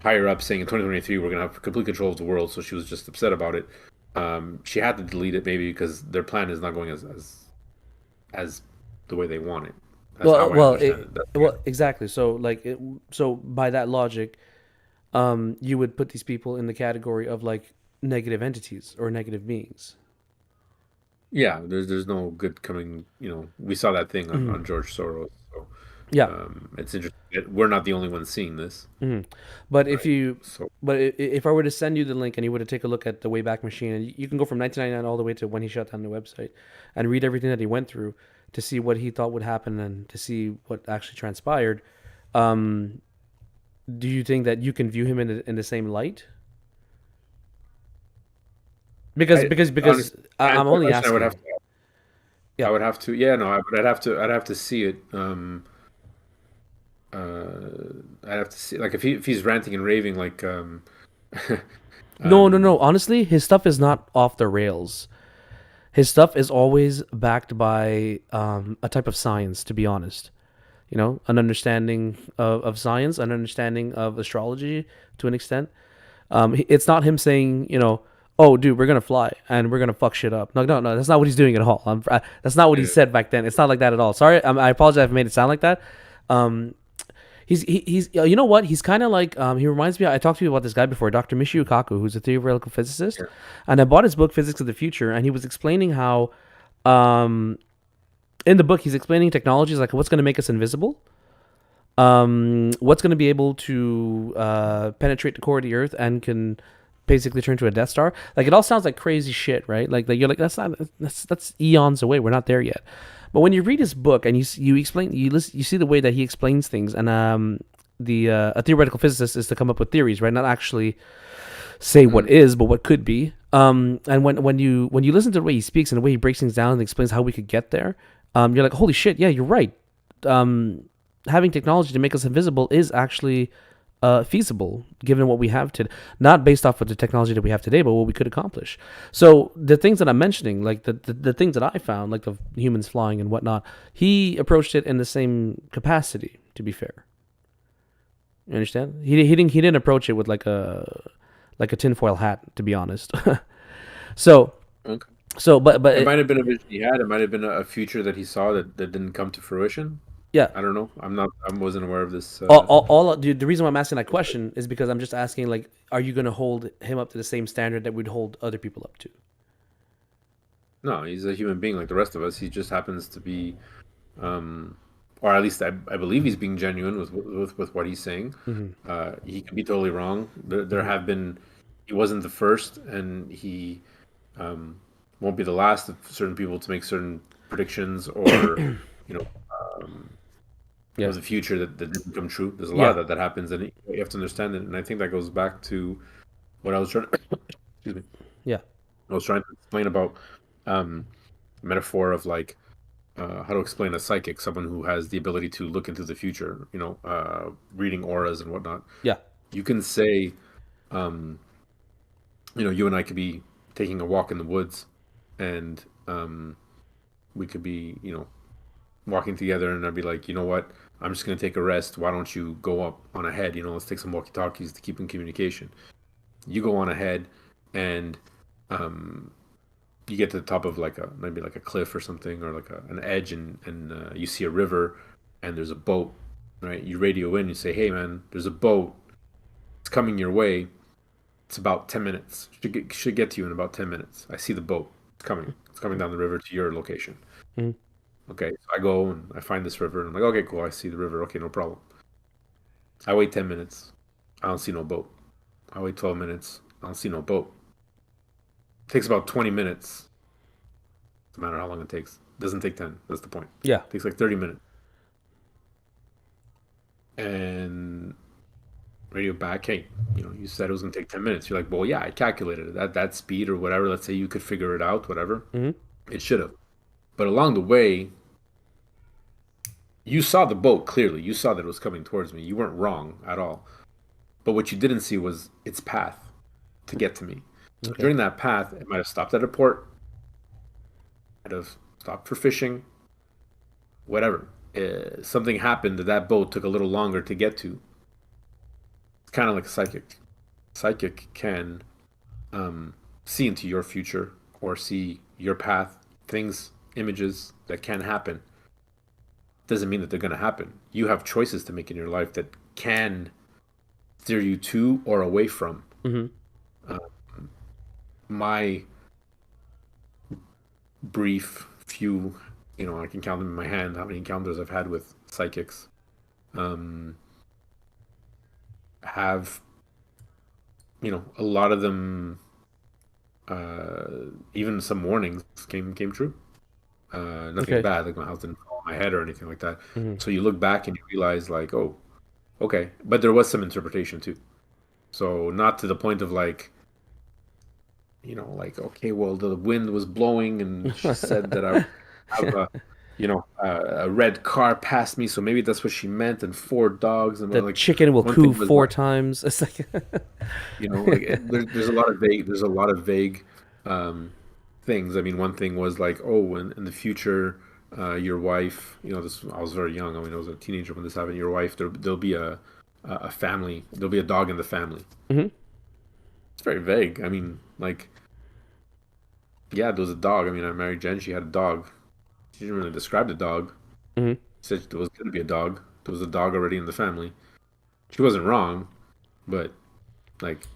Speaker 2: higher up saying in 2023 we're going to have complete control of the world. So she was just upset about it. She had to delete it maybe because their plan is not going as the way they want it. That's
Speaker 1: Well,
Speaker 2: how I
Speaker 1: well,
Speaker 2: understand it.
Speaker 1: well, exactly. So so by that logic, you would put these people in the category of like negative entities or negative beings.
Speaker 2: Yeah, there's no good coming. You know, we saw that thing
Speaker 1: Hmm.
Speaker 2: on George Soros. So
Speaker 1: Yeah.
Speaker 2: it's interesting that we're not the only ones seeing this,
Speaker 1: Hmm. But if
Speaker 2: right?
Speaker 1: you,
Speaker 2: So
Speaker 1: but if I were to send you the link and you were to take a look at the Wayback Machine, and you can go from 1999 all the way to when he shut down the website, and read everything that he went through to see what he thought would happen and to see what actually transpired. Um, Do you think that you can view him in the same light? Because
Speaker 2: I
Speaker 1: because
Speaker 2: honestly
Speaker 1: because
Speaker 2: to
Speaker 1: I'm
Speaker 2: answer that
Speaker 1: only
Speaker 2: question,
Speaker 1: asking.
Speaker 2: I
Speaker 1: Yeah.
Speaker 2: would have to, yeah, no, but I'd have to see it. I'd have to see, like, if he's ranting and raving, like,
Speaker 1: No, no, no.
Speaker 2: um,
Speaker 1: Honestly, his stuff is not off the rails. His stuff is always backed by a type of science. To be honest, an understanding of science, an understanding of astrology to an extent. It's not him saying, oh, dude, we're gonna fly and we're gonna fuck shit up. No, no, no, that's not what he's doing at all. That's not what he
Speaker 2: yeah,
Speaker 1: said back then. It's not like that at all. Sorry, I apologize if I made it sound like that. Um, he's you know what? He's kind of like he reminds me. I talked to you about this guy before, Dr. Michio Kaku, who's a theoretical physicist,
Speaker 2: yeah,
Speaker 1: and I bought his book Physics of the Future, and he was explaining how um, in the book he's explaining technologies like what's going to make us invisible, what's going to be able to penetrate the core of the Earth and can basically turn to a Death Star. Like it all sounds like crazy shit, right? Like you're like that's eons away. We're not there yet. But when you read his book and you explain you listen, you see the way that he explains things, and the a theoretical physicist is to come up with theories, right? Not actually say what
Speaker 2: mhm,
Speaker 1: is, but what could be. And when you listen to the way he speaks and the way he breaks things down and explains how we could get there, you're like, holy shit, yeah, you're right. Um, Having technology to make us invisible is actually feasible given what we have today, not based off of the technology that we have today, but what we could accomplish. So the things that I'm mentioning, like the things that I found, like the humans flying and whatnot, he approached it in the same capacity. To be fair, you understand? He didn't approach it with like a tinfoil hat. To be honest, so
Speaker 2: okay.
Speaker 1: but
Speaker 2: It might have been a vision he had. It might have been a future that he saw that didn't come to fruition.
Speaker 1: yeah.
Speaker 2: I don't know. I wasn't aware of this.
Speaker 1: The reason why I'm asking that question is because I'm just asking, like, are you going to hold him up to the same standard that we'd hold other people up to?
Speaker 2: No, he's a human being like the rest of us. He just happens to be, um, or at least I believe he's being genuine with what he's saying.
Speaker 1: Mm-hmm.
Speaker 2: He could be totally wrong. There
Speaker 1: Mm-hmm.
Speaker 2: have been, he wasn't the first, and he um, won't be the last of certain people to make certain predictions or, you know, um,
Speaker 1: Yeah.
Speaker 2: of the future that didn't come true. There's a lot of
Speaker 1: Yeah.
Speaker 2: that happens, and you have to understand it. And I think that goes back to what I was trying. Excuse me.
Speaker 1: Yeah.
Speaker 2: I was trying to explain about um, metaphor of like how to explain a psychic, someone who has the ability to look into the future. Reading auras and whatnot.
Speaker 1: Yeah.
Speaker 2: You can say, um, you and I could be taking a walk in the woods, and we could be, walking together, and I'd be like, you know what? I'm just gonna take a rest. Why don't you go up on ahead? Let's take some walkie talkies to keep in communication. You go on ahead, and um, you get to the top of like maybe like a cliff or something, or like an edge, and you see a river, and there's a boat. Right? You radio in. You say, hey man, there's a boat. It's coming your way. It's about 10 minutes. Should get to you in about 10 minutes. I see the boat. It's coming. It's coming down the river to your location.
Speaker 1: Mm-hmm.
Speaker 2: Okay, so I go and I find this river, and I'm like, okay, cool. I see the river. Okay, no problem. I wait 10 minutes. I don't see no boat. I wait 12 minutes. I don't see no boat. It takes about 20 minutes. No matter how long it takes. It doesn't take 10. That's the point.
Speaker 1: Yeah.
Speaker 2: It takes like 30 minutes. And radio back, hey, you said it was gonna take 10 minutes. You're like, well, yeah, I calculated it. That speed or whatever. Let's say you could figure it out, whatever.
Speaker 1: Mm-hmm.
Speaker 2: It should have. But along the way, you saw the boat clearly. You saw that it was coming towards me. You weren't wrong at all. But what you didn't see was its path to get to me. So
Speaker 1: Okay.
Speaker 2: during that path, it might have stopped at a port, might have stopped for fishing, whatever. Something happened that boat took a little longer to get to. It's kind of like a psychic. Psychic can see into your future or see your path, things, images that can happen. Doesn't mean that they're going to happen. You have choices to make in your life that can steer you to or away from.
Speaker 1: Mm-hmm.
Speaker 2: Uh, my brief few, I can count them in my hand how many encounters I've had with psychics. Um, have, a lot of them, even some warnings came true. Nothing
Speaker 1: Okay.
Speaker 2: bad, like my house didn't fall on my head or anything like that.
Speaker 1: Mm-hmm.
Speaker 2: So you look back and you realize, like, oh, Okay, but there was some interpretation too. So not to the point of like, like, okay, well, the wind was blowing and she said that I would have a red car passed me, so maybe that's what she meant, and four dogs, and
Speaker 1: The
Speaker 2: like
Speaker 1: chicken will
Speaker 2: one
Speaker 1: coo
Speaker 2: thing was
Speaker 1: four
Speaker 2: like,
Speaker 1: times. It's like,
Speaker 2: like there's a lot of vague um, things. I mean, one thing was like, oh, in the future, your wife, this I was very young. I mean, I was a teenager when this happened. Your wife, there'll be a family. There'll be a dog in the family.
Speaker 1: hmm
Speaker 2: It's very vague. I mean, like, yeah, there was a dog. I mean, I married Jen. She had a dog. She didn't really describe the dog.
Speaker 1: hmm
Speaker 2: She said there was going to be a dog. There was a dog already in the family. She wasn't wrong, but like,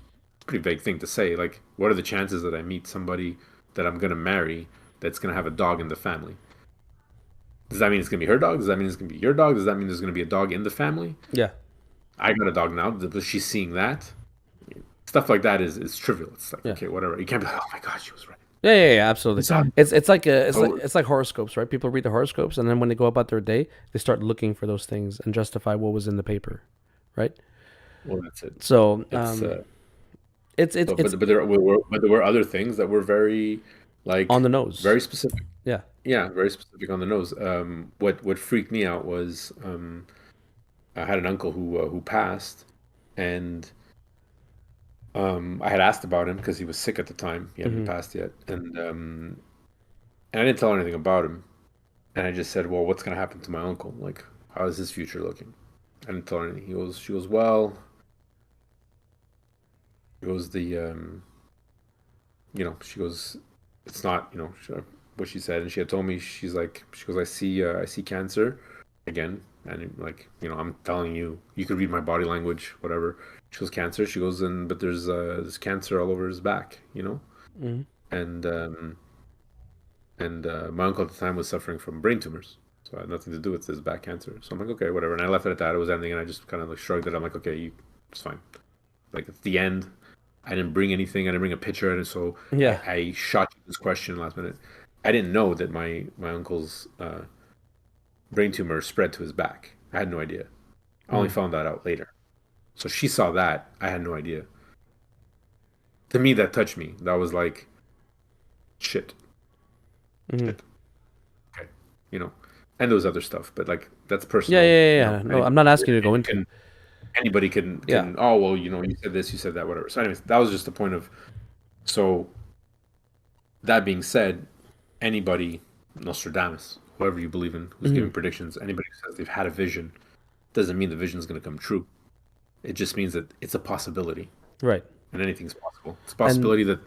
Speaker 2: pretty vague thing to say. Like, what are the chances that I meet somebody that I'm gonna marry that's gonna have a dog in the family? Does that mean it's gonna be her dog? Does that mean it's gonna be your dog? Does that mean there's gonna be a dog in the family?
Speaker 1: yeah,
Speaker 2: I got a dog now. But she's seeing that. Stuff like that is trivial. It's like,
Speaker 1: yeah.
Speaker 2: okay, whatever. You can't be like, oh my god, she was right.
Speaker 1: Yeah, absolutely.
Speaker 2: It's on.
Speaker 1: It's like
Speaker 2: Oh,
Speaker 1: it's like horoscopes, right? People read the horoscopes, and then when they go about their day, they start looking for those things and justify what was in the paper, right?
Speaker 2: well, that's it.
Speaker 1: So
Speaker 2: It's
Speaker 1: it's
Speaker 2: so,
Speaker 1: it's
Speaker 2: but there were other things that were very,
Speaker 1: on
Speaker 2: like,
Speaker 1: the nose.
Speaker 2: very specific.
Speaker 1: Yeah.
Speaker 2: Yeah, very specific on the nose. What freaked me out was I had an uncle who passed, and I had asked about him because he was sick at the time. He hadn't
Speaker 1: hmm
Speaker 2: passed yet, and I didn't tell her anything about him. And I just said, "Well, what's gonna happen to my uncle? Like, how is his future looking?" I didn't tell her anything. She goes, "Well," she goes, she goes, "It's not, what she said." And she had told me, she goes, I see cancer again, and like, I'm telling you, you could read my body language, whatever. She goes, cancer. She goes, and but there's cancer all over his back,
Speaker 1: hmm
Speaker 2: and my uncle at the time was suffering from brain tumors. So it had nothing to do with his back cancer. So I'm like, okay, whatever. And I left it at that. It was ending, and I just kind of like shrugged it. I'm like, okay, it's fine. Like, at the end, I didn't bring anything. I didn't bring a picture. And so
Speaker 1: Yeah.
Speaker 2: I shot you this question last minute. I didn't know that my uncle's brain tumor spread to his back. I had no idea. I only
Speaker 1: Mm-hmm.
Speaker 2: found that out later. So she saw that. I had no idea. To me, that touched me. That was like, shit,
Speaker 1: Mm-hmm.
Speaker 2: shit. Okay, you know. And there was other stuff, but like, that's
Speaker 1: Yeah,
Speaker 2: personal.
Speaker 1: yeah, yeah, yeah. No, I'm not asking you to go
Speaker 2: You
Speaker 1: into it.
Speaker 2: can anybody can
Speaker 1: Yeah.
Speaker 2: can. Oh well, you said this, you said that, whatever. So anyways, that was just the point of. So that being said, anybody, Nostradamus, whoever you believe in, who's
Speaker 1: hmm
Speaker 2: giving predictions, anybody who says they've had a vision, doesn't mean the vision is going to come true. It just means that it's a possibility,
Speaker 1: Right.
Speaker 2: and anything's possible. It's a
Speaker 1: And
Speaker 2: possibility that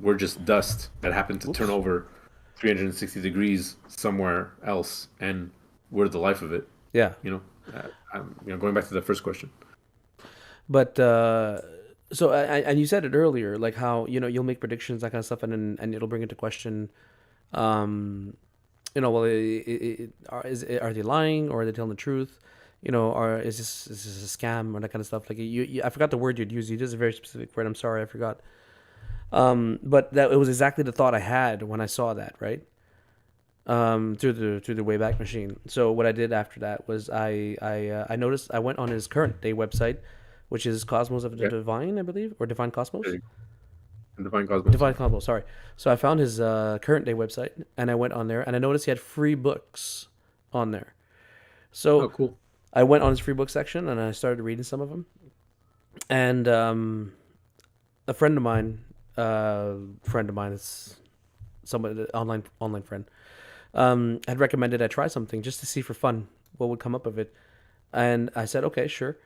Speaker 2: we're just dust that happened to turn
Speaker 1: whoops.
Speaker 2: over 360 degrees somewhere else, and we're the life of it.
Speaker 1: Yeah.
Speaker 2: You know, going back to the first question.
Speaker 1: But so and you said it earlier, like how you'll make predictions, that kind of stuff, and it'll bring into question, um, well, are they lying or are they telling the truth? Or is this a scam or that kind of stuff? Like I forgot the word you'd use. You used a very specific word. I'm sorry, I forgot. But that it was exactly the thought I had when I saw that, right? Through the Wayback Machine. So what I did after that was I noticed I went on his current day website, which is Cosmos of the
Speaker 2: Yeah,
Speaker 1: Divine, I believe, or Divine
Speaker 2: there
Speaker 1: Cosmos.
Speaker 2: you go. Divine Cosmos.
Speaker 1: Divine Cosmos. Sorry. So I found his current day website, and I went on there, and I noticed he had free books on there.
Speaker 2: Oh,
Speaker 1: So
Speaker 2: cool.
Speaker 1: I went on his free book section, and I started reading some of them. And a friend of mine, it's somebody online friend, had recommended I try something just to see for fun what would come up of it. And I said, okay, sure.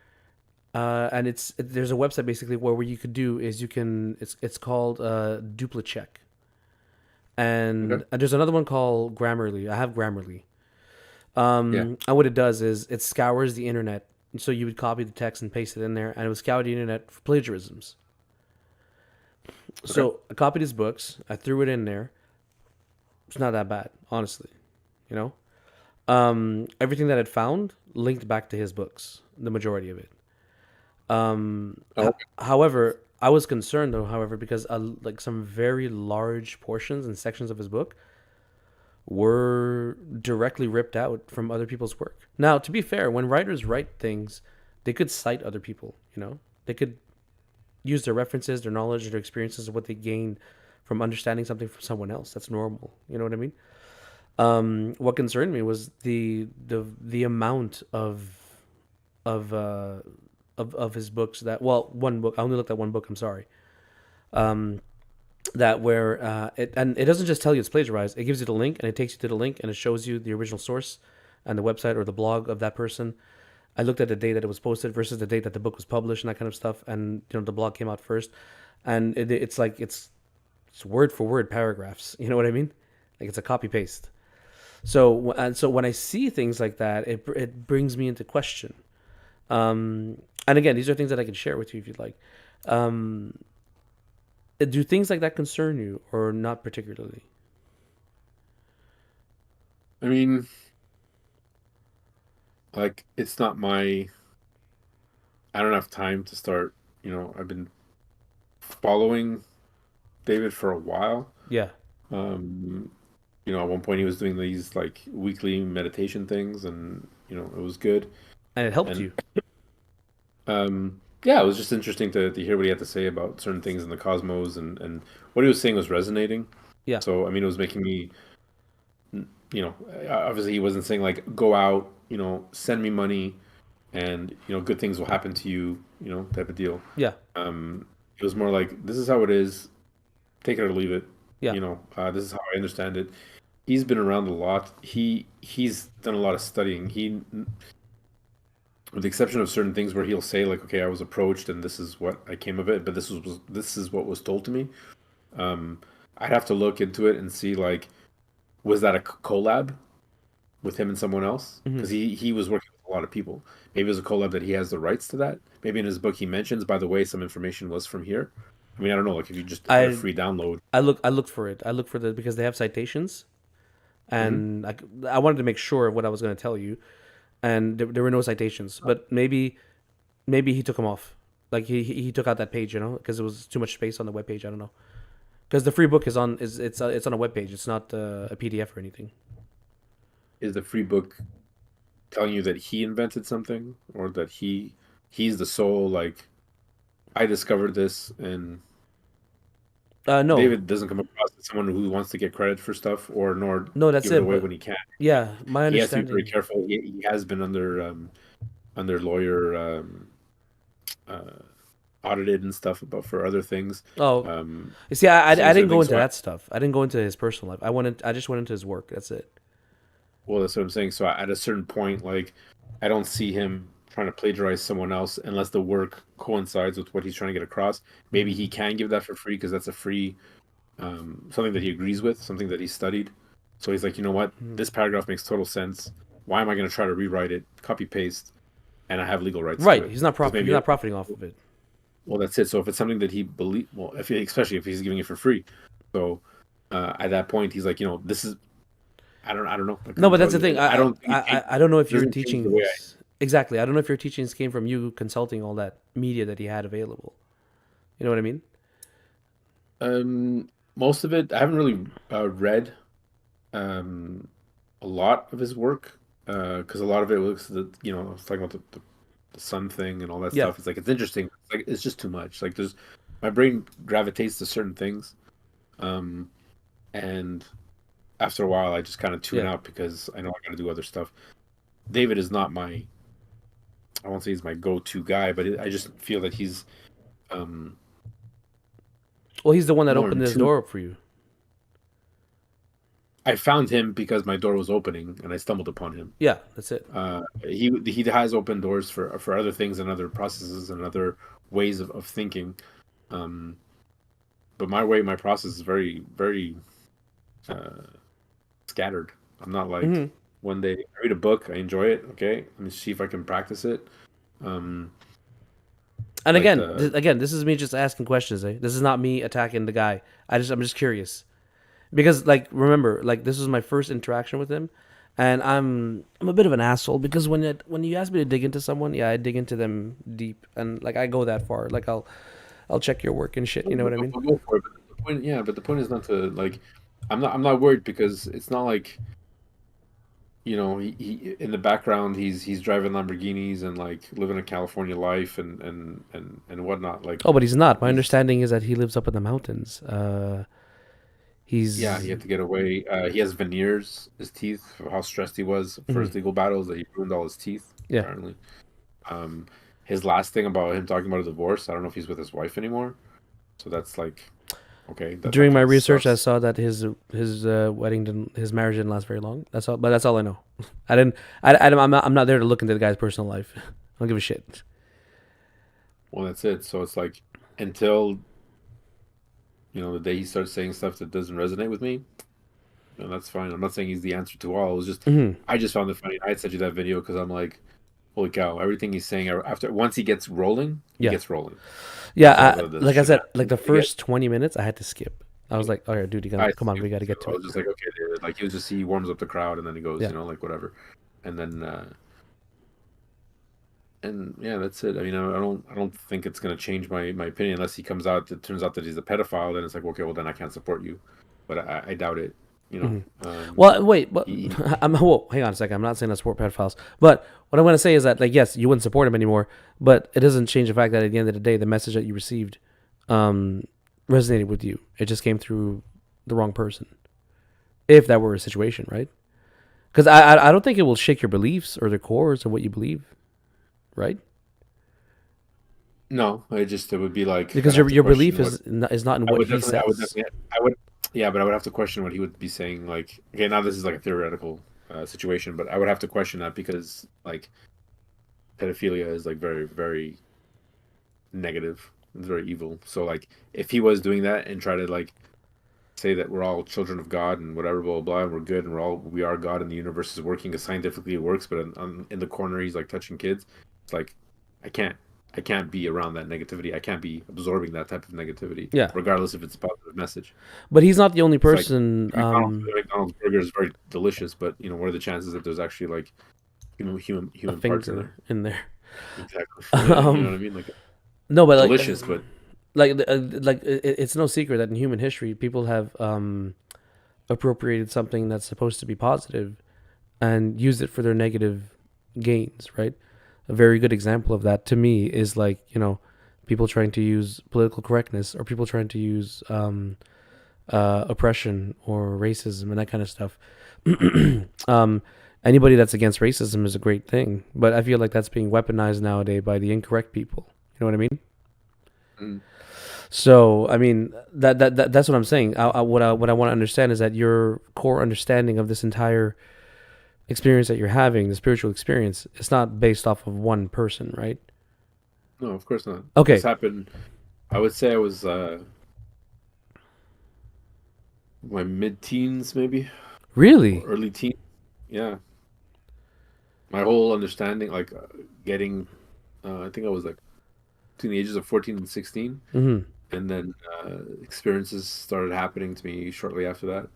Speaker 1: And there's a website basically where what you could do is it's called Duplicheck,
Speaker 2: Okay.
Speaker 1: and there's another one called Grammarly. I have Grammarly.
Speaker 2: Yeah.
Speaker 1: And what it does is it scours the internet. So you would copy the text and paste it in there, and it would scour the internet for plagiarisms.
Speaker 2: Okay.
Speaker 1: So I copied his books, I threw it in there. It's not that bad, honestly. You know, everything that I'd found linked back to his books, the majority of it.
Speaker 2: Oh, okay.
Speaker 1: However, I was concerned though, however, because like some very large portions and sections of his book were directly ripped out from other people's work. Now, to be fair, when writers write things, they could cite other people, you know? They could use their references, their knowledge, their experiences, of what they gained from understanding something from someone else. That's normal. You know what I mean? What concerned me was the amount of uh of his books that, well, one book, I only looked at one book, I'm sorry, that where it doesn't just tell you it's plagiarized. It gives you the link, and it takes you to the link, and it shows you the original source and the website or the blog of that person. I looked at the date that it was posted versus the date that the book was published and that kind of stuff, and the blog came out first, and it's like it's word for word paragraphs. You know what I mean? Like it's a copy paste. So when I see things like that, it brings me into question. And again, these are things that I can share with you if you'd like. Um, do things like that concern you, or not particularly?
Speaker 2: I mean, like it's not my. I don't have time to start. I've been following David for a while.
Speaker 1: Yeah,
Speaker 2: Um, at one point he was doing these like weekly meditation things, and it was good.
Speaker 1: and it helped
Speaker 2: And
Speaker 1: you.
Speaker 2: yeah, it was just interesting to hear what he had to say about certain things in the cosmos, and what he was saying was resonating.
Speaker 1: Yeah,
Speaker 2: So I mean, it was making me, obviously he wasn't saying like go out, send me money, and good things will happen to you, type of deal.
Speaker 1: yeah,
Speaker 2: It was more like this is how it is, take it or leave it.
Speaker 1: yeah,
Speaker 2: This is how I understand it. He's been around a lot. He's done a lot of studying. With the exception of certain things where he'll say like, okay, I was approached and this is what I came of it, but this is what was told to me. Um, I'd have to look into it and see like, was that a collab with him and someone else?
Speaker 1: hmm
Speaker 2: Because he was working with a lot of people. Maybe it was a collab that he has the rights to that. Maybe in his book he mentions, by the way, some information was from here. I mean, I don't know. Like if you just had a
Speaker 1: I
Speaker 2: free download.
Speaker 1: I looked for it. I looked for the because they have citations,
Speaker 2: Hmm.
Speaker 1: and I wanted to make sure of what I was going to tell you, and there were no citations. But maybe he took them off. Like he took out that page, because it was too much space on the web page. I don't know. Because the free book is on is it's on a web page. It's not a PDF or anything.
Speaker 2: Is the free book telling you that he invented something, or that he's the soul? Like I discovered this, and
Speaker 1: No,
Speaker 2: David doesn't come across as someone who wants to get credit for stuff, or nor
Speaker 1: no, that's
Speaker 2: give it
Speaker 1: it.
Speaker 2: away
Speaker 1: But
Speaker 2: when he can.
Speaker 1: yeah, my
Speaker 2: He has to be very
Speaker 1: understanding.
Speaker 2: careful. He has been under lawyer uh, audited and stuff about for other things.
Speaker 1: Oh,
Speaker 2: Um,
Speaker 1: you see,
Speaker 2: so
Speaker 1: I
Speaker 2: these
Speaker 1: didn't
Speaker 2: are
Speaker 1: go
Speaker 2: things.
Speaker 1: into
Speaker 2: So
Speaker 1: that stuff. I didn't go into his personal life. I just went into his work. That's it.
Speaker 2: well, that's what I'm saying. So at a certain point, like I don't see him trying to plagiarize someone else unless the work coincides with what he's trying to get across. Maybe
Speaker 1: Mm-hmm.
Speaker 2: he can give that for free because that's a free something that he agrees with, something that he studied. So he's like, you know what,
Speaker 1: Mm-hmm.
Speaker 2: this paragraph makes total sense. Why am I going to try to rewrite it, copy paste, and I have legal rights to
Speaker 1: Right.
Speaker 2: it? Because
Speaker 1: He's
Speaker 2: maybe,
Speaker 1: not profiting off of it.
Speaker 2: well, that's it. So if it's something that he believe, well, especially if he's giving it for free, so at that point he's like, this is, I don't know. I
Speaker 1: No,
Speaker 2: couldn't
Speaker 1: but
Speaker 2: tell
Speaker 1: that's the
Speaker 2: you.
Speaker 1: thing.
Speaker 2: I don't think
Speaker 1: I don't know if
Speaker 2: it
Speaker 1: your
Speaker 2: doesn't change the way I.
Speaker 1: teachings exactly. I don't know if your teachings came from you consulting all that media that he had available. You know what I mean?
Speaker 2: Most of it, I haven't really read um, a lot of his work because a lot of it was I was talking about the sun thing and all that
Speaker 1: Yeah.
Speaker 2: stuff. It's like it's interesting. It's like it's just too much. Like there's my brain gravitates to certain things, um, and after a while, I just kind of tune
Speaker 1: Yeah.
Speaker 2: out because I know I got to do other stuff. David is not my. I won't say he's my go-to guy, but I just feel that he's um,
Speaker 1: Well, he's the one that
Speaker 2: more
Speaker 1: opened
Speaker 2: in
Speaker 1: this
Speaker 2: tune.
Speaker 1: door up for you.
Speaker 2: I found him because my door was opening and I stumbled upon him.
Speaker 1: Yeah, that's it.
Speaker 2: He has opened doors for other things and other processes and other ways of thinking. Um, but my process is very very uh, scattered. I'm not like
Speaker 1: hmm
Speaker 2: one day I read a book, I enjoy it. Okay, let me see if I can practice it. Um,
Speaker 1: And
Speaker 2: like
Speaker 1: again,
Speaker 2: the
Speaker 1: this is me just asking questions. This is not me attacking the guy. I'm just curious because like remember like this was my first interaction with him, and I'm a bit of an asshole because when you ask me to dig into someone, yeah, I dig into them deep, and like I go that far. Like I'll check your work and shit. You know what I mean?
Speaker 2: I'll go for it. But the point, yeah, but the point is not to like. I'm not worried because it's not like, he in the background he's driving Lamborghinis and like living a California life and whatnot. Like
Speaker 1: Oh, but he's not. My
Speaker 2: he's
Speaker 1: understanding is that he lives up in the mountains.
Speaker 2: Yeah, he
Speaker 1: He's
Speaker 2: had to get away. He has veneers, his teeth, for how stressed he was for
Speaker 1: mhm.
Speaker 2: his legal battles that he ruined all his teeth,
Speaker 1: Yeah.
Speaker 2: apparently. Um, his last thing about him talking about a divorce, I don't know if he's with his wife anymore. So that's like, okay, that
Speaker 1: During my
Speaker 2: kind of
Speaker 1: research, I
Speaker 2: sucks.
Speaker 1: saw that his marriage didn't last very long. That's all, but that's all I know. I didn't. I'm not there to look into the guy's personal life. I don't give a shit.
Speaker 2: Well, that's it. So it's like until, the day he starts saying stuff that doesn't resonate with me, that's fine. I'm not saying he's the answer to all. It was just,
Speaker 1: Hmm.
Speaker 2: I just found it funny. I had sent you that video because I'm like, holy cow, everything he's saying after once he gets rolling, he
Speaker 1: Yeah.
Speaker 2: gets rolling.
Speaker 1: Yeah.
Speaker 2: So the
Speaker 1: Like I said, like
Speaker 2: shenanigans
Speaker 1: the
Speaker 2: that he gets,
Speaker 1: first 20 minutes, I had to skip. I was like, "All right, dude, you gotta
Speaker 2: I
Speaker 1: come on. We
Speaker 2: skipped
Speaker 1: got to
Speaker 2: too.
Speaker 1: get to
Speaker 2: I
Speaker 1: it."
Speaker 2: was just like, okay, dude. Like he warms up the crowd and then he goes,
Speaker 1: Yeah.
Speaker 2: like whatever, and then and yeah, that's it. I mean, I don't think it's gonna change my opinion unless he comes out. It turns out that he's a pedophile. Then it's like, okay, well then I can't support you, but I doubt it. You know,
Speaker 1: Hmm. Well, wait, but
Speaker 2: he
Speaker 1: whoa, hang on a second. I'm not saying I support pedophiles, but what I'm going to say is that, like, yes, you wouldn't support him anymore, but it doesn't change the fact that at the end of the day, the message that you received um, resonated with you. It just came through the wrong person. If that were a situation, right? Because I don't think it will shake your beliefs or the cores of what you believe, right?
Speaker 2: no, it would be like
Speaker 1: Because
Speaker 2: I'd have to
Speaker 1: your belief
Speaker 2: question what
Speaker 1: is not in
Speaker 2: I
Speaker 1: what
Speaker 2: would
Speaker 1: he
Speaker 2: definitely I would
Speaker 1: says.
Speaker 2: definitely I would yeah, but I would have to question what he would be saying. Like, okay, now this is like a theoretical situation, but I would have to question that because like pedophilia is like very very negative. It's very evil. So like if he was doing that and try to like say that we're all children of God and whatever, blah blah blah, and we're good and we are God and the universe is working because scientifically it works, but in the corner he's like touching kids. It's like I can't I can't be around that negativity. I can't be absorbing that type of negativity,
Speaker 1: Yeah,
Speaker 2: regardless if it's a positive message.
Speaker 1: but he's not the only
Speaker 2: It's like
Speaker 1: person.
Speaker 2: McDonald's burger is very delicious, but what are the chances that there's actually like
Speaker 1: A
Speaker 2: human parts in
Speaker 1: finger
Speaker 2: there?
Speaker 1: in there.
Speaker 2: Exactly. You know
Speaker 1: um,
Speaker 2: what I mean? Like
Speaker 1: no, but
Speaker 2: delicious, but
Speaker 1: it's no secret that in human history, people have appropriated something that's supposed to be positive and used it for their negative gains. Right. A very good example of that to me is like people trying to use political correctness or people trying to use oppression or racism and that kind of stuff. um, Anybody that's against racism is a great thing, but I feel like that's being weaponized nowadays by the incorrect people. You know what I mean?
Speaker 2: mm,
Speaker 1: So I mean that's what I'm saying. What I want to understand is that your core understanding of this entire experience that you're having, the spiritual experience, it's not based off of one person, right?
Speaker 2: no, of course not. This
Speaker 1: Okay,
Speaker 2: happened. I would say I was my mid-teens maybe or
Speaker 1: really?
Speaker 2: early teens. Yeah, my whole understanding, like getting, I think I was like between the ages of 14 and 16,
Speaker 1: Mm-hmm.
Speaker 2: and then experiences started happening to me shortly after that.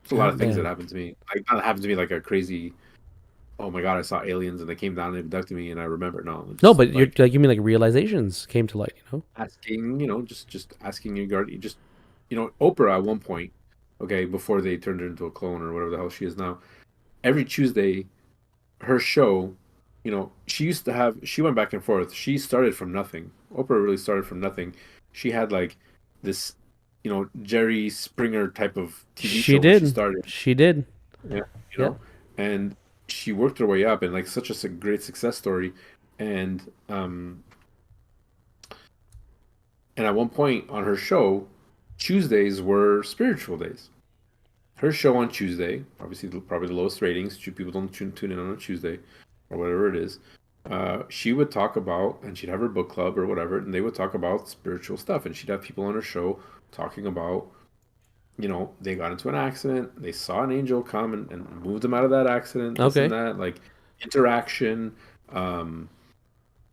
Speaker 2: There's a lot
Speaker 1: God
Speaker 2: of things that
Speaker 1: damn.
Speaker 2: happened to me. Like not happened to me like a crazy. Oh my God, I saw aliens and they came down and abducted me, and I remember. No,
Speaker 1: No,
Speaker 2: just
Speaker 1: but you're
Speaker 2: like
Speaker 1: like you mean like realizations came to light, you know?
Speaker 2: asking, just asking your guardian, just Oprah at one point, okay, before they turned her into a clone or whatever the hell she is now. Every Tuesday, her show, she went back and forth. She started from nothing. Oprah really started from nothing. She had like this, Jerry Springer type of TV
Speaker 1: She
Speaker 2: show when she
Speaker 1: did.
Speaker 2: started.
Speaker 1: She did.
Speaker 2: Yeah,
Speaker 1: Yeah.
Speaker 2: and she worked her way up and like such a great success story. And and at one point on her show, Tuesdays were spiritual days. Her show on Tuesday, obviously probably the lowest ratings. People don't tune in on a Tuesday or whatever it is. She would talk about, and she'd have her book club or whatever, and they would talk about spiritual stuff. And she'd have people on her show talking about, they got into an accident, they saw an angel come and move them out of that accident, this and
Speaker 1: Okay.
Speaker 2: that, like interaction. Um,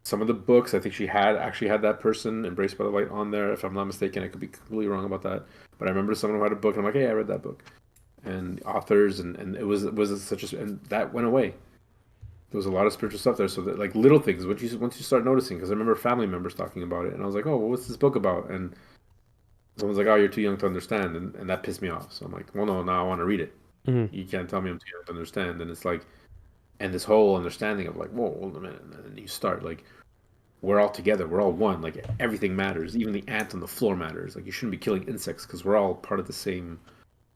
Speaker 2: some of the books, I think she had actually had that person, Embraced by the Light, on there. If I'm not mistaken, I could be completely wrong about that. But I remember someone who had a book, and I'm like, hey, I read that book. And authors, and it was such a, and that went away. There was a lot of spiritual stuff there. So that like little things, once you start noticing, because I remember family members talking about it, and I was like, oh, well, what's this book about? And Someone's like, "Oh, you're too young to understand," and that pissed me off. So I'm like, "Well, no, now I want to read it.
Speaker 1: Mm-hmm.
Speaker 2: You can't tell me I'm too young to understand." And it's like, and this whole understanding of like, "Whoa, hold a minute," and then you start like, we're all together, we're all one. Like everything matters, even the ant on the floor matters. Like you shouldn't be killing insects because we're all part of the same.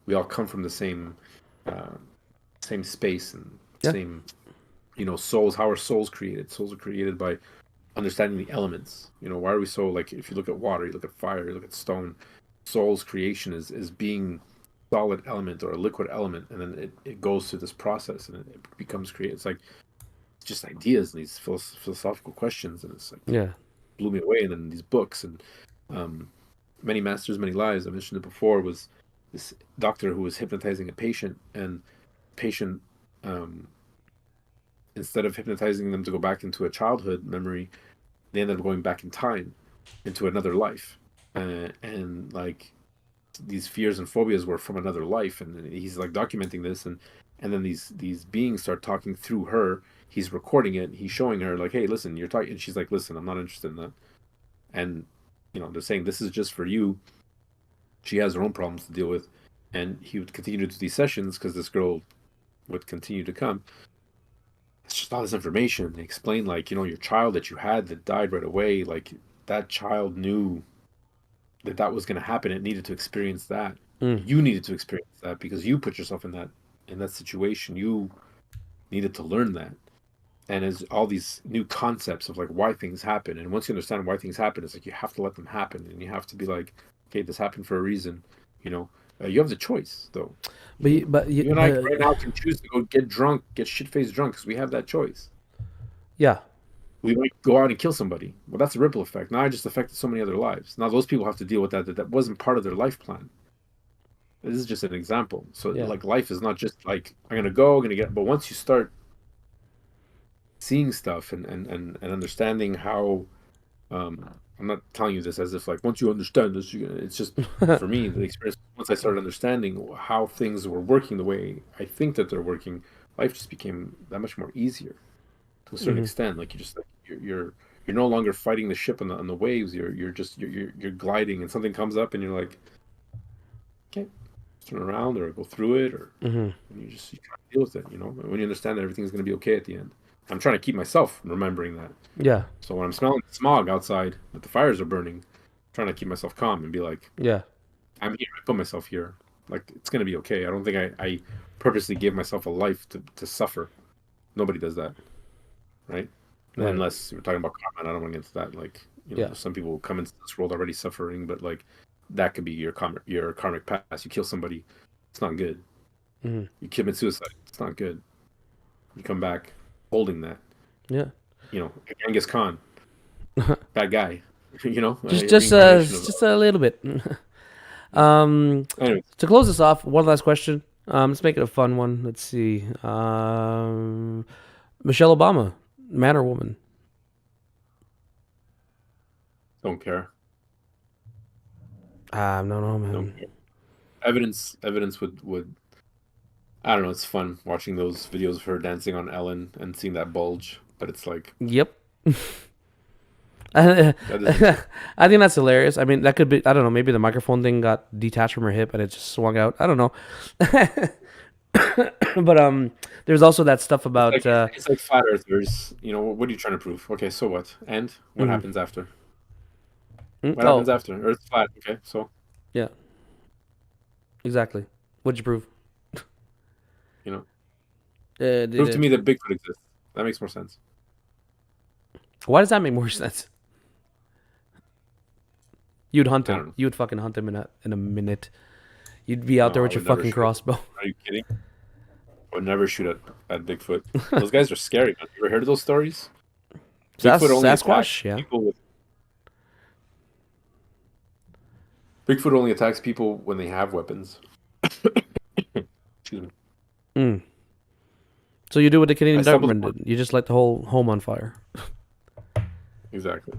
Speaker 2: We all come from the uh, same space and
Speaker 1: Yeah.
Speaker 2: same, souls. How are souls created? Souls are created by understanding the elements. Why are we so like? If you look at water, you look at fire, you look at stone. Soul's creation is being solid element or a liquid element, and then it goes through this process and it becomes created. It's like just ideas and these philosophical questions, and it's like
Speaker 1: Yeah.
Speaker 2: blew me away. And then these books and um, Many Masters, Many Lives. I mentioned it before. Was this doctor who was hypnotizing a patient, and patient um, instead of hypnotizing them to go back into a childhood memory, they ended up going back in time into another life, and like these fears and phobias were from another life, and he's like documenting this, and then these beings start talking through her. He's recording it. He's showing her like, "Hey, listen, you're talking," and she's like, "Listen, I'm not interested in that." And they're saying this is just for you. She has her own problems to deal with, and he would continue to do these sessions because this girl would continue to come. It's just all this information. They explain like, your child that you had that died right away, like that child knew that that was going to happen. It needed to experience that.
Speaker 1: Mm.
Speaker 2: You needed to experience that because you put yourself in that situation. You needed to learn that. And as all these new concepts of like why things happen, and once you understand why things happen, it's like you have to let them happen, and you have to be like, okay, this happened for a reason. You know, you have the choice though.
Speaker 1: But
Speaker 2: You, you and I
Speaker 1: but
Speaker 2: right now can choose to go get drunk, get shit faced drunk, because we have that choice.
Speaker 1: yeah.
Speaker 2: We might go out and kill somebody. Well, that's a ripple effect. Now I just affected so many other lives. Now those people have to deal with that wasn't part of their life plan. This is just an example. So
Speaker 1: Yeah.
Speaker 2: like life is not just like I'm gonna get. But once you start seeing stuff and understanding how, I'm not telling you this as if like once you understand this, it's just for me the experience. Once I started understanding how things were working the way I think that they're working, life just became that much more easier to a certain
Speaker 1: Hmm.
Speaker 2: extent. Like you just like you're no longer fighting the ship on the waves. You're gliding, and something comes up, and you're like, okay, turn around or go through it, or
Speaker 1: Hmm.
Speaker 2: and you try to deal with it. When you understand that everything's going to be okay at the end. I'm trying to keep myself remembering that.
Speaker 1: Yeah.
Speaker 2: So when I'm smelling smog outside, that the fires are burning, I'm trying to keep myself calm and be like,
Speaker 1: Yeah.
Speaker 2: I'm here. I put myself here. Like it's going to be okay. I don't think I purposely gave myself a life to suffer. Nobody does that, right?
Speaker 1: Right.
Speaker 2: Unless we're talking about karma, and I don't want to get into that. Like,
Speaker 1: Yeah.
Speaker 2: some people come into this world already suffering, but like that could be your karmic past. You kill somebody, it's not good.
Speaker 1: Hmm.
Speaker 2: You commit suicide, it's not good. You come back holding that.
Speaker 1: Yeah.
Speaker 2: Genghis Khan, bad guy.
Speaker 1: just
Speaker 2: A
Speaker 1: just
Speaker 2: reincarnation of.
Speaker 1: just a little bit. um,
Speaker 2: Anyway,
Speaker 1: to close this off, one last question. Let's make it a fun one. Let's see. Michelle Obama, man or woman?
Speaker 2: don't care.
Speaker 1: No, no,
Speaker 2: Don't
Speaker 1: man.
Speaker 2: care. Evidence would. I don't know. It's fun watching those videos of her dancing on Ellen and seeing that bulge, but it's like
Speaker 1: Yep. I
Speaker 2: that doesn't.
Speaker 1: think that's hilarious. I mean, that could be. I don't know. Maybe the microphone thing got detached from her hip and it just swung out. I don't know. But there's also that stuff
Speaker 2: It's
Speaker 1: about
Speaker 2: like it's like flat earthers. What are you trying to prove? Okay, so what? And what
Speaker 1: mhm.
Speaker 2: happens after?
Speaker 1: Mm,
Speaker 2: What
Speaker 1: oh
Speaker 2: happens after? Earth's flat. Okay, so
Speaker 1: yeah, exactly. What'd you prove?
Speaker 2: you know,
Speaker 1: Did
Speaker 2: prove to
Speaker 1: it?
Speaker 2: me that Bigfoot exists. That makes more sense.
Speaker 1: Why does that make more sense? You'd hunt
Speaker 2: I
Speaker 1: him.
Speaker 2: don't know.
Speaker 1: You would fucking hunt him in a minute. You'd be out there
Speaker 2: No, I
Speaker 1: with your
Speaker 2: would never
Speaker 1: fucking
Speaker 2: shoot at.
Speaker 1: crossbow.
Speaker 2: Are you kidding? I would never shoot at Bigfoot. Those guys are scary, man. You ever heard of those stories? Bigfoot only attacks
Speaker 1: Sasquatch, yeah.
Speaker 2: people with Bigfoot only attacks people when they have weapons. Excuse me.
Speaker 1: Mm. So you do what the
Speaker 2: I
Speaker 1: Canadian
Speaker 2: stumbled
Speaker 1: government
Speaker 2: upon
Speaker 1: did. You just light the whole home on fire.
Speaker 2: exactly.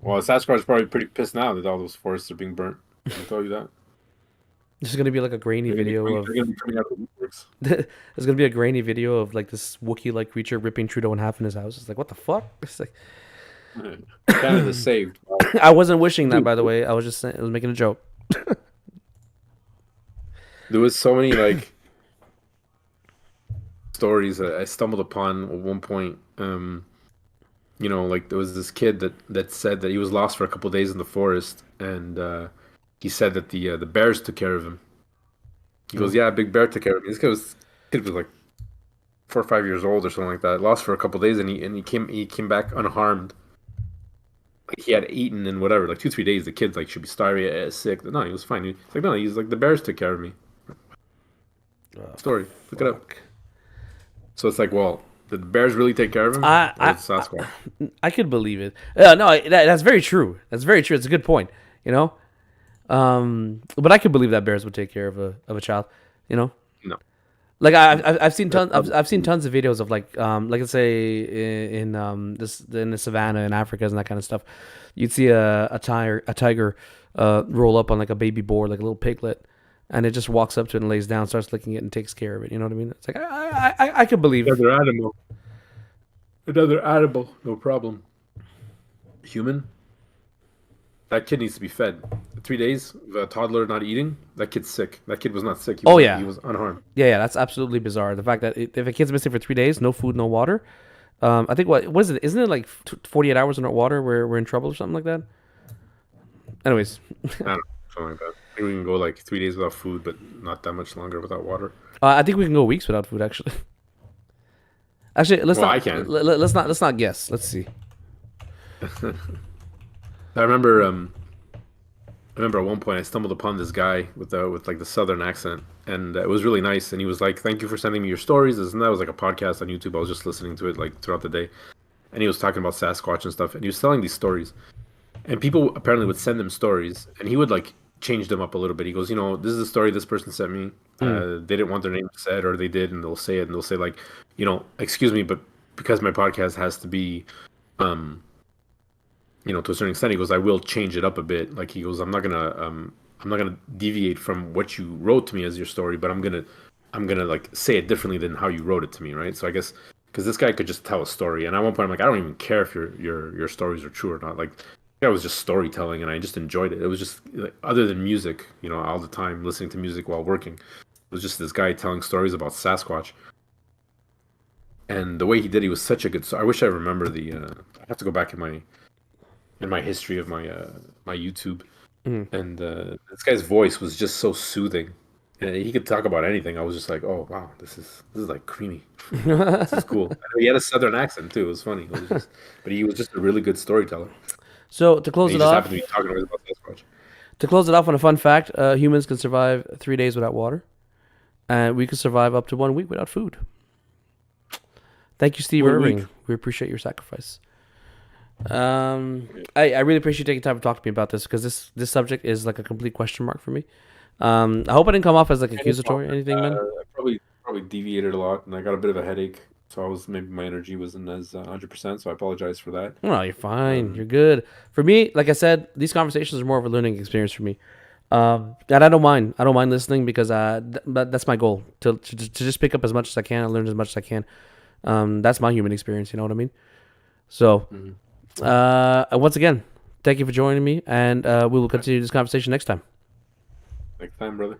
Speaker 2: Well, Sasquatch is probably pretty pissed now that all those forests are being burnt. I can tell you that.
Speaker 1: This is gonna be like a grainy video of.
Speaker 2: They're gonna be coming out of the woodworks.
Speaker 1: There's gonna be a grainy video of like this Wookiee-like creature ripping Trudeau in half in his house. It's like, what the fuck? It's like,
Speaker 2: Canada's saved. Wow.
Speaker 1: I wasn't wishing that,
Speaker 2: Dude,
Speaker 1: by the way. I was just saying, I was making a joke.
Speaker 2: There was so many like stories that I stumbled upon at one point. Like there was this kid that said that he was lost for a couple of days in the forest, and he said that the bears took care of him. He goes,
Speaker 1: Mm.
Speaker 2: "Yeah, Big Bear took care of me." This kid was like 4 or 5 years old or something like that. Lost for a couple of days, and he came back unharmed. Like he had eaten and whatever, like 2 3 days. The kid like should be starving, sick. No, he was fine. He's like, no, he's like the bears took care of me.
Speaker 1: Oh,
Speaker 2: Story, look it up.
Speaker 1: fuck.
Speaker 2: So it's like, well, did the bears really take care of him,
Speaker 1: I,
Speaker 2: or
Speaker 1: I,
Speaker 2: did Sasquatch?
Speaker 1: I could believe it. Yeah, no, that's very true. That's very true. It's a good point. You know, but I could believe that bears would take care of a child. You know,
Speaker 2: No,
Speaker 1: like I've seen
Speaker 2: that's
Speaker 1: tons
Speaker 2: not.
Speaker 1: I've seen tons of videos of like let's say in the savannah in Africa and that kind of stuff. You'd see a tiger roll up on like a baby boar, like a little piglet, and it just walks up to it and lays down, starts licking it, and takes care of it. You know what I mean? It's like I could believe.
Speaker 2: Another animal. Another animal. No problem. Human. That kid needs to be fed. 3 days of a toddler not eating. That kid's sick. That kid was not sick.
Speaker 1: Oh
Speaker 2: He
Speaker 1: yeah,
Speaker 2: was unharmed.
Speaker 1: yeah, that's absolutely bizarre. The fact that if a kid's missing for 3 days, no food, no water. I think what is it? Isn't it like 48 hours without water? We're in trouble or something like that. Anyways,
Speaker 2: I don't know, something like that. I think we can go like 3 days without food, but not that much longer without water.
Speaker 1: I think we can go weeks without food. Actually, let's
Speaker 2: Well,
Speaker 1: not
Speaker 2: I can.
Speaker 1: let's not guess. Let's see.
Speaker 2: I remember. I remember at one point I stumbled upon this guy with like the southern accent, and it was really nice. And he was like, "Thank you for sending me your stories." And that was like a podcast on YouTube. I was just listening to it like throughout the day, and he was talking about Sasquatch and stuff. And he was telling these stories, and people apparently would send him stories, and he would like change them up a little bit. He goes, "This is a story this person sent me.
Speaker 1: Mm.
Speaker 2: They didn't want their name said, or they did, and they'll say it, and they'll say like, excuse me, but because my podcast has to be." Um, to a certain extent, he goes, I will change it up a bit. Like he goes, I'm not gonna deviate from what you wrote to me as your story, but I'm gonna like say it differently than how you wrote it to me, right? So I guess because this guy could just tell a story, and at one point I'm like, I don't even care if your stories are true or not. Like that was just storytelling, and I just enjoyed it. It was just like, other than music, all the time listening to music while working. It was just this guy telling stories about Sasquatch, and the way he did, he was such a good. So I wish I remember the. I have to go back in my history of my YouTube,
Speaker 1: Mm.
Speaker 2: and this guy's voice was just so soothing, and he could talk about anything. I was just like, oh wow, this is like creamy. This is cool. And he had a southern accent too. It was funny. But he was just a really good storyteller.
Speaker 1: So to
Speaker 2: And
Speaker 1: close
Speaker 2: he
Speaker 1: it
Speaker 2: just happened to
Speaker 1: off,
Speaker 2: be talking about Sasquatch.
Speaker 1: on a fun fact, humans can survive 3 days without water, and we can survive up to 1 week without food. Thank you, Steve
Speaker 2: 1 week.
Speaker 1: Irving. We appreciate your sacrifice. I really appreciate you taking time to talk to me about this because this subject is like a complete question mark for me. I hope I didn't come off as like accusatory or anything, man.
Speaker 2: I probably deviated a lot, and I got a bit of a headache. So maybe my energy wasn't as 100%. So I apologize for that.
Speaker 1: No, you're fine.
Speaker 2: Um,
Speaker 1: You're good. For me, like I said, these conversations are more of a learning experience for me. And I don't mind. I don't mind listening because that's my goal to just pick up as much as I can and learn as much as I can. That's my human experience. You know what I mean? So,
Speaker 2: mhm.
Speaker 1: once again, thank you for joining me, and we will continue this conversation next time.
Speaker 2: Next time, brother.